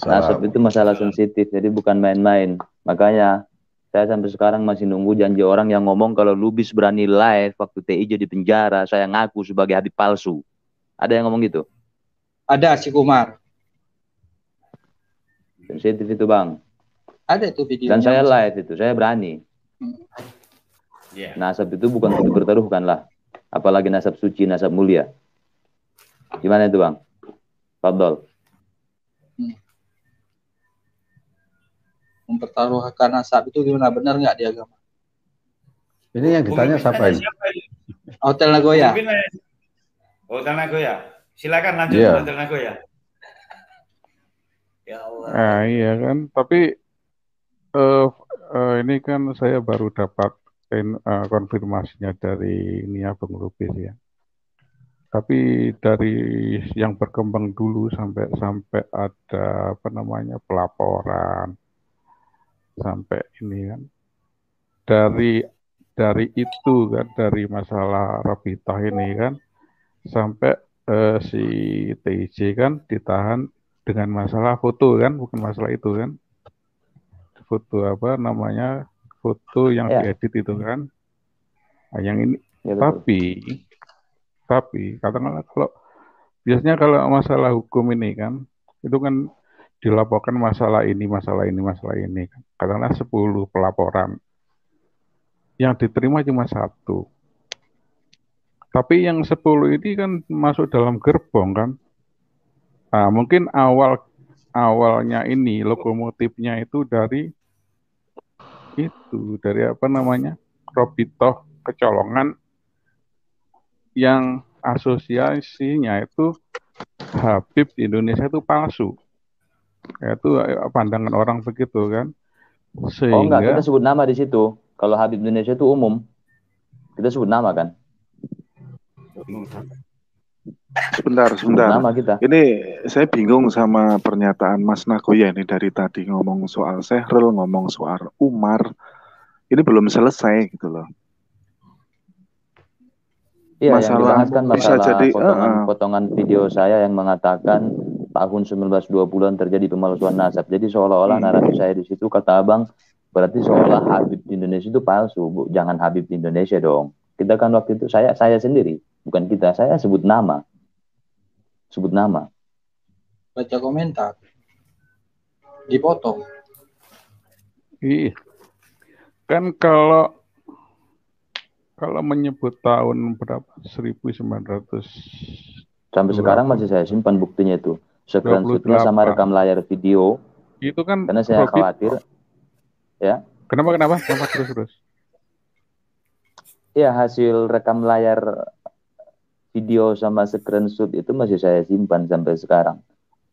Nasab itu masalah sensitif, jadi bukan main-main. Makanya saya sampai sekarang masih nunggu janji orang yang ngomong kalau Lubis berani live waktu TIJ di penjara, saya ngaku sebagai Habib palsu. Ada yang ngomong gitu? Ada, si Kumar. Sensitif itu, Bang. Ada itu video. Dan saya live itu, saya berani. Nasab itu bukan untuk bertaruhkan lah. Apalagi nasab suci, nasab mulia. Gimana itu, Bang? Fadol. Mempertaruhkan nasab itu gimana? Benar nggak di agama? Ini yang ditanya siapa ini? Hotel Nagoya. Hotel Nagoya. Silakan lanjut Hotel Nagoya. Ya Allah. Nah, iya kan. Tapi ini kan saya baru dapat konfirmasinya dari Nia Bung Lubis ya. Tapi dari yang berkembang dulu sampai ada pelaporan, sampai ini kan, dari itu kan, dari masalah Rabitoh ini kan, sampai si TIJ kan ditahan dengan masalah foto kan, bukan masalah itu kan, foto foto yang diedit itu kan. Nah, yang ini ya, tapi katakanlah kalau biasanya kalau masalah hukum ini kan, itu kan dilaporkan masalah ini kan. Katakanlah 10 pelaporan. Yang diterima cuma 1. Tapi yang 10 ini kan masuk dalam gerbong kan. Nah, mungkin awalnya ini lokomotifnya itu dari Rabitoh kecolongan, yang asosiasinya itu Habib di Indonesia itu palsu. Itu pandangan orang begitu kan. Sehingga... Oh enggak, kita sebut nama di situ. Kalau Habib Indonesia itu umum, kita sebut nama kan. Sebentar. Nama kita. Ini saya bingung sama pernyataan Mas Nagoya ini dari tadi ngomong soal Syahrul, ngomong soal Umar. Ini belum selesai gitu loh. Iya, yang dibahas kan masalah potongan video saya yang mengatakan tahun 1920-an terjadi pemalsuan nasab. Jadi seolah-olah narasi saya di situ, kata Abang, berarti seolah Habib di Indonesia itu palsu. Bu, jangan Habib di Indonesia dong. Kita kan waktu itu saya sendiri, bukan kita. Saya sebut nama. Baca komentar. Dipotong. Iya. Kan kalau menyebut tahun berapa 1900 sampai sekarang masih saya simpan buktinya itu. Screenshotnya sama rekam layar video. Itu kan karena saya khawatir. Ya. Kenapa terus? Iya, hasil rekam layar video sama screenshot itu masih saya simpan sampai sekarang.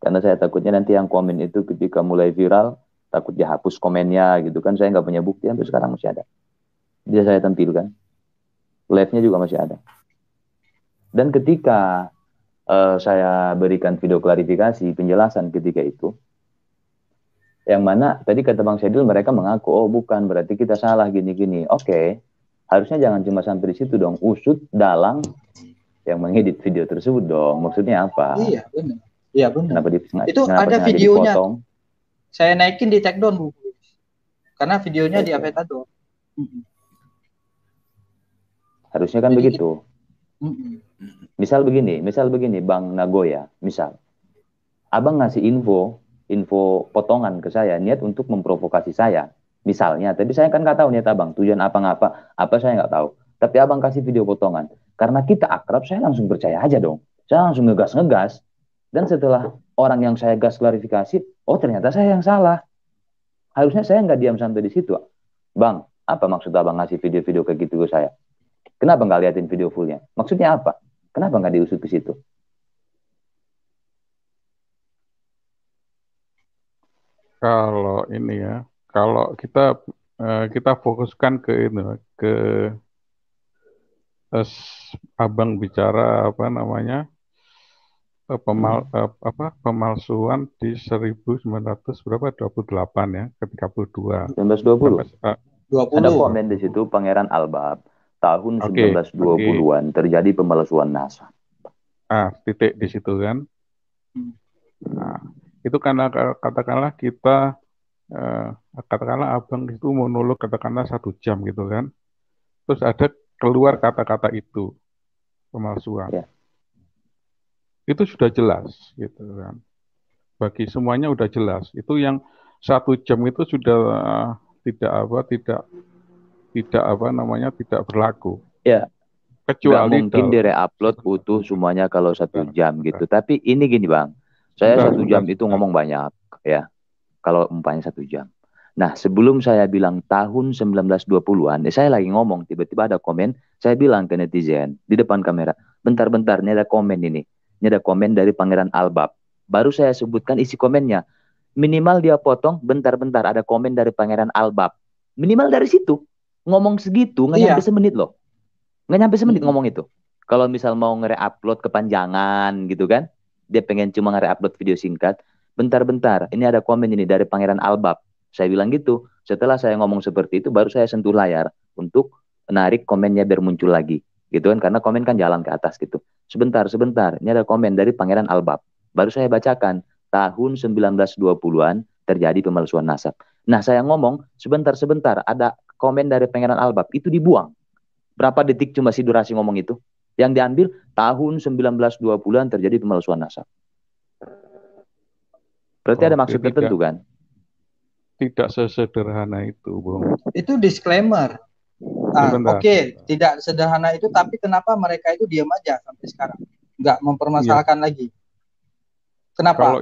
Karena saya takutnya nanti yang komen itu ketika mulai viral, takut dihapus komennya gitu kan. Saya nggak punya bukti, sampai sekarang masih ada. Dia saya tampilkan. Live-nya juga masih ada. Dan ketika saya berikan video klarifikasi, penjelasan ketika itu, yang mana tadi kata Bang Syedil mereka mengaku, oh bukan, berarti kita salah gini-gini. Oke, harusnya jangan cuma sampai di situ dong. Usut dalang yang mengedit video tersebut dong. Maksudnya apa? Iya benar. Iya benar. Itu kenapa ada videonya. Dipotong? Saya naikin di take down, Bu. Karena videonya di Aventador. Harusnya kan begitu. Misal begini, Bang Nagoya, misal Abang ngasih info potongan ke saya, niat untuk memprovokasi saya, misalnya. Tapi saya kan nggak tahu niat Abang, tujuan apa saya nggak tahu. Tapi Abang kasih video potongan, karena kita akrab, saya langsung percaya aja dong. Saya langsung ngegas. Dan setelah orang yang saya gas klarifikasi, oh ternyata saya yang salah. Harusnya saya nggak diam sampai di situ. Bang, apa maksud Abang ngasih video-video kayak gitu ke saya? Kenapa nggak liatin video fullnya? Maksudnya apa? Kenapa nggak diusut ke situ? Kalau ini ya, kalau kita fokuskan ke ini, ke Abang bicara pemalsuan di 1928 ya, ke 32. 1920. Ada komen di situ Pangeran Albab. Tahun 1920-an terjadi pemalsuan nasab. Titik di situ kan. Nah, itu karena katakanlah kita katakanlah Abang itu monolog katakanlah 1 jam gitu kan. Terus ada keluar kata-kata itu pemalsuan. Ya. Itu sudah jelas gitu kan. Bagi semuanya udah jelas. Itu yang 1 jam itu sudah tidak berlaku. Ya. Kecuali mungkin di-re-upload utuh semuanya kalau 1 jam gitu. Tapi ini gini Bang, saya 1 jam itu ngomong banyak ya. Kalau umpamanya 1 jam. Nah sebelum saya bilang tahun 1920-an, saya lagi ngomong, tiba-tiba ada komen, saya bilang ke netizen di depan kamera, bentar-bentar, ini ada komen ini. Ini ada komen dari Pangeran Albab. Baru saya sebutkan isi komennya. Minimal dia potong, bentar-bentar ada komen dari Pangeran Albab. Minimal dari situ. Ngomong segitu, nggak nyampe semenit loh. Nggak nyampe semenit ngomong itu. Kalau misal mau nge-re-upload kepanjangan gitu kan, dia pengen cuma nge-re-upload video singkat, bentar-bentar, ini ada komen ini dari Pangeran Albab. Saya bilang gitu. Setelah saya ngomong seperti itu, baru saya sentuh layar untuk menarik komennya biar muncul lagi. Gitu kan, karena komen kan jalan ke atas gitu. Sebentar, ini ada komen dari Pangeran Albab. Baru saya bacakan, tahun 1920-an terjadi pemalsuan nasab. Nah, saya ngomong, sebentar, ada komen dari Pangeran Albab, itu dibuang. Berapa detik cuma si durasi ngomong itu? Yang diambil, tahun 1920-an terjadi pemalsuan nasab. Berarti ada maksud tertentu kan? Tidak sesederhana itu, Bung. Itu disclaimer. Oke, tidak sederhana itu, tapi kenapa mereka itu diam aja sampai sekarang? Nggak mempermasalahkan lagi. Kenapa?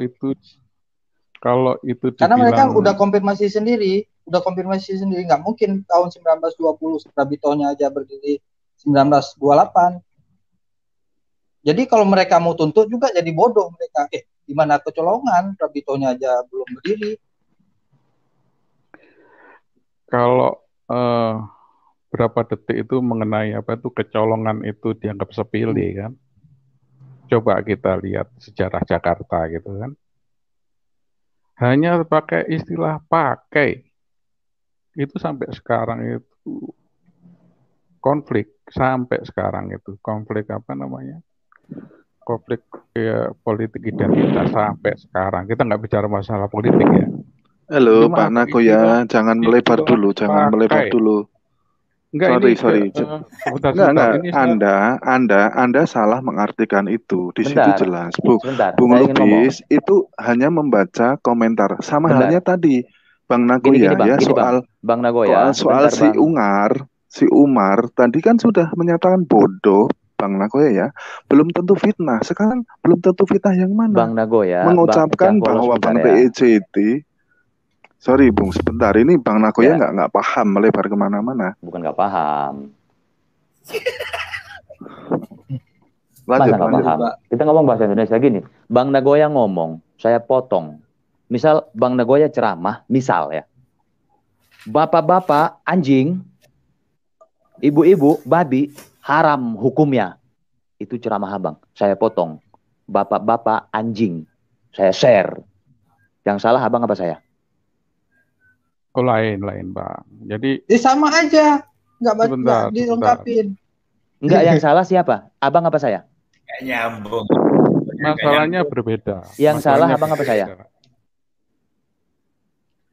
Kalau itu karena mereka udah konfirmasi sendiri, nggak mungkin tahun 1920 Rabitonya aja berdiri 1928. Jadi kalau mereka mau tuntut juga jadi bodoh mereka. Gimana kecolongan, Rabitonya aja belum berdiri. Kalau berapa detik itu mengenai apa itu kecolongan itu dianggap sepele kan? Coba kita lihat sejarah Jakarta gitu kan. Hanya pakai istilah pakai itu sampai sekarang itu konflik sampai sekarang itu konflik apa namanya? Konflik politik identitas sampai sekarang. Kita nggak bicara masalah politik ya. Halo Pak Nagoya, jangan melebar dulu, jangan melebar dulu. Enggak, sorry. Enggak. Ini Anda salah mengartikan itu. Di situ jelas. Bung Lubis itu hanya membaca komentar. Sama halnya tadi Bang Nagoya ya Bang Nagoya, soal si Umar tadi kan sudah menyatakan bodoh. Bang Nagoya ya, belum tentu fitnah. Sekarang belum tentu fitnah yang mana? Bang Nagoya mengucapkan bahwa Bang PEJT sorry Bung, sebentar. Ini Bang Nagoya nggak paham, melebar kemana-mana. Bukan nggak paham. lanjut. Paham? Kita ngomong bahasa Indonesia gini. Bang Nagoya ngomong, saya potong. Misal Bang Nagoya ceramah, misal ya. Bapak-bapak anjing, ibu-ibu babi, haram hukumnya. Itu ceramah abang. Saya potong. Bapak-bapak anjing, saya share. Yang salah abang apa saya? Oh, lain Bang. Jadi sama aja, nggak dilengkapin. Enggak, yang salah siapa? Abang apa saya? Nggak nyambung. Masalahnya berbeda. Yang salah abang apa saya?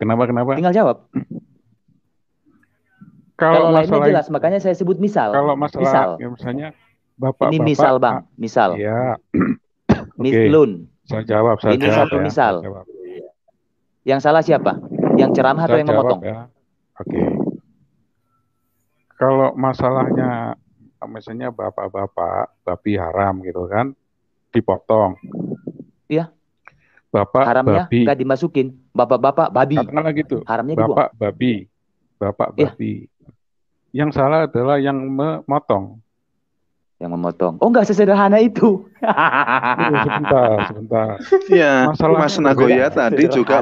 Kenapa? Tinggal jawab. Kalau lainnya jelas, makanya saya sebut misal. Kalau masalah ya, misalnya bapak. Ini misal Bang, misal. Iya. Mislun. Saya jawab. Ini satu misal. Yang salah siapa? Yang ceramah atau yang memotong? Ya. Oke. Kalau masalahnya misalnya bapak-bapak babi haram gitu kan, dipotong. Iya. Bapak haramnya babi. Nggak dimasukin. Bapak-bapak babi. Katakanlah gitu. Haramnya bapak dibuang. Bapak babi. Yang salah adalah yang memotong. Yang memotong. Oh, nggak sesederhana itu. Sebentar. Iya, Mas Nagoya tadi juga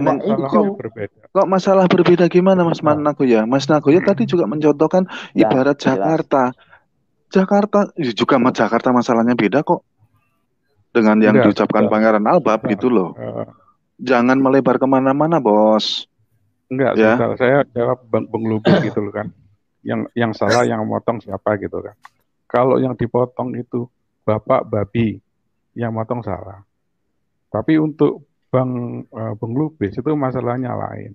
kok masalah berbeda gimana Mas Nagoya? Mas Nagoya tadi juga mencontohkan ibarat Jakarta. Jakarta juga Jakarta masalahnya beda kok dengan yang diucapkan Pangeran Albab gitu loh. Jangan melebar kemana-mana, Bos. Enggak, ya. Sebentar. Saya jawab Bang Lubis gitu loh kan. Yang salah yang motong siapa gitu kan. Kalau yang dipotong itu bapak babi, yang motong salah. Tapi untuk Bang Lubis itu masalahnya lain.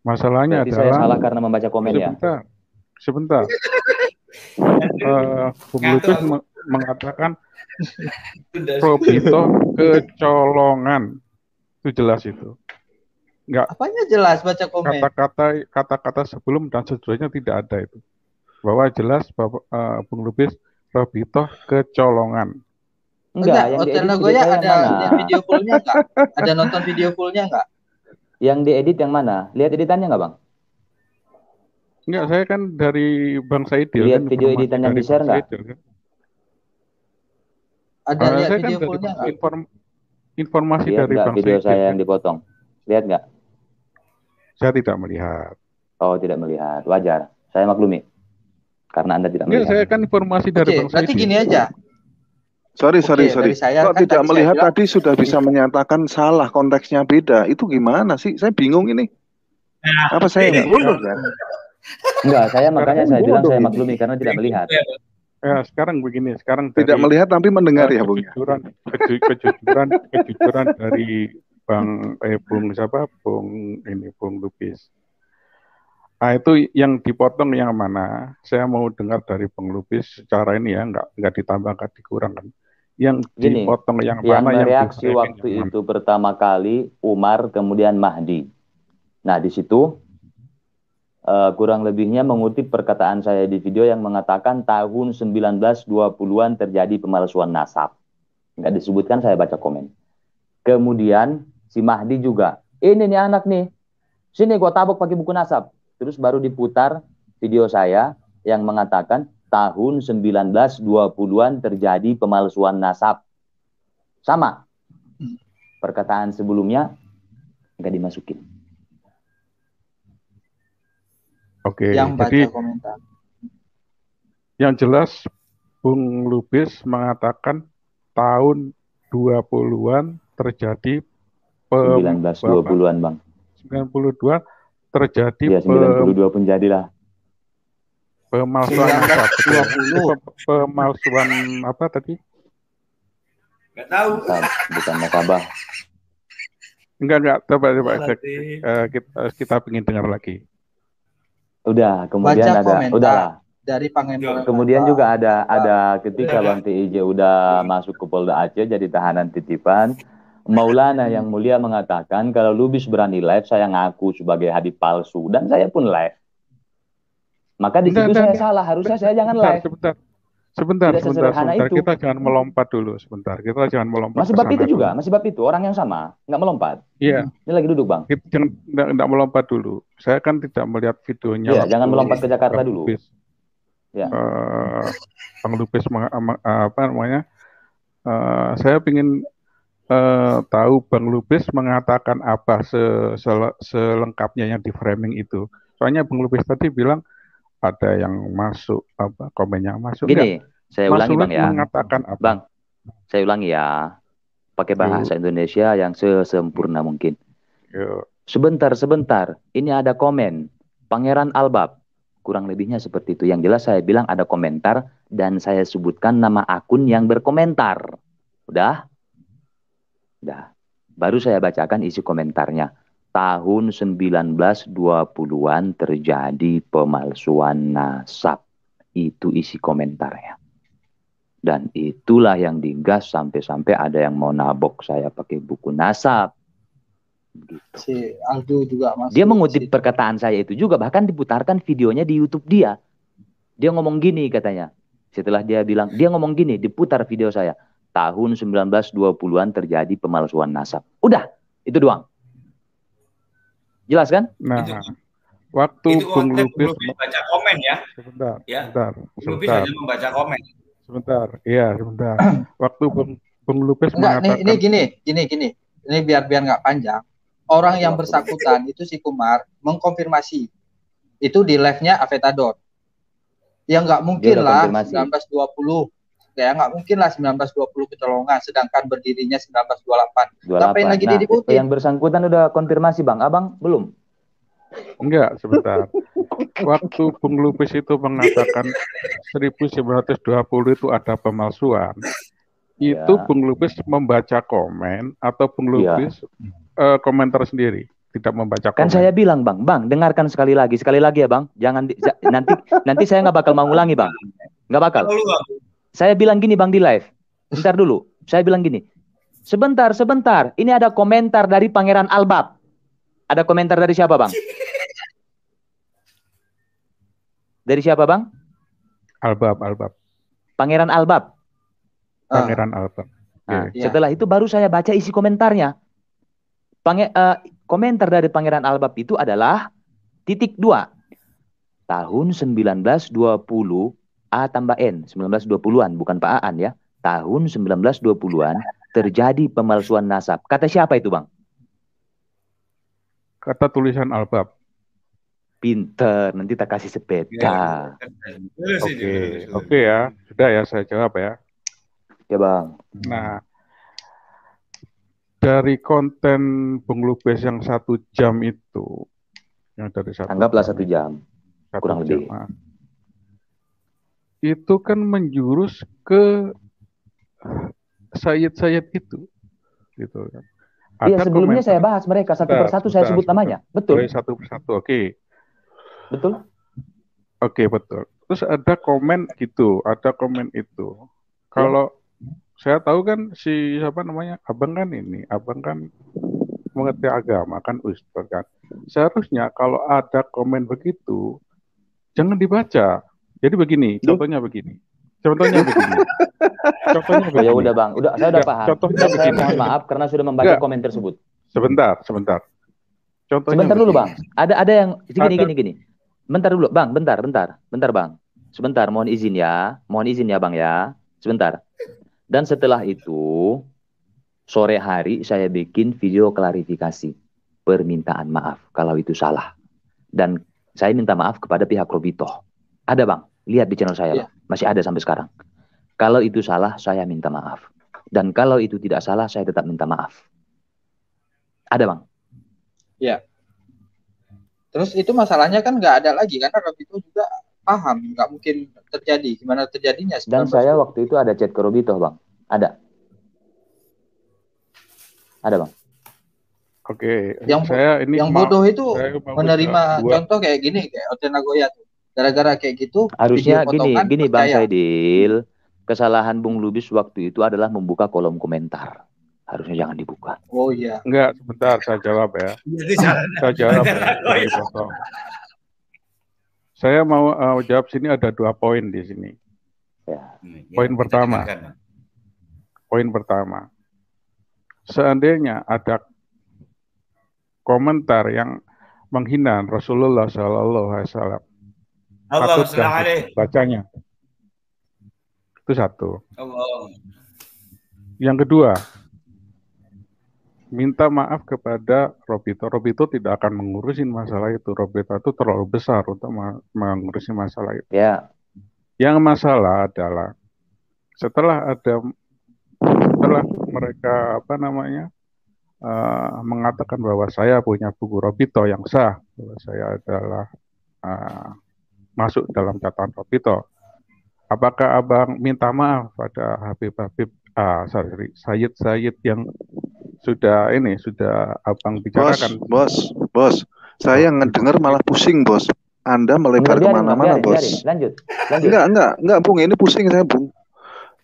Masalahnya berarti adalah saya salah karena membaca komennya. Sebentar. Bung Lubis mengatakan Robito kecolongan. Itu jelas itu. Enggak. Apanya jelas baca komen? Kata-kata sebelum dan sesudahnya tidak ada itu. Bahwa jelas Bung Lubis Robito kecolongan. Enggak, yang Hotel Nagoya ada video fullnya enggak? Ada nonton video fullnya enggak? Yang diedit yang mana? Lihat editannya enggak, Bang? Enggak, saya kan dari Bang Saidil. Lihat kan, video editan yang di-share enggak? Kan? Ada lihat video fullnya enggak? Informasi lihat dari Bang video Saidil. Saya yang dipotong. Lihat enggak? Saya tidak melihat. Oh, tidak melihat. Wajar. Saya maklumi. Karena Anda tidak melihat. Saya kan informasi dari Bang Saidil. Berarti gini aja. Sorry. Kok tidak melihat tadi sudah bisa menyatakan salah, konteksnya beda. Itu gimana sih? Saya bingung ini. Apa saya yang bodoh kan? Enggak, makanya saya bilang saya maklumi karena tidak melihat. Ya, sekarang begini, tidak melihat tapi mendengar ya, Bung. Kejujuran dari Bung Lubis. Nah, itu yang dipotong yang mana? Saya mau dengar dari Bung Lubis secara ini ya, nggak ditambah, nggak dikurangkan. Yang dipotong yang mana? Yang reaksi waktu itu pertama kali Umar, kemudian Mahdi. Nah, di situ kurang lebihnya mengutip perkataan saya di video yang mengatakan tahun 1920-an terjadi pemalsuan nasab. Nggak disebutkan, saya baca komen. Kemudian si Mahdi juga, ini nih anak nih, sini gua tabok pakai buku nasab. Terus baru diputar video saya yang mengatakan tahun 1920-an terjadi pemalsuan nasab. Sama. perkataan sebelumnya nggak dimasukin. Oke, Yang baca jadi komentar. yang jelas Bung Lubis mengatakan tahun 20-an terjadi 1920-an, Bang. 92 terjadi Ya, 92 pun jadilah. Pemalsuan nasab. Pemalsuan apa tadi? Nggak tahu. Bukan nasabah. Enggak. Coba. Kita ingin dengar lagi. Udah, kemudian udahlah. Dari Panglima. Kemudian juga ada ketika Bang TIJ udah masuk ke Polda Aceh jadi tahanan titipan, Maulana yang mulia mengatakan kalau Lubis berani live, saya ngaku sebagai Habib palsu dan saya pun live. Maka di situ saya salah, harusnya saya jangan live. Sebentar. Kita jangan melompat dulu sebentar. Kita jangan melompat. Masih bab itu juga, masih bab itu orang yang sama, nggak melompat. Iya. Ini lagi duduk, Bang. Kita jangan melompat dulu. Saya kan tidak melihat videonya. Iya, jangan melompat ke Jakarta dulu. Ya. Bang Lubis apa namanya? Saya ingin tahu Bang Lubis mengatakan apa selengkapnya yang di framing itu. Soalnya Bang Lubis tadi bilang ada yang masuk apa komennya masuk. Gini, saya ulangi Bang ya. Mengatakan apa? Bang, saya ulangi ya. Pakai bahasa Indonesia yang sesempurna mungkin. Sebentar. Ini ada komen Pangeran Albab. Kurang lebihnya seperti itu. Yang jelas saya bilang ada komentar dan saya sebutkan nama akun yang berkomentar. Udah? Baru saya bacakan isi komentarnya. Tahun 1920-an terjadi pemalsuan nasab. Itu isi komentarnya. Dan itulah yang digas sampai-sampai ada yang mau nabok saya pakai buku nasab. Begitu. Si Aldo juga masuk. Dia mengutip perkataan saya itu juga, bahkan diputarkan videonya di YouTube dia. Dia ngomong gini katanya. Setelah dia bilang, dia ngomong gini, diputar video saya. Tahun 1920-an terjadi pemalsuan nasab. Udah, itu doang. Jelas kan? Nah, waktu Bung Lubis baca komen ya. Sebentar. Lubis hanya membaca komen. Sebentar. Waktu Bung Lubis mengatakan. Ini gini. Ini biar nggak panjang. Orang yang bersangkutan itu si Kumar mengkonfirmasi itu di live-nya Avetador. Ya nggak mungkin lah 1920. Ya nggak mungkin lah 1920 kecolongan, sedangkan berdirinya 1928. Ngapain lagi dia diikuti? Yang bersangkutan udah konfirmasi Bang, Abang belum? Enggak, sebentar. Waktu Bung Lubis itu mengatakan 1920 itu ada pemalsuan. Itu Bung Lubis membaca komen atau Bung Lubis komentar sendiri, tidak membaca komen. Kan saya bilang Bang, dengarkan sekali lagi ya Bang, jangan nanti saya nggak bakal mengulangi Bang, nggak bakal. Saya bilang gini Bang di live, bentar dulu, saya bilang gini, sebentar, ini ada komentar dari Pangeran Albab. Ada komentar dari siapa Bang? Dari siapa Bang? Albab. Pangeran Albab. Pangeran Albab. Nah, setelah itu baru saya baca isi komentarnya. Komentar dari Pangeran Albab itu adalah _2. Tahun 1920 A tambah N, 1920-an, bukan Pak Aan ya. Tahun 1920-an terjadi pemalsuan nasab. Kata siapa itu Bang? Kata tulisan Albab. Pinter, nanti tak kasih sepeda. Oke ya. Sudah ya, saya jawab ya. Ya Bang. Nah, dari konten Bung Lubis yang 1 jam itu, yang dari anggaplah 1 jam, kurang lebih. Itu kan menjurus ke Sayyid itu, gitu kan. Iya, sebelumnya saya bahas mereka satu persatu, saya sebut namanya, betul. Satu persatu, oke. Betul. Oke, betul. Terus ada komen gitu, ada komen itu. Kalau saya tahu kan si siapa namanya, abang kan mengerti agama kan, Ustaz kan. Seharusnya kalau ada komen begitu, jangan dibaca. Jadi begini, contohnya begini. Ya udah Bang, saya udah paham. Contohnya begini. Mohon maaf karena sudah membaca komen tersebut. Sebentar. Contohnya sebentar dulu Bang. Ada yang gini. Bentar dulu Bang, bentar Bang. Sebentar, mohon izin ya Bang ya. Sebentar. Dan setelah itu Sore hari saya bikin video klarifikasi, permintaan maaf kalau itu salah. Dan saya minta maaf kepada pihak Robito. Ada Bang, lihat di channel saya, Bang. Masih ada sampai sekarang. Kalau itu salah, saya minta maaf. Dan kalau itu tidak salah, saya tetap minta maaf. Ada Bang? Ya. Terus itu masalahnya kan nggak ada lagi, karena Robito juga paham, nggak mungkin terjadi. Gimana terjadinya? Dan saya waktu itu ada chat ke Robito, Bang. Ada. Ada Bang. Oke. Yang bodoh itu menerima contoh kayak gini, kayak Hotel Nagoya tuh. Gara-gara kayak gitu. Harusnya gini Bang Saidil. Kesalahan Bung Lubis waktu itu adalah membuka kolom komentar. Harusnya jangan dibuka. Oh iya. Enggak, sebentar saya jawab ya. Saya jawab. Saya mau jawab sini ada 2 poin di sini. Ya. Poin pertama. Seandainya ada komentar yang menghina Rasulullah Sallallahu Alaihi Wasallam, patut bacanya. Itu satu. Yang kedua, minta maaf kepada Robito. Robito tidak akan mengurusin masalah itu. Robito itu terlalu besar untuk mengurusi masalah itu. Ya. Yang masalah adalah setelah mereka mengatakan bahwa saya punya buku Robito yang sah, bahwa saya adalah masuk dalam catatan Robito. Apakah Abang minta maaf pada Sayyid yang sudah Abang bicarakan? Bos, saya ngedenger malah pusing, Bos. Anda melebar kemana-mana, Bos. Lanjut. Enggak, Bung, ini pusing saya, Bung.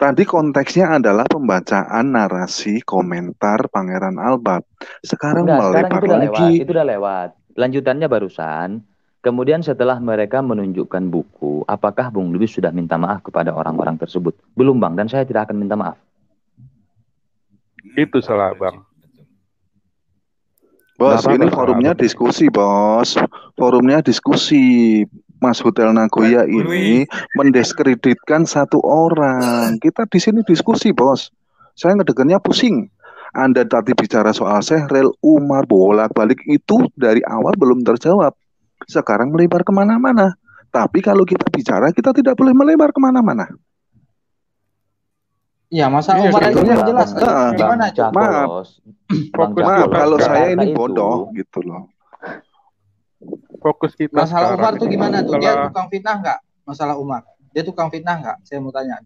Tadi konteksnya adalah pembacaan narasi komentar Pangeran Albab. Sekarang melebar lagi. Itu udah lewat. Lanjutannya barusan. Kemudian setelah mereka menunjukkan buku, apakah Bung Lubis sudah minta maaf kepada orang-orang tersebut? Belum Bang, dan saya tidak akan minta maaf. Itu salah Bang. Bos, ini forumnya diskusi, Bos. Forumnya diskusi. Mas Hotel Nagoya ini mendiskreditkan satu orang. Kita di sini diskusi, Bos. Saya ngedengarnya pusing. Anda tadi bicara soal Sehrel, Umar, bolak-balik itu dari awal belum terjawab. Sekarang melebar kemana-mana. Tapi kalau kita bicara, kita tidak boleh melebar kemana-mana. Iya, masa Umar itu jelas. Gimana? Maaf, kalau saya ini bodoh gitu loh. Fokus kita. Masalah Umar tuh gimana tuh? Dia tukang fitnah nggak? Masalah Umar, dia tukang fitnah nggak? Saya mau tanya.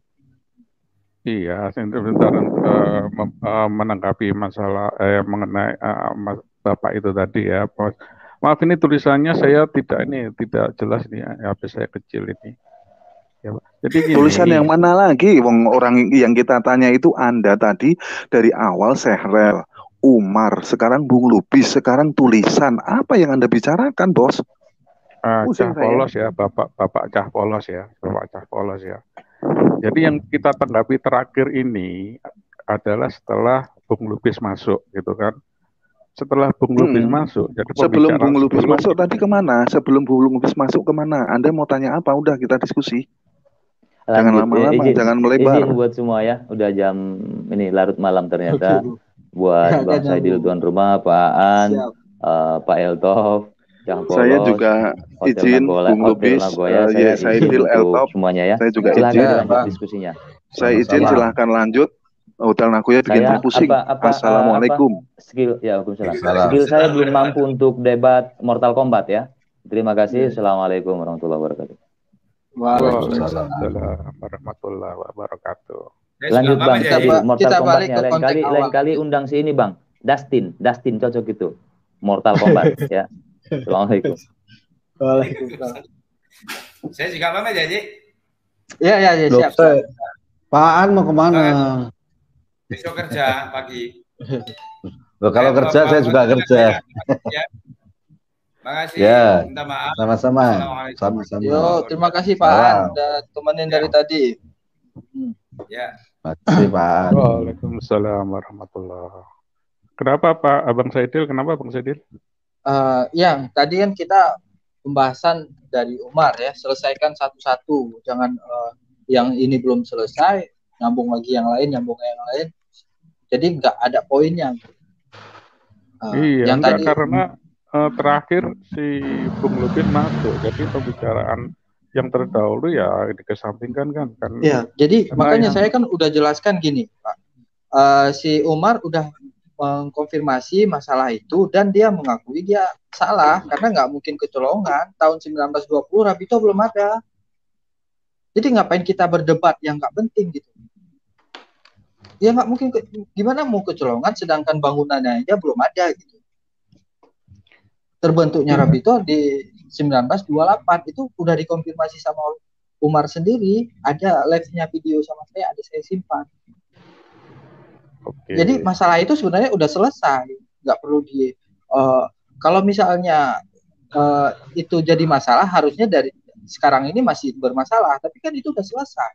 Iya, sebentar menanggapi masalah mengenai Bapak itu tadi ya. Maaf ini tulisannya saya tidak jelas nih, HP saya kecil ini. Ya, jadi gini, tulisan yang mana lagi? Orang yang kita tanya itu Anda tadi dari awal Sehrel, Umar, sekarang Bung Lubis, sekarang tulisan. Apa yang Anda bicarakan, Bos? Cah Polos ya, Bapak Cah Polos ya, Bapak Cah Polos ya. Jadi yang kita tanggapi terakhir ini adalah setelah Bung Lubis masuk, gitu kan? Setelah Bung Lubis masuk, jadi sebelum Bung Lubis masuk tadi kemana? Sebelum Bung Lubis masuk kemana? Anda mau tanya apa? Udah kita diskusi. Lanjut, jangan lama-lama, jangan melebar. Izin buat semua ya, udah jam ini larut malam ternyata. Buat Bang Saidil tuan rumah, Pak Aan, Pak Eltof, saya juga izin Bung Lubis, Saidil, Eltof, semuanya ya. Saya juga izin diskusinya. Saya izin silahkan lanjut. Hotel Nagoya bikin pusing. Assalamualaikum. Skill saya belum mampu untuk debat Mortal Kombat ya. Terima kasih. Assalamualaikum warahmatullahi wabarakatuh. Waalaikumsalam warahmatullahi wabarakatuh. Lanjut Bang, Mortal Kombatnya lain kali undang si ini Bang, Dustin cocok itu. Mortal Kombat ya. Assalamualaikum. Waalaikumsalam. Saya juga pamit ya, Ji. Iya, siap. Pak An mau kemana? Besok kerja pagi. Loh, kalau kerja saya juga kerja. Ya. Makasih. Ya. Minta maaf. Sama-sama. Yo, terima kasih Pak An udah temenin dari tadi. Ya. Terima kasih Pak An. Waalaikumsalam warahmatullahi. Kenapa Pak Abang Saidil? Kenapa Bang Saidil? Yang tadi kan kita pembahasan dari Umar ya, selesaikan satu-satu. Jangan yang ini belum selesai, nyambung lagi yang lain. Jadi nggak ada poinnya. Iya, yang tadi karena terakhir si Bung Lupin masuk, jadi pembicaraan yang terdahulu ya dikesampingkan kan. Iya, jadi makanya saya kan udah jelaskan gini, Pak. Si Umar udah mengkonfirmasi masalah itu dan dia mengakui dia salah karena nggak mungkin kecolongan. Tahun 1920 Rabito belum ada. Jadi ngapain kita berdebat yang nggak penting gitu? Ya nggak mungkin, gimana mau kecolongan sedangkan bangunannya aja belum ada gitu. Terbentuknya Rabito di 1928 itu udah dikonfirmasi sama Umar sendiri, ada live-nya video sama saya, ada saya simpan. Jadi masalah itu sebenarnya udah selesai, nggak perlu kalau misalnya itu jadi masalah, harusnya dari sekarang ini masih bermasalah, tapi kan itu udah selesai.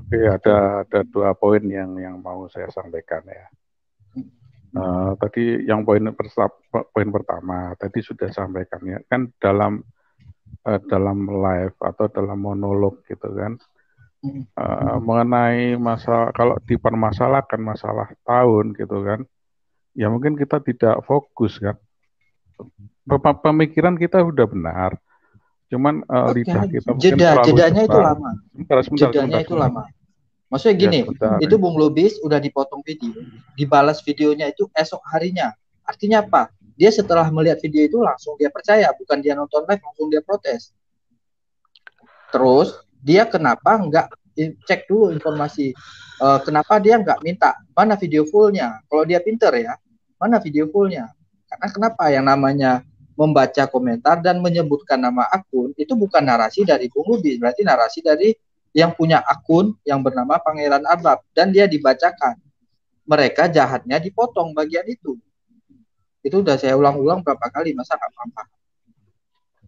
Oke, ada 2 poin yang mau saya sampaikan ya. Tadi yang poin pertama tadi sudah sampaikan ya, kan dalam live atau dalam monolog gitu kan, mengenai masalah, kalau dipermasalahkan masalah tahun gitu kan, ya mungkin kita tidak fokus kan. Pemikiran kita udah benar, cuman lidah kita mungkin jedanya itu lama. Jedanya itu lama. Maksudnya gini, itu Bung Lubis udah dipotong video, dibalas videonya itu esok harinya. Artinya apa? Dia setelah melihat video itu langsung dia percaya, bukan dia nonton live langsung dia protes. Terus dia kenapa nggak cek dulu informasi? Kenapa dia nggak minta mana video fullnya? Kalau dia pinter ya, mana video fullnya? Karena kenapa? Yang namanya membaca komentar dan menyebutkan nama akun itu bukan narasi dari Bung Lubis, berarti narasi dari yang punya akun yang bernama Pangeran Arbab, dan dia dibacakan. Mereka jahatnya dipotong bagian itu. Itu udah saya ulang-ulang berapa kali, masa nggak paham?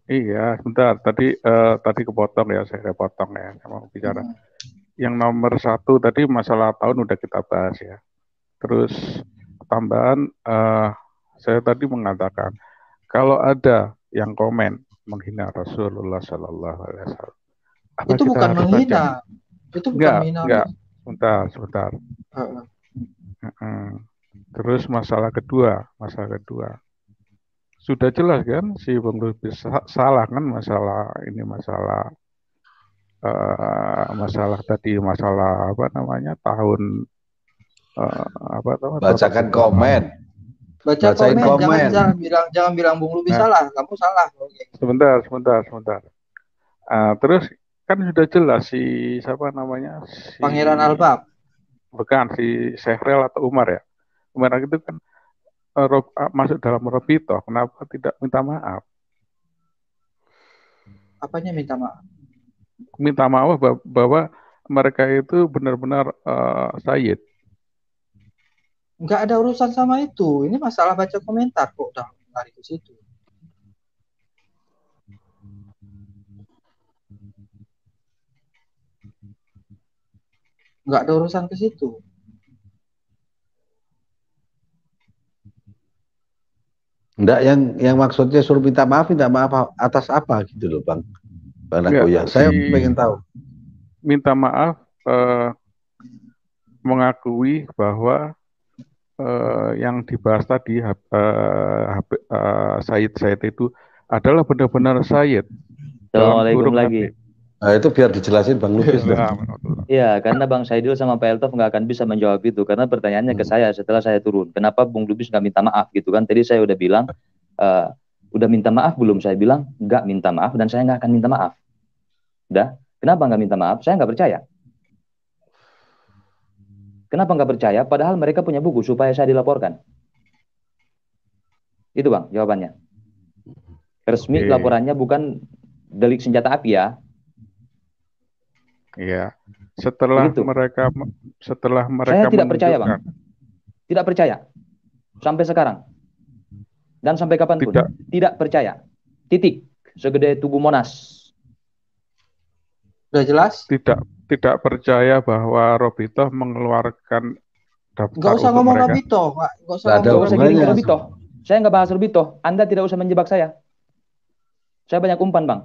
Iya, sebentar. Tadi kepotong ya, saya potong ya, saya mau bicara. Yang nomor 1 tadi masalah tahun udah kita bahas ya. Terus tambahan, saya tadi mengatakan kalau ada yang komen menghina Rasulullah Shallallahu Alaihi Wasallam, itu bukan menghina, itu bukan menghina. Enggak. Sebentar. Terus masalah kedua, sudah jelas kan si Bung Lubis salah kan, masalah tadi, masalah apa namanya, tahun bacakan komen. Bacain komen. Jangan bilang Bung Lubis salah, kamu salah. Sebentar. Terus kan sudah jelas si siapa namanya, Pangeran Albab, bukan si Syehrel atau Umar ya. Umar itu kan masuk dalam Rabito, kenapa tidak minta maaf? Apanya minta maaf? Minta maaf bahwa mereka itu benar-benar sayyid. Nggak ada urusan sama itu. Ini masalah baca komentar kok, udah lari ke situ. Nggak ada urusan ke situ. Enggak, yang maksudnya suruh minta maaf atas apa gitu loh Bang Nagoya. Saya pengen tahu. Minta maaf mengakui bahwa yang dibahas tadi Sayyid itu adalah benar-benar Sayyid. Assalamualaikum lagi. Nah, itu biar dijelasin Bang Lubis. Iya, karena Bang Saidul sama Pak Eltof nggak akan bisa menjawab itu, karena pertanyaannya ke saya setelah saya turun. Kenapa Bung Lubis nggak minta maaf gitu kan? Tadi saya udah bilang, udah minta maaf belum? Saya bilang nggak minta maaf dan saya nggak akan minta maaf. Udah, kenapa nggak minta maaf? Saya nggak percaya. Kenapa nggak percaya? Padahal mereka punya buku supaya saya dilaporkan. Itu Bang jawabannya. Resmi laporannya bukan delik senjata api ya. Iya. Setelah mereka saya tidak percaya Bang. Tidak percaya. Sampai sekarang. Dan sampai kapanpun. Tidak percaya. Titik. Segede Tugu Monas. Sudah jelas? Tidak percaya bahwa Robito mengeluarkan daftar. Nggak usah ngomong Robito. Nggak usah giring ke Robito. Saya nggak bahas Robito. Anda tidak usah menjebak saya. Saya banyak umpan Bang.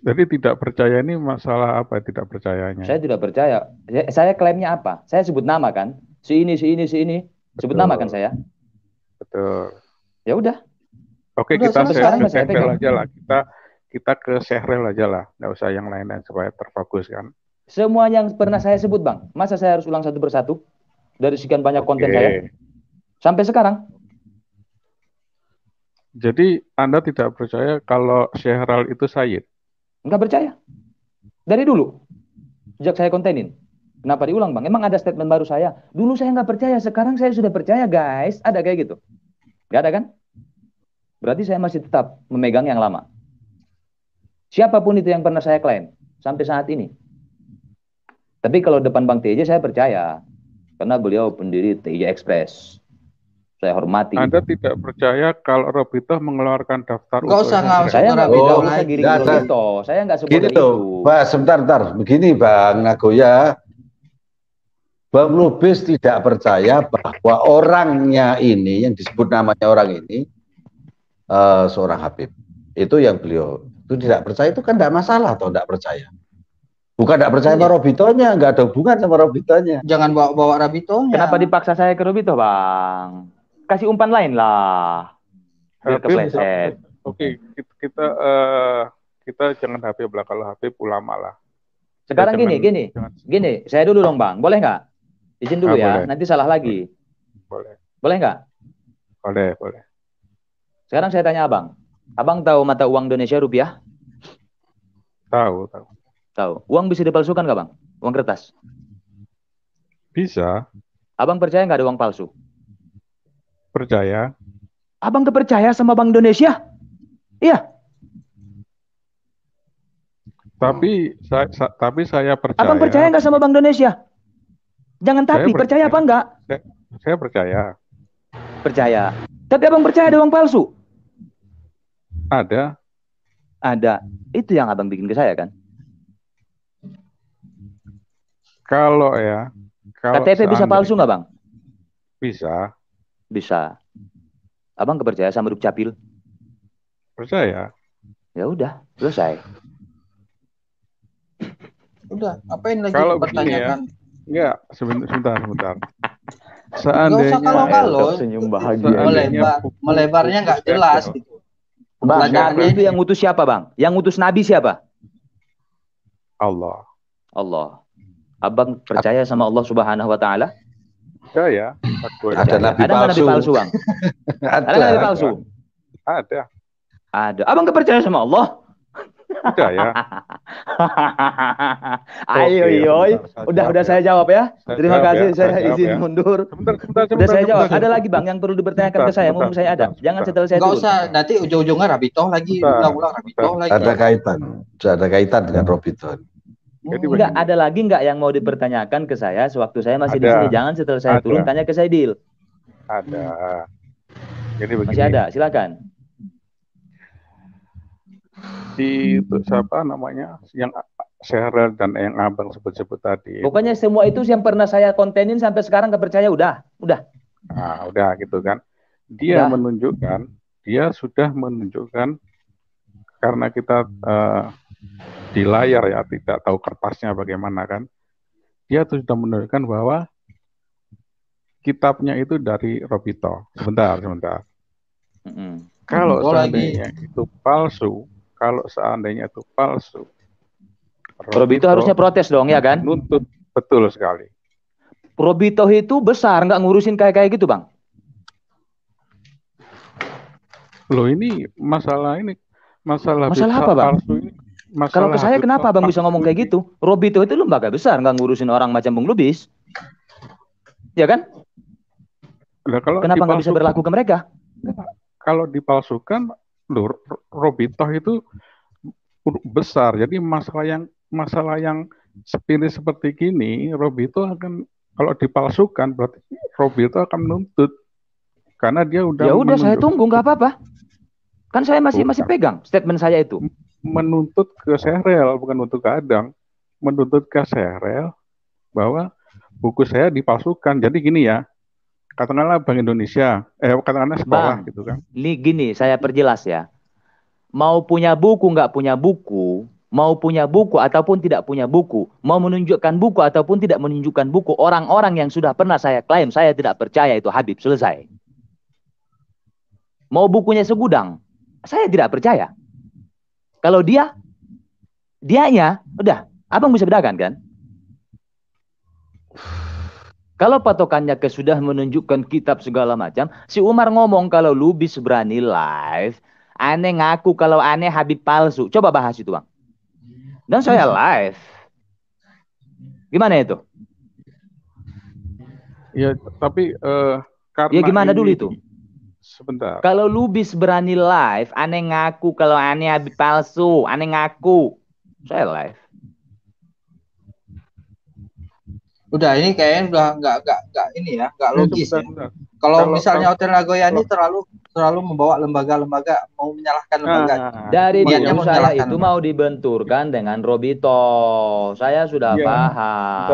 Jadi tidak percaya ini masalah apa tidak percayanya? Saya tidak percaya. Saya klaimnya apa? Saya sebut nama kan? Si ini. Sebut nama kan saya? Betul. Ya udah. Oke, kita Syehrel aja lah. Kita ke Syehrel aja lah. Nggak usah yang lain-lain supaya terfokus kan. Semua yang pernah saya sebut, Bang. Masa saya harus ulang satu persatu? Dari sekian banyak konten saya? Sampai sekarang. Jadi Anda tidak percaya kalau Syehrel itu Sayyid? Enggak percaya. Dari dulu. Sejak saya kontenin. Kenapa diulang, Bang? Emang ada statement baru saya? Dulu saya nggak percaya, sekarang saya sudah percaya, guys. Ada kayak gitu? Nggak ada kan? Berarti saya masih tetap memegang yang lama. Siapapun itu yang pernah saya klaim. Sampai saat ini. Tapi kalau depan Bang TJ saya percaya. Karena beliau pendiri TJ Express. Saya hormati. Anda tidak percaya kalau Robito mengeluarkan daftar Nggak usah saya nggak usah giring Robito. Saya nggak sebut itu. Pak, sebentar. Begini Bang Nagoya. Bang Lubis tidak percaya bahwa orangnya ini, yang disebut namanya orang ini, seorang Habib. Itu yang beliau itu tidak percaya, itu kan tidak masalah atau tidak percaya. Bukan tidak percaya sama Robitonya, nggak ada hubungan sama Robitonya. Jangan bawa Robitonya. Kenapa dipaksa saya ke Robito, Bang? Kasih umpan lain lah. Biar kepleset. Oke, kita jangan Habib lah, kalau Habib ulama lah. Sekarang gini, saya dulu dong Bang, boleh nggak? Izin dulu ya, boleh. Nanti salah lagi. Boleh nggak? Boleh. Sekarang saya tanya Abang tahu mata uang Indonesia rupiah? Tahu. Uang bisa dipalsukan nggak Bang? Uang kertas? Bisa. Abang percaya nggak ada uang palsu? Percaya. Abang kepercaya sama Bank Indonesia? Iya. Tapi saya percaya. Abang percaya nggak sama Bank Indonesia? Jangan tapi, percaya apa enggak? Saya percaya. Percaya. Tapi abang percaya ada uang palsu? Ada. Itu yang abang bikin ke saya kan? Kalau KTP bisa palsu nggak Bang? Bisa. Abang kepercaya sama Dukcapil? Percaya. Ya udah, selesai. Udah, apain lagi kalau pertanyakan? Enggak, sebentar. Seandainya kalau senyum bahagia. Melebarnya nggak jelas gitu. Bang, Nabi itu yang ngutus siapa, Bang? Yang ngutus Nabi siapa? Allah. Abang percaya sama Allah Subhanahu wa taala? Percaya. Ada nabi palsu, Bang? Ada nabi palsu? Ada. Abang kepercaya sama Allah? Percaya. Ayo. Udah saya jawab ya. Terima kasih, saya izin mundur. Sebentar, udah saya jawab. Ada lagi Bang yang perlu dipertanyakan ke saya. Mumpung saya ada. Jangan setelah saya turun. Nggak usah, nanti ujung-ujungnya Robito lagi. Ulang-ulang Robito lagi. Ada kaitan dengan Robito. Enggak, ada lagi enggak yang mau dipertanyakan ke saya sewaktu saya masih di sini? Jangan setelah saya turun tanya ke saya, Dil. Ada. Jadi begini. Masih ada, silakan. Siapa namanya yang Syehrel dan yang abang sebut-sebut tadi. Pokoknya semua itu yang pernah saya kontenin sampai sekarang nggak percaya, udah. Nah, udah gitu kan. Dia sudah menunjukkan karena kita di layar ya tidak tahu kertasnya bagaimana kan. Dia sudah menunjukkan bahwa kitabnya itu dari Robito. Sebentar. Kalau seandainya itu palsu, Robito harusnya protes dong, ya kan? Nuntut, betul sekali. Robito itu besar, nggak ngurusin kayak gitu, Bang. Loh, ini masalah apa, Bang? Palsu ini. Kalau ke saya kenapa Bang bisa ngomong kayak gitu? Robito itu lembaga besar, nggak ngurusin orang macam Bung Lubis. Ya kan? Kenapa nggak bisa berlaku ke mereka? Kalau dipalsukan, Robito itu besar. Jadi masalah yang sepele seperti gini, Robito akan, kalau dipalsukan berarti Robito akan menuntut. Karena dia udah. Ya udah, saya tunggu, nggak apa-apa. Kan saya masih pegang statement saya itu. Menuntut ke Syehrel, bukan untuk ke Adang. Menuntut ke Syehrel bahwa buku saya dipalsukan. Jadi gini ya, katakanlah Bank Indonesia, katakanlah sekolah, Bang, gitu kan. Ini gini, saya perjelas ya. Mau punya buku, nggak punya buku, mau punya buku ataupun tidak punya buku, mau menunjukkan buku ataupun tidak menunjukkan buku, orang-orang yang sudah pernah saya klaim saya tidak percaya itu Habib, selesai. Mau bukunya segudang, saya tidak percaya. Kalau dianya, udah, abang bisa bedakan kan? Kalau patokannya sudah menunjukkan kitab segala macam, si Umar ngomong kalau Lubis berani live, aneh ngaku kalau aneh Habib palsu. Coba bahas itu, Bang. Dan saya live. Gimana itu? Ya, tapi karena ya gimana dulu itu? Sebentar. Kalau Lubis berani live, aneh ngaku kalau aneh Habib palsu, aneh ngaku. Saya live. Udah, ini kayaknya udah nggak ini ya, nggak logis ya. Kalau misalnya Hotel Nagoya ini terlalu membawa lembaga-lembaga, mau menyalahkan lembaga. Dari dulu saya itu mau dibenturkan dengan Robito. Saya sudah paham.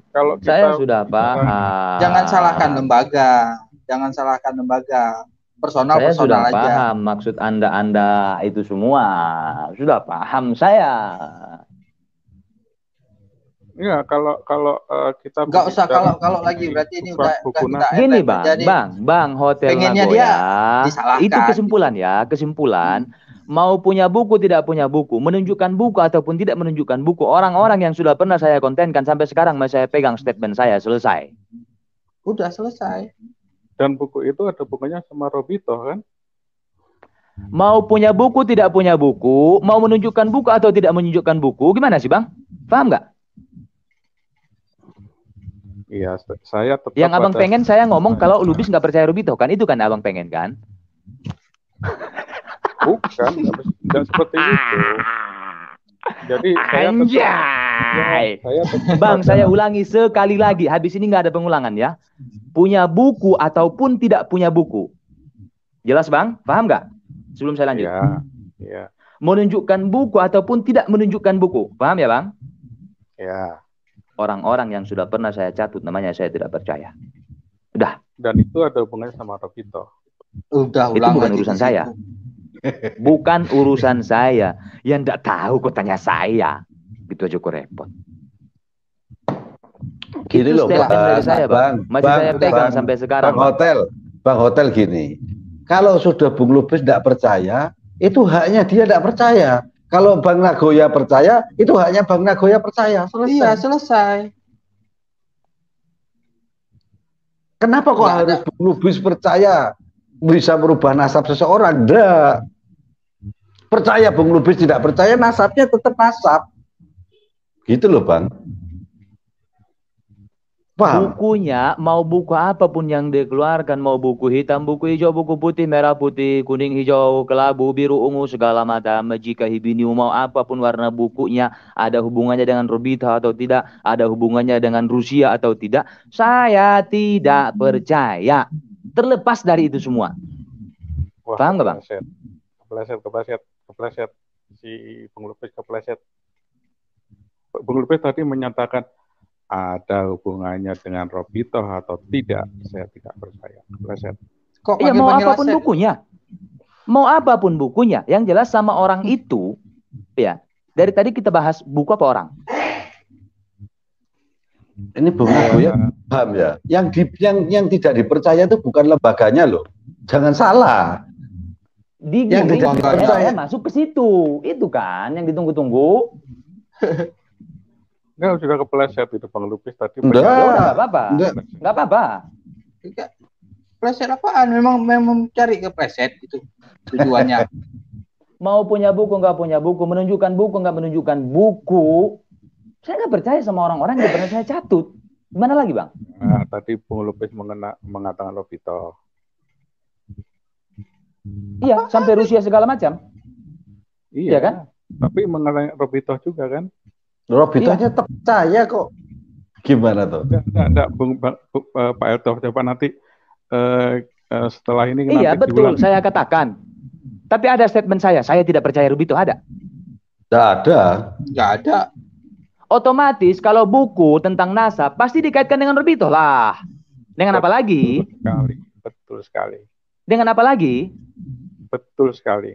Kalau saya sudah paham. Jangan salahkan lembaga. Jangan salahkan lembaga. Personal saya sudah aja. Paham maksud Anda itu semua. Sudah paham saya. Ya, kalau kita nggak usah kalau lagi berarti ini udah gini bang Hotel Nagoya itu kesimpulan mau punya buku tidak punya buku, menunjukkan buku ataupun tidak menunjukkan buku, orang-orang yang sudah pernah saya kontenkan sampai sekarang masih saya pegang statement saya, selesai. Udah selesai. Dan buku itu ada bukunya sama Robito kan? Mau punya buku tidak punya buku, mau menunjukkan buku atau tidak menunjukkan buku, gimana sih bang? Paham nggak? Iya, saya tetap. Yang abang pengen saya ngomong kalau Lubis nggak percaya Robito kan, itu kan abang pengen kan? Bukan, nggak seperti itu. Jadi saya ulangi sekali lagi, habis ini nggak ada pengulangan ya. Punya buku ataupun tidak punya buku, jelas bang? Paham nggak? Sebelum saya lanjut. Ya. Menunjukkan buku ataupun tidak menunjukkan buku, paham ya bang? Ya. Orang-orang yang sudah pernah saya catut namanya saya tidak percaya. Udah. Dan itu ada hubungannya sama Robito. Udah, itu bukan urusan saya. Bukan urusan saya. Yang enggak tahu kok tanya saya. Gitu aja kok repot. Gini loh, Bang. Masih saya pegang sampai sekarang. Bang Hotel gini. Kalau sudah Bung Lubis tidak percaya, itu haknya dia tidak percaya. Kalau Bang Nagoya percaya, itu haknya Bang Nagoya percaya. Selesai. Iya, selesai. Kenapa kok harus Bung Lubis percaya bisa merubah nasab seseorang? Enggak. Percaya Bung Lubis tidak percaya, nasabnya tetap nasab. Gitu loh, Bang. Paham? Bukunya, mau buku apapun yang dikeluarkan, mau buku hitam, buku hijau, buku putih, merah putih, kuning, hijau, kelabu, biru, ungu, segala macam, jika hibiniu, mau apapun warna bukunya, ada hubungannya dengan Robito atau tidak, ada hubungannya dengan Rusia atau tidak, saya tidak percaya. Terlepas dari itu semua. Wah, paham nggak bang? Kepleset. Si Bung Lubis kepleset. Bung Lubis tadi menyatakan ada hubungannya dengan Robito atau tidak, saya tidak percaya. Iya, mau apapun bukunya. Mau apapun bukunya, yang jelas sama orang itu, ya. Dari tadi kita bahas buku apa orang? Ini Bung Nagoya paham ya. Yang tidak dipercaya itu bukan lembaganya loh. Jangan salah. Yang tidak dipercaya masuk ke situ. Itu kan yang ditunggu-tunggu. Enggak, sudah kepleset itu Bang Lubis tadi. Enggak apa-apa. Enggak apa-apa. Pleset apaan? Memang cari kepleset itu tujuannya. Mau punya buku, enggak punya buku, menunjukkan buku, enggak menunjukkan buku. Saya enggak percaya sama orang-orang yang pernah saya catut. Gimana lagi, Bang? Nah, tadi Bung Lubis mengatakan Robito. Iya, sampai Rusia segala macam. Iya kan? Tapi mengatakan Robito juga kan? Robitonya tetap percaya kok. Gimana tuh? Enggak, Pak Elto, coba nanti setelah ini. Iya, betul, saya katakan. Tapi ada statement saya tidak percaya Robito, ada? Nggak ada. Otomatis kalau buku tentang nasab pasti dikaitkan dengan Robito lah. Dengan apa lagi? Betul sekali. Dengan apa lagi? Betul sekali.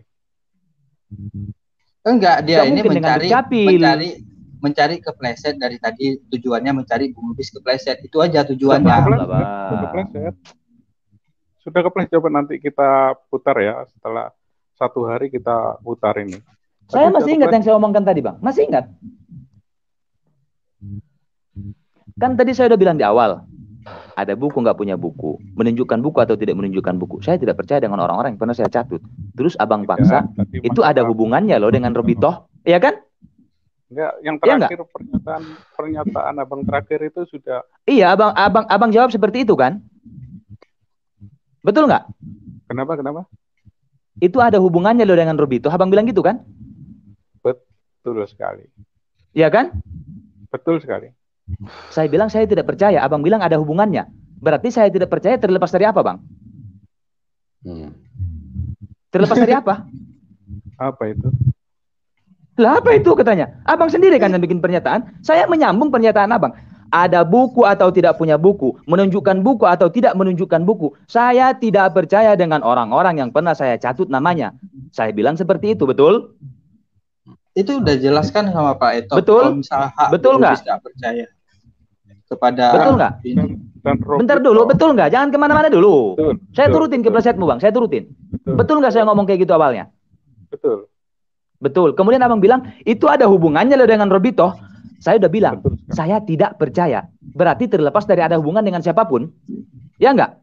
Enggak, dia ini mencari kepleset dari tadi, tujuannya mencari Bung Lubis kepleset. Itu aja tujuannya. Kepleset. Sudah kepleset, coba nanti kita putar ya, setelah 1 hari kita putar ini. Saya masih ingat yang saya omongkan tadi, Bang. Masih ingat? Kan tadi saya udah bilang di awal, ada buku nggak punya buku, menunjukkan buku atau tidak menunjukkan buku. Saya tidak percaya dengan orang-orang yang pernah saya catut. Terus abang paksa, itu ada hubungannya loh dengan Robitoh, ya kan? Enggak, yang terakhir ya, pernyataan abang terakhir itu sudah. Iya, abang jawab seperti itu kan? Betul nggak? Kenapa? Itu ada hubungannya loh dengan Robitoh. Abang bilang gitu kan? Betul sekali. Iya kan? Betul sekali. Saya bilang saya tidak percaya. Abang bilang ada hubungannya. Berarti saya tidak percaya terlepas dari apa, Bang? Terlepas dari apa? Apa itu? Lah apa itu katanya? Abang sendiri kan yang bikin pernyataan. Saya menyambung pernyataan abang. Ada buku atau tidak punya buku, menunjukkan buku atau tidak menunjukkan buku. Saya tidak percaya dengan orang-orang yang pernah saya catut namanya. Saya bilang seperti itu, betul? Itu udah jelaskan sama Pak Eto. Betul? Betul nggak? Tidak percaya kepada. Betul nggak? Bentar dulu, betul nggak? Jangan kemana-mana dulu. Saya turutin keplesetmu, Bang. Saya turutin. Betul nggak saya ngomong kayak gitu awalnya? Betul. Kemudian abang bilang, itu ada hubungannya loh dengan Robitoh. Saya udah bilang, saya tidak percaya. Berarti terlepas dari ada hubungan dengan siapapun. Ya enggak?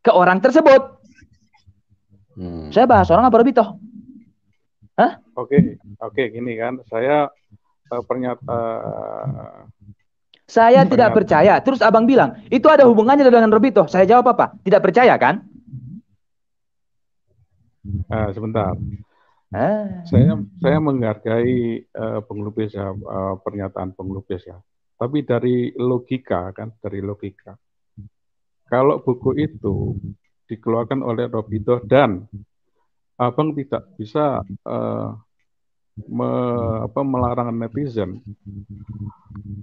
Ke orang tersebut. Saya bahas orang apa Robitoh? Hah? Oke, gini kan. Saya Saya tidak percaya. Terus abang bilang, itu ada hubungannya dengan Robitoh. Saya jawab apa? Tidak percaya kan? Sebentar. Saya menghargai Bung Lubis ya, pernyataan Bung Lubis ya. Tapi dari logika kan, kalau buku itu dikeluarkan oleh Robitoh dan abang tidak bisa melarang netizen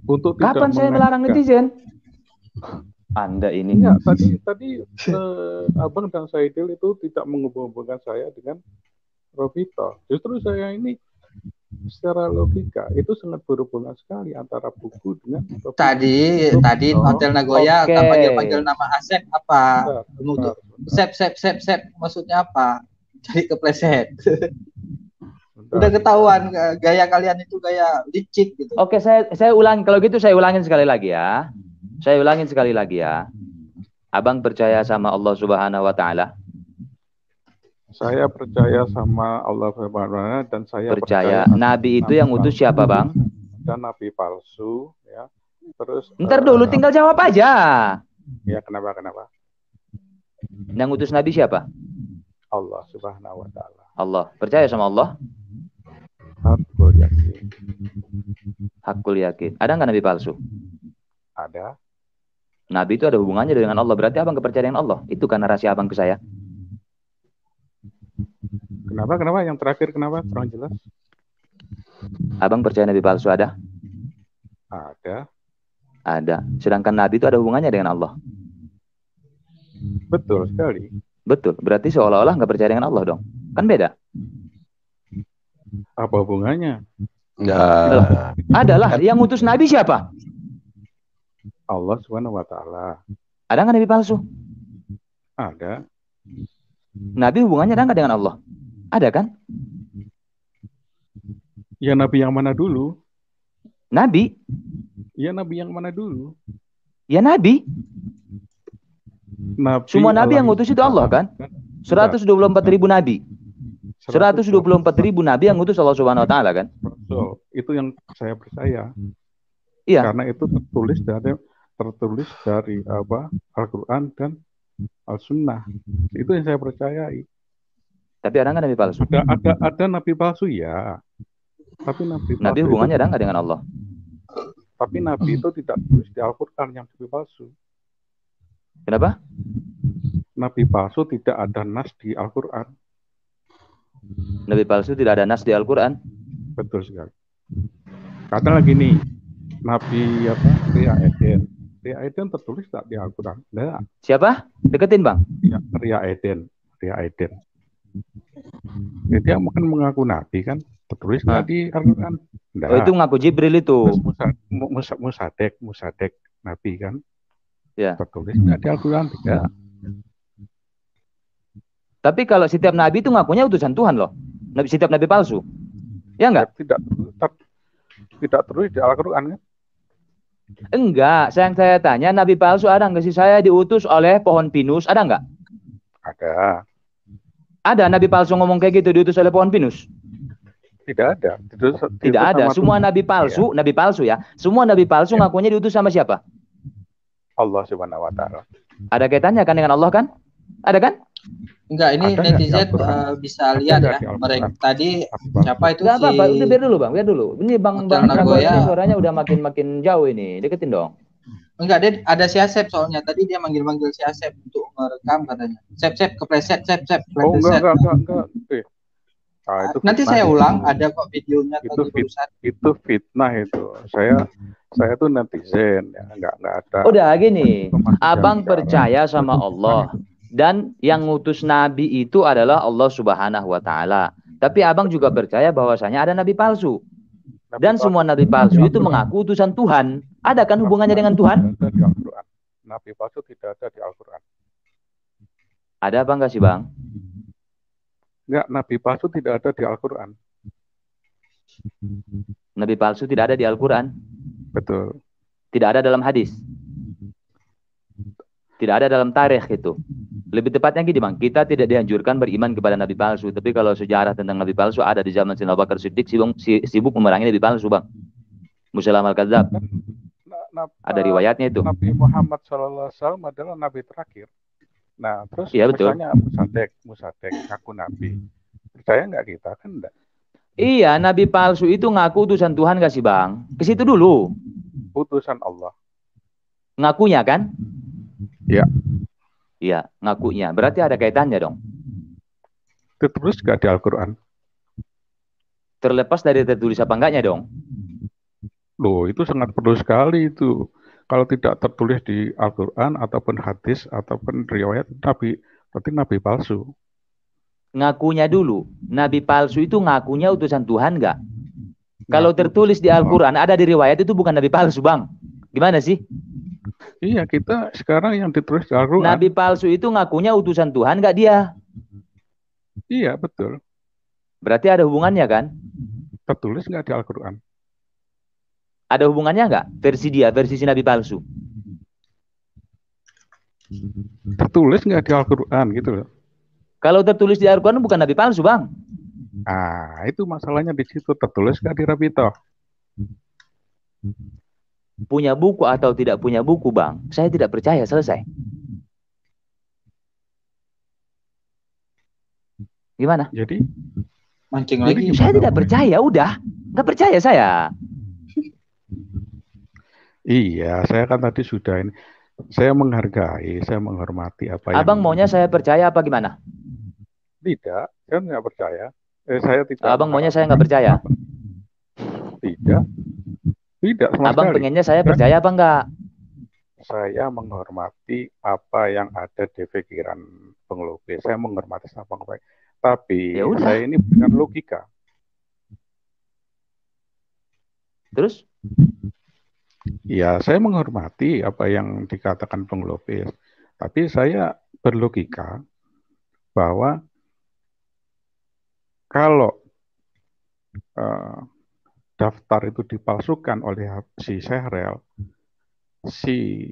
untuk tidak. Kapan saya melarang netizen? Anda ini. Ya, tadi abang dan Saidil itu tidak menghubungkan saya dengan Robitoh. Justru saya ini secara logika itu sangat berhubungan sekali antara buku dengan Robitoh. Tadi Hotel Nagoya panggil nama Asep apa? Sep maksudnya apa? Cari kepleset. Udah ketahuan gaya kalian itu gaya licik gitu. Oke, saya ulangi, kalau gitu saya ulangin sekali lagi ya. Abang percaya sama Allah Subhanahu wa taala? Saya percaya sama Allah Subhanahu wa taala dan saya percaya Nabi itu yang utus siapa, Bang? Dan nabi palsu ya. Terus ntar dulu tinggal jawab aja. Ya, kenapa? Yang utus nabi siapa? Allah Subhanahu wa taala. Allah. Percaya sama Allah? Hakul yakin. Ada nggak nabi palsu? Ada. Nabi itu ada hubungannya dengan Allah. Berarti abang kepercayaan dengan Allah. Itu karena rahasia abang ke saya. Kenapa? Yang terakhir kenapa? Kurang jelas. Abang percaya nabi palsu ada? Ada. Sedangkan nabi itu ada hubungannya dengan Allah. Betul sekali. Betul. Berarti seolah-olah nggak percaya dengan Allah dong. Kan beda. Apa hubungannya? Adalah yang utus nabi siapa? Allah Subhanahu wa taala. Ada nggak nabi palsu? Ada. Nabi hubungannya ada nggak dengan Allah? Ada kan? Ya nabi yang mana dulu? Nabi? Ya nabi yang mana dulu? Ya nabi. Semua nabi yang ngutus itu Allah kan? 124.000 nabi. 124.000 nabi yang ngutus Allah Subhanahu wa taala kan? Betul. Itu yang saya percaya. Iya. Karena itu tertulis dari Al-Qur'an dan Al-Sunnah. Itu yang saya percayai. Tapi ada nggak nabi palsu? Ada nabi palsu ya. Tapi nabi hubungannya ada nggak dengan Allah? Tapi nabi itu tidak tulis di Al-Qur'an yang nabi palsu. Kenapa? Nabi palsu tidak ada nas di Al-Qur'an. Nabi palsu tidak ada nas di Al-Qur'an? Betul sekali. Kata lagi nih, Nabi Ria Eden. Ria Eden tertulis tak di Al-Qur'an? Enggak. Siapa? Deketin, Bang. Ya, Ria Eden. Dia akan mengaku nabi kan, Tertulis nggak di Al-Quran? Oh, itu ngaku Jibril itu. Musadek Nabi kan? Ya. Tertulis nggak di Al-Quran? Tidak. Tapi kalau setiap Nabi itu ngakunya utusan Tuhan loh. Setiap Nabi palsu. Ya enggak? Tidak tertulis di Al-Quran kan? Enggak. Saya tanya, Nabi palsu ada nggak sih? Saya diutus oleh pohon pinus. Ada nggak? Ada. Ada Nabi palsu ngomong kayak gitu, diutus oleh pohon pinus? Tidak ada. Tidak ada. Semua Nabi palsu, Nabi palsu ya. Semua Nabi palsu ngakunya diutus sama siapa? Allah Subhanahu Wa Taala. Ada kaitannya kan dengan Allah kan? Ada kan? Enggak, ini netizen bisa lihat ya. Mereka tadi siapa itu si apa, udah biar dulu Bang, biar dulu. Ini Bang Nagoya suaranya udah makin jauh ini. Deketin dong. Enggak, dia ada si Asep soalnya. Tadi dia manggil si Asep untuk merekam katanya. Sep, kepleset, Sep. Oh, enggak. Itu nanti saya ulang, ada kok videonya. Itu fitnah itu. Saya tuh netizen ya, enggak ada. Udah gini, Abang percaya sama Allah. Dan yang ngutus Nabi itu adalah Allah Subhanahu Wa Taala. Tapi Abang juga percaya bahwasanya ada Nabi palsu. Dan semua Nabi palsu itu mengaku utusan Tuhan. Ada kan hubungannya dengan Tuhan? Nabi palsu tidak ada di Al-Quran. Ada apa enggak sih Bang? Enggak, Nabi palsu tidak ada di Al-Quran. Nabi palsu tidak ada di Al-Quran? Betul. Tidak ada dalam hadis? Tidak ada dalam tarikh itu. Lebih tepatnya gini Bang, kita tidak dianjurkan beriman kepada Nabi palsu. Tapi kalau sejarah tentang Nabi palsu ada di zaman Sayyidina Abu Bakar Siddiq sibuk memerangi Nabi palsu Bang. Musailamah al-Kadzdzab. Ada riwayatnya itu. Nabi Muhammad SAW adalah Nabi terakhir. Nah, terus misalnya Musadek ngaku Nabi. Percaya nggak kita? Kan enggak. Iya, Nabi palsu itu ngaku utusan Tuhan nggak sih Bang? Ke situ dulu. Utusan Allah. Ngakunya kan? Iya. Iya, ngakunya. Berarti ada kaitannya dong. Tertulis nggak di Al-Quran? Terlepas dari tertulis apa enggaknya dong? Loh, itu sangat perlu sekali itu. Kalau tidak tertulis di Al-Quran ataupun hadis ataupun riwayat Nabi, berarti Nabi palsu. Ngakunya dulu. Nabi palsu itu ngakunya utusan Tuhan nggak? Kalau tertulis di Al-Quran, ada di riwayat itu bukan Nabi palsu Bang. Gimana sih? Iya, kita sekarang yang ditulis di Al-Quran. Nabi palsu itu ngakunya utusan Tuhan nggak dia? Iya, betul. Berarti ada hubungannya kan? Tertulis nggak di Al-Quran? Ada hubungannya nggak? Versi dia, versi si Nabi palsu. Tertulis nggak di Al-Quran gitu loh. Kalau tertulis di Al-Quran bukan Nabi palsu Bang. Ah, itu masalahnya di situ. Tertulis nggak di Rabitoh? Punya buku atau tidak punya buku Bang, saya tidak percaya, selesai. Gimana? Jadi mancing lagi. Saya tidak percaya, udah. Nggak percaya saya. Iya, saya kan tadi sudah ini. Saya menghargai, saya menghormati apa yang... Abang maunya saya percaya apa gimana? Tidak, saya nggak percaya. Saya tidak. Abang maunya saya nggak percaya? Tidak. Tidak, Abang sekali. pengennya saya percaya apa enggak? Saya menghormati apa yang ada di pikiran pengelobi. Saya menghormati apa yang baik. Tapi saya ini dengan logika. Terus? Ya, saya menghormati apa yang dikatakan pengelobi. Tapi saya berlogika bahwa kalau daftar itu dipalsukan oleh si Syahril, si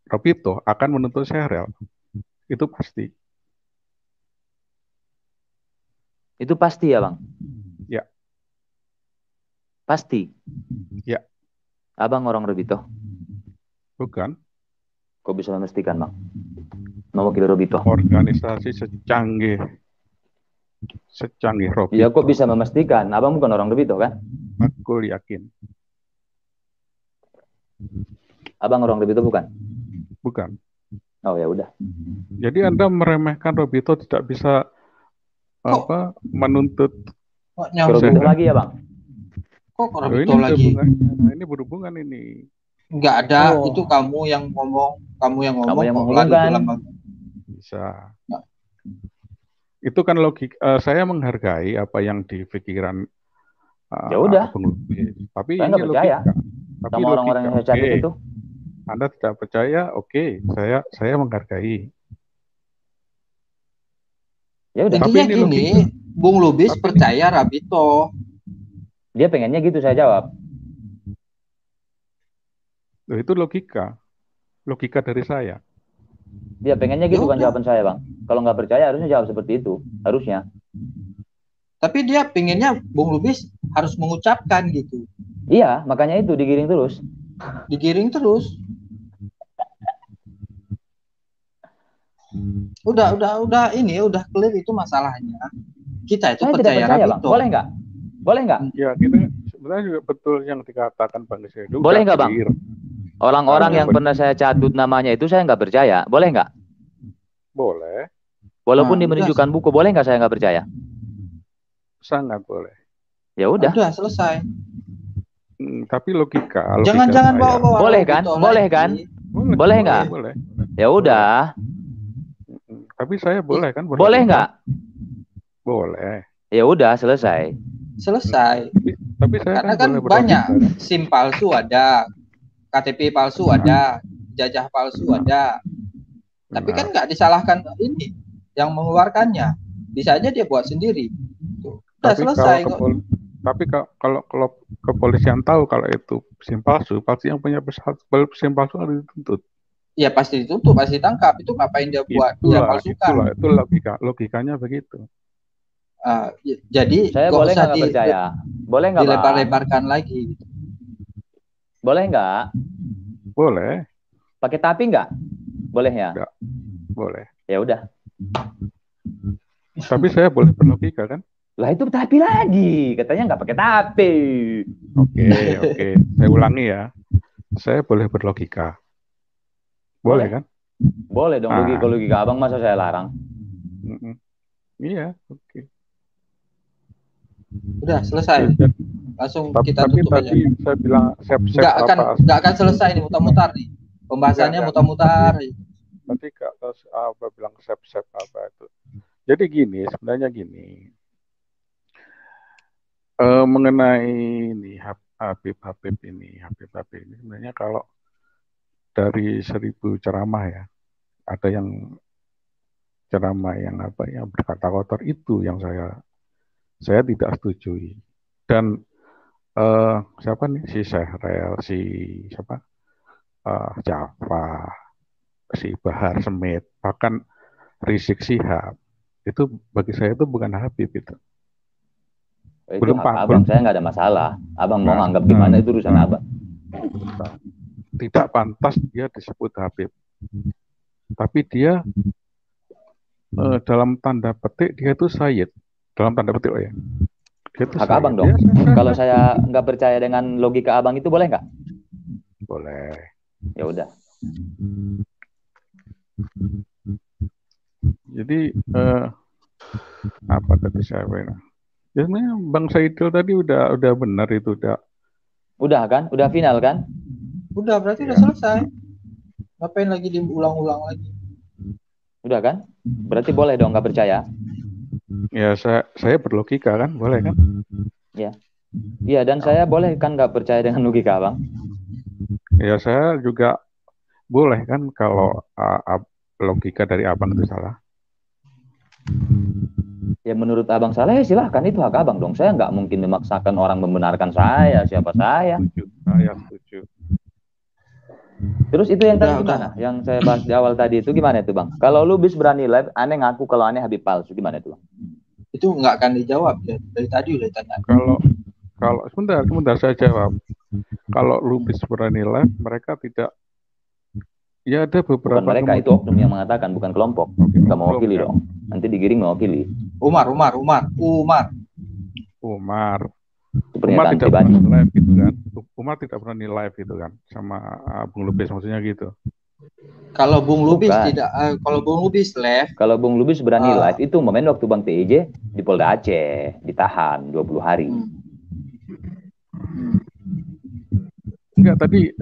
Robito akan menuntut Syahril. Itu pasti. Itu pasti ya Bang? Ya. Pasti? Ya. Abang orang Robito? Bukan. Kok bisa memastikan Bang? Mewakili Robito? Organisasi secanggih Robito. Ya kok bisa memastikan? Abang bukan orang Robito kan? Aku yakin. Abang orang Robito bukan? Bukan. Oh ya udah. Jadi Anda meremehkan Robito tidak bisa menuntut Robito lagi ya Bang? Kok Robito lagi? Ini berhubungan ini. Enggak ada, itu kamu yang ngomong kan? Bisa. Nah. Itu kan saya menghargai apa yang di pikiran ya udah. Tapi saya nggak percaya sama orang-orang yang saya cari itu. Anda tidak percaya, oke, saya menghargai. Ya udah. Intinya gini, Bung Lubis percaya Rabito. Dia pengennya gitu, saya jawab. Itu logika dari saya. Dia pengennya gitu kan jawaban saya, Bang. Kalau nggak percaya harusnya jawab seperti itu, harusnya. Tapi dia pengennya Bung Lubis harus mengucapkan gitu. Iya, makanya itu digiring terus. Digiring terus. Udah ini udah clear itu masalahnya. Kita itu percaya Bang. Boleh nggak? Boleh nggak? Ya, kita sebenarnya juga betul yang dikatakan Bang Sedu. Boleh nggak, Bang? Orang-orang yang pernah saya catut namanya itu saya nggak percaya. Boleh nggak? Boleh. Walaupun dia menunjukkan buku, boleh nggak saya nggak percaya? Sangat boleh. Ya udah. Udah selesai. Tapi logika jangan bawa-bawa. Boleh kan? Boleh kan? Boleh nggak? Boleh. Ya udah. Tapi saya boleh kan? Boleh nggak? Boleh. Ya udah, selesai. Tapi saya karena kan banyak SIM palsu ada, KTP palsu ada, jajah palsu ada. Tapi kan nggak disalahkan ini yang mengeluarkannya. Bisa aja dia buat sendiri. Udah selesai kok. Tapi kalau kepolisian tahu kalau itu SIM palsu, pasti yang punya SIM palsu harus dituntut. Ya pasti ditutup, pasti tangkap. Itu ngapain dia buat? Dia palsukan. Itu logikanya begitu. Jadi saya boleh nggak percaya? Boleh nggak dilebar-lebarkan lagi? Boleh nggak? Boleh. Pakai tapi nggak? Boleh ya? Nggak. Boleh. Ya udah. Tapi saya boleh berlogika kan? Lah itu tapi lagi, katanya nggak pakai tapi. Oke. Saya ulangi ya. Saya boleh berlogika. Boleh kan? Boleh dong, logika abang masa saya larang? Iya, oke. Udah selesai. Langsung kita tutup aja. Saya bilang nggak akan selesai nih, mutar-mutar nih. Pembahasannya mutar-mutar. Tapi apa bilang sep apa itu. Jadi sebenarnya gini. Mengenai ini Habib ini sebenarnya kalau dari 1000 ceramah ya, ada yang ceramah yang berkata kotor itu yang saya tidak setujui. Dan siapa nih si Sehrel, si siapa Jafar, si Bahar Smith, bahkan Rizik Syihab itu bagi saya itu bukan Habib itu. Itu hak abang, saya nggak ada masalah. Abang mau anggap gimana itu urusan abang. Tidak pantas dia disebut Habib. Tapi dia dalam tanda petik dia itu Sayyid. Dalam tanda petik ya. Dia itu hak abang dong. Kalau saya nggak percaya dengan logika abang itu boleh nggak? Boleh. Ya udah. Jadi apa tadi saya bilang? Ya, Bang Saidil tadi udah benar itu udah. Udah kan? Udah final kan? Udah berarti udah selesai. Ngapain lagi diulang-ulang lagi? Udah kan? Berarti boleh dong nggak percaya? Ya saya berlogika kan, boleh kan? Ya. Iya dan saya boleh kan nggak percaya dengan logika abang? Ya saya juga boleh kan kalau logika dari abang itu salah. Ya menurut abang salah ya silahkan, itu hak abang dong. Saya nggak mungkin memaksakan orang membenarkan saya. Siapa saya? Saya setuju. Terus itu yang tadi gimana? Yang saya bahas di awal tadi itu gimana itu bang? Kalau Lubis berani live, aneh ngaku kalau aneh Habib palsu, gimana itu bang? Itu nggak akan dijawab ya. Dari tadi udah tanya. Kalau sebentar saya jawab. Kalau Lubis berani live, mereka tidak. Ya ada beberapa. Bukan mereka, itu oknum yang mengatakan, bukan kelompok. Nggak mewakili dong. Nanti digiring mewakili. Umar. Umar tidak berani live gitu kan. Umar tidak berani live gitu kan sama Bung Lubis, maksudnya gitu. Kalau Bung Lubis tidak, kalau Bung Lubis live. Kalau Bung Lubis berani live itu momen waktu Bang TIJ di Polda Aceh ditahan 20 hari. Enggak, tadi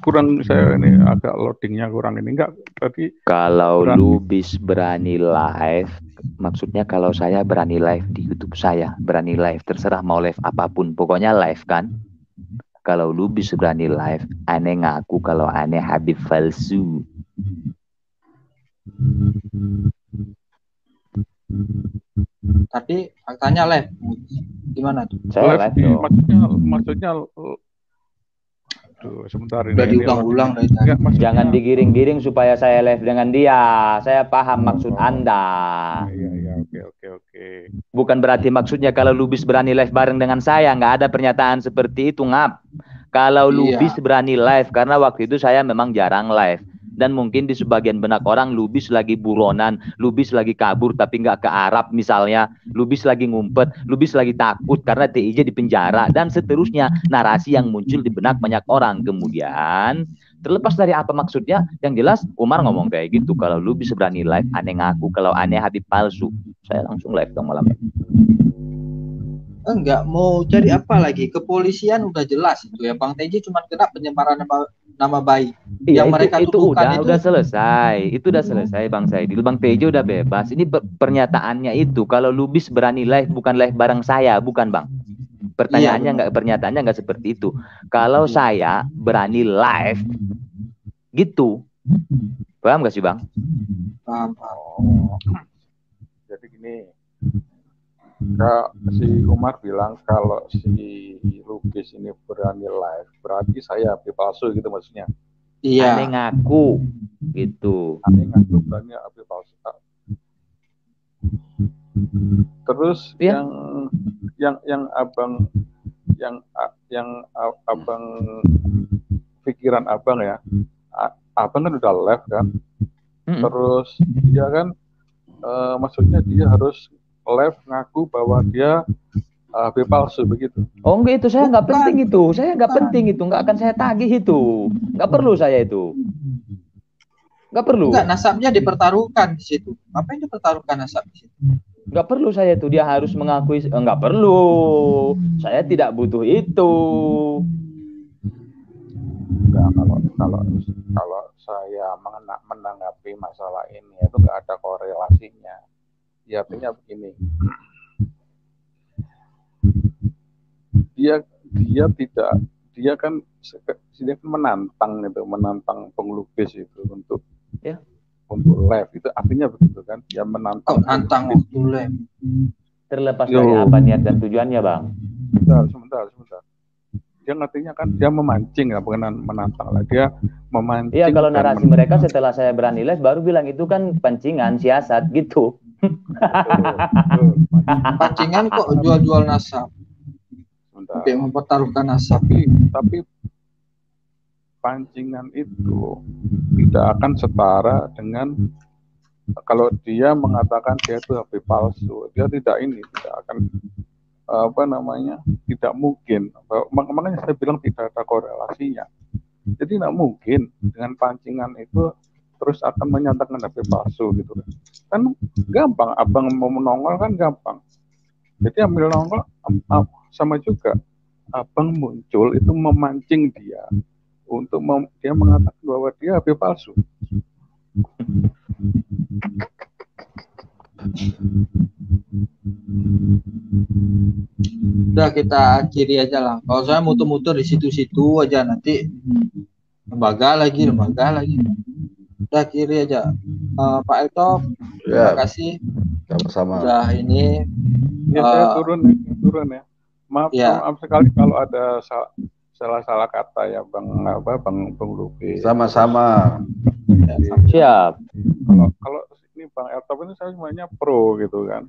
kurang saya ini agak loadingnya kurang ini enggak tadi. Kalau Lubis berani live, maksudnya kalau saya berani live di YouTube saya, berani live terserah mau live apapun, pokoknya live kan. Kalau Lubis berani live, aneh ngaku kalau aneh Habib palsu. Tapi faktanya live. Gimana tuh? Saya live dong. Maksudnya aduh, sebentar ini. Udah diulang-ulang dari tadi. Jangan digiring-giring supaya saya live dengan dia. Saya paham maksud Anda. Iya, oke. Bukan berarti maksudnya kalau Lubis berani live bareng dengan saya, nggak ada pernyataan seperti itu, Ngap. Kalau Lubis berani live, karena waktu itu saya memang jarang live. Dan mungkin di sebagian benak orang Lubis lagi buronan, Lubis lagi kabur tapi nggak ke Arab misalnya, Lubis lagi ngumpet, Lubis lagi takut karena TIJ di penjara, dan seterusnya. Narasi yang muncul di benak banyak orang. Kemudian terlepas dari apa maksudnya, yang jelas Umar ngomong kayak gitu. Kalau Lubis berani live, aneh ngaku kalau aneh Habib palsu. Saya langsung live dong malamnya. Enggak mau cari apa lagi, kepolisian udah jelas itu ya, Bang TJ cuma kena penyebaran nama baik. Iya, yang mereka itu udah selesai. Itu udah selesai Bang Saidil. Bang TJ udah bebas. Ini pernyataannya itu kalau Lubis berani live, bukan live bareng saya, bukan Bang. Pertanyaannya pernyataannya nggak seperti itu. Kalau saya berani live gitu. Paham nggak sih Bang? Paham. Jadi gini, si Umar bilang kalau si Lubis ini berani live, berarti saya Habib palsu gitu maksudnya. Iya. Aneh ngaku gitu. Aneh ngaku berani Habib palsu. Terus ya. yang abang pikiran abang ya, abang kan udah live kan. Terus dia kan maksudnya dia harus live ngaku bahwa dia Habib palsu begitu. Oh enggak, itu saya nggak penting itu. Saya nggak penting itu. Nggak akan saya tagih itu. Nggak perlu saya itu. Nggak perlu. Enggak, nasabnya dipertaruhkan di situ. Apa yang dipertaruhkan nasab di situ? Nggak perlu saya itu. Dia harus mengakui. Nggak perlu. Saya tidak butuh itu. Enggak, kalau saya menanggapi masalah ini itu nggak ada korelasinya. Ya, artinya begini, dia kan menantang penglukis itu untuk live, itu artinya begitu kan, dia menantang waktu live. Terlepas dari apa niat dan tujuannya Bang. Sebentar. Dia ngertinya kan dia memancing, ya, bukan menantang lah, dia memancing. Iya, kalau narasi mereka setelah saya berani live baru bilang itu kan pancingan, siasat gitu. Pancingan kok jual-jual nasab. Untuk mempertaruhkan nasab. Tapi pancingan itu tidak akan setara dengan kalau dia mengatakan dia itu Habib palsu. Dia tidak akan tidak mungkin. Makanya saya bilang tidak ada korelasinya. Jadi tidak mungkin dengan pancingan itu terus akan menyatakan Habib palsu gitu kan gampang, abang mau menongol kan gampang. Jadi ambil nongol sama juga, abang muncul itu memancing dia untuk dia mengatakan bahwa dia Habib palsu. Udah kita akhiri aja lah. Kalau saya muter-muter di situ-situ aja nanti lembaga lagi. Udah akhiri aja. Pak Elto, terima kasih. Sama-sama. Udah ini. Saya turun ya. Maaf sekali kalau ada salah kata ya Bang Lubis. Sama-sama. Siap. Kalau ini Bang Elto ini saya semuanya pro gitu kan.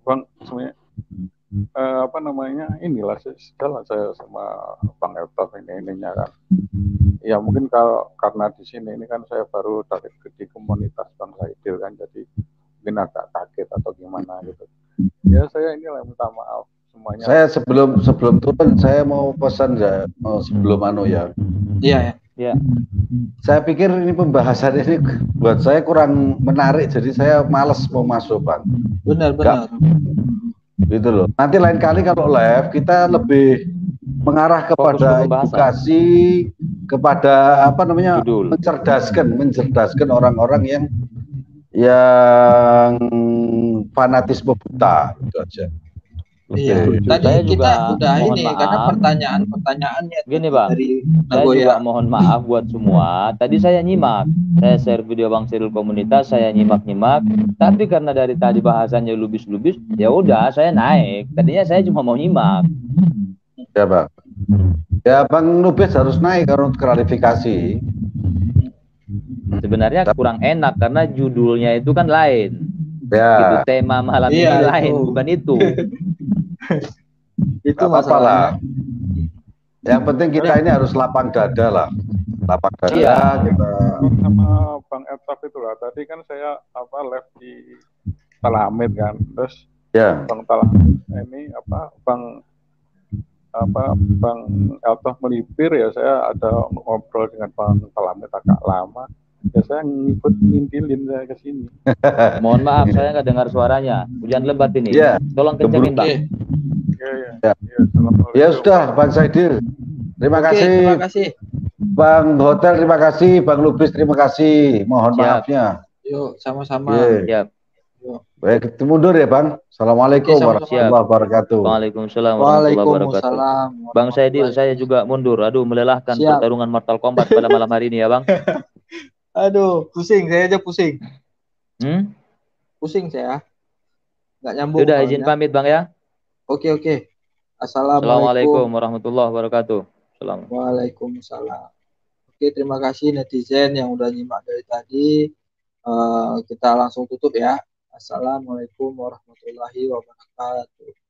Bang semuanya inilah saya sama Bang Elto ininya kan. Ya mungkin karena di sini ini kan saya baru di komunitas Bang Saidil kan, jadi mungkin agak kaget atau gimana gitu. Ya saya inilah minta maaf semuanya. Saya sebelum turun saya mau pesan ya, sebelum ya. Iya. Saya pikir ini pembahasan ini buat saya kurang menarik, jadi saya malas mau masuk Bang. Benar. Gitu loh. Nanti lain kali kalau live kita lebih mengarah kepada edukasi, kepada apa namanya mencerdaskan orang-orang yang fanatisme buta itu aja. Iya, tadi saya kita udah ini maaf. Karena pertanyaannya gini Bang, saya juga mohon maaf buat semua. Tadi saya nyimak, saya share video Bang Sirul komunitas, saya nyimak, tapi karena dari tadi bahasanya lubis-lubis, ya udah saya naik. Tadinya saya cuma mau nyimak. Ya Bang, ya Bang Lubis harus naik karena klarifikasi. Sebenarnya kurang enak karena judulnya itu kan lain. Ya. Itu tema malam ini lain, bukan itu. Itu masalah. Yang penting kita ini harus lapang dada lah. Lapang dada. Iya. Kita sama Bang Etaf itu lah. Tadi kan saya live di Talamid kan. Terus Bang Talamid ini Bang Etaf melipir ya, saya ada ngobrol dengan Bang Talamid agak lama. Ya saya ngikut ngintilin saya ke sini. Mohon maaf saya nggak dengar suaranya. Hujan lebat ini. Tolong kencengin Bang. Ya sudah Bang Saidil. Terima kasih. Bang Hotel terima kasih. Bang Lubis terima kasih. Mohon maafnya. Yuk sama-sama. Siap. Baik, kita mundur ya Bang. Assalamualaikum warahmatullahi wabarakatuh. Waalaikumsalam warahmatullahi wabarakatuh. Bang Saidil, saya juga mundur. Aduh, melelahkan pertarungan Mortal Kombat pada malam hari ini ya Bang. Aduh, pusing, saya aja pusing. Pusing saya. Nggak nyambung. Sudah izin pamit Bang ya. Oke. Assalamualaikum warahmatullahi wabarakatuh. Waalaikumsalam. Oke, terima kasih netizen yang udah nyimak dari tadi. Kita langsung tutup ya. Assalamualaikum warahmatullahi wabarakatuh.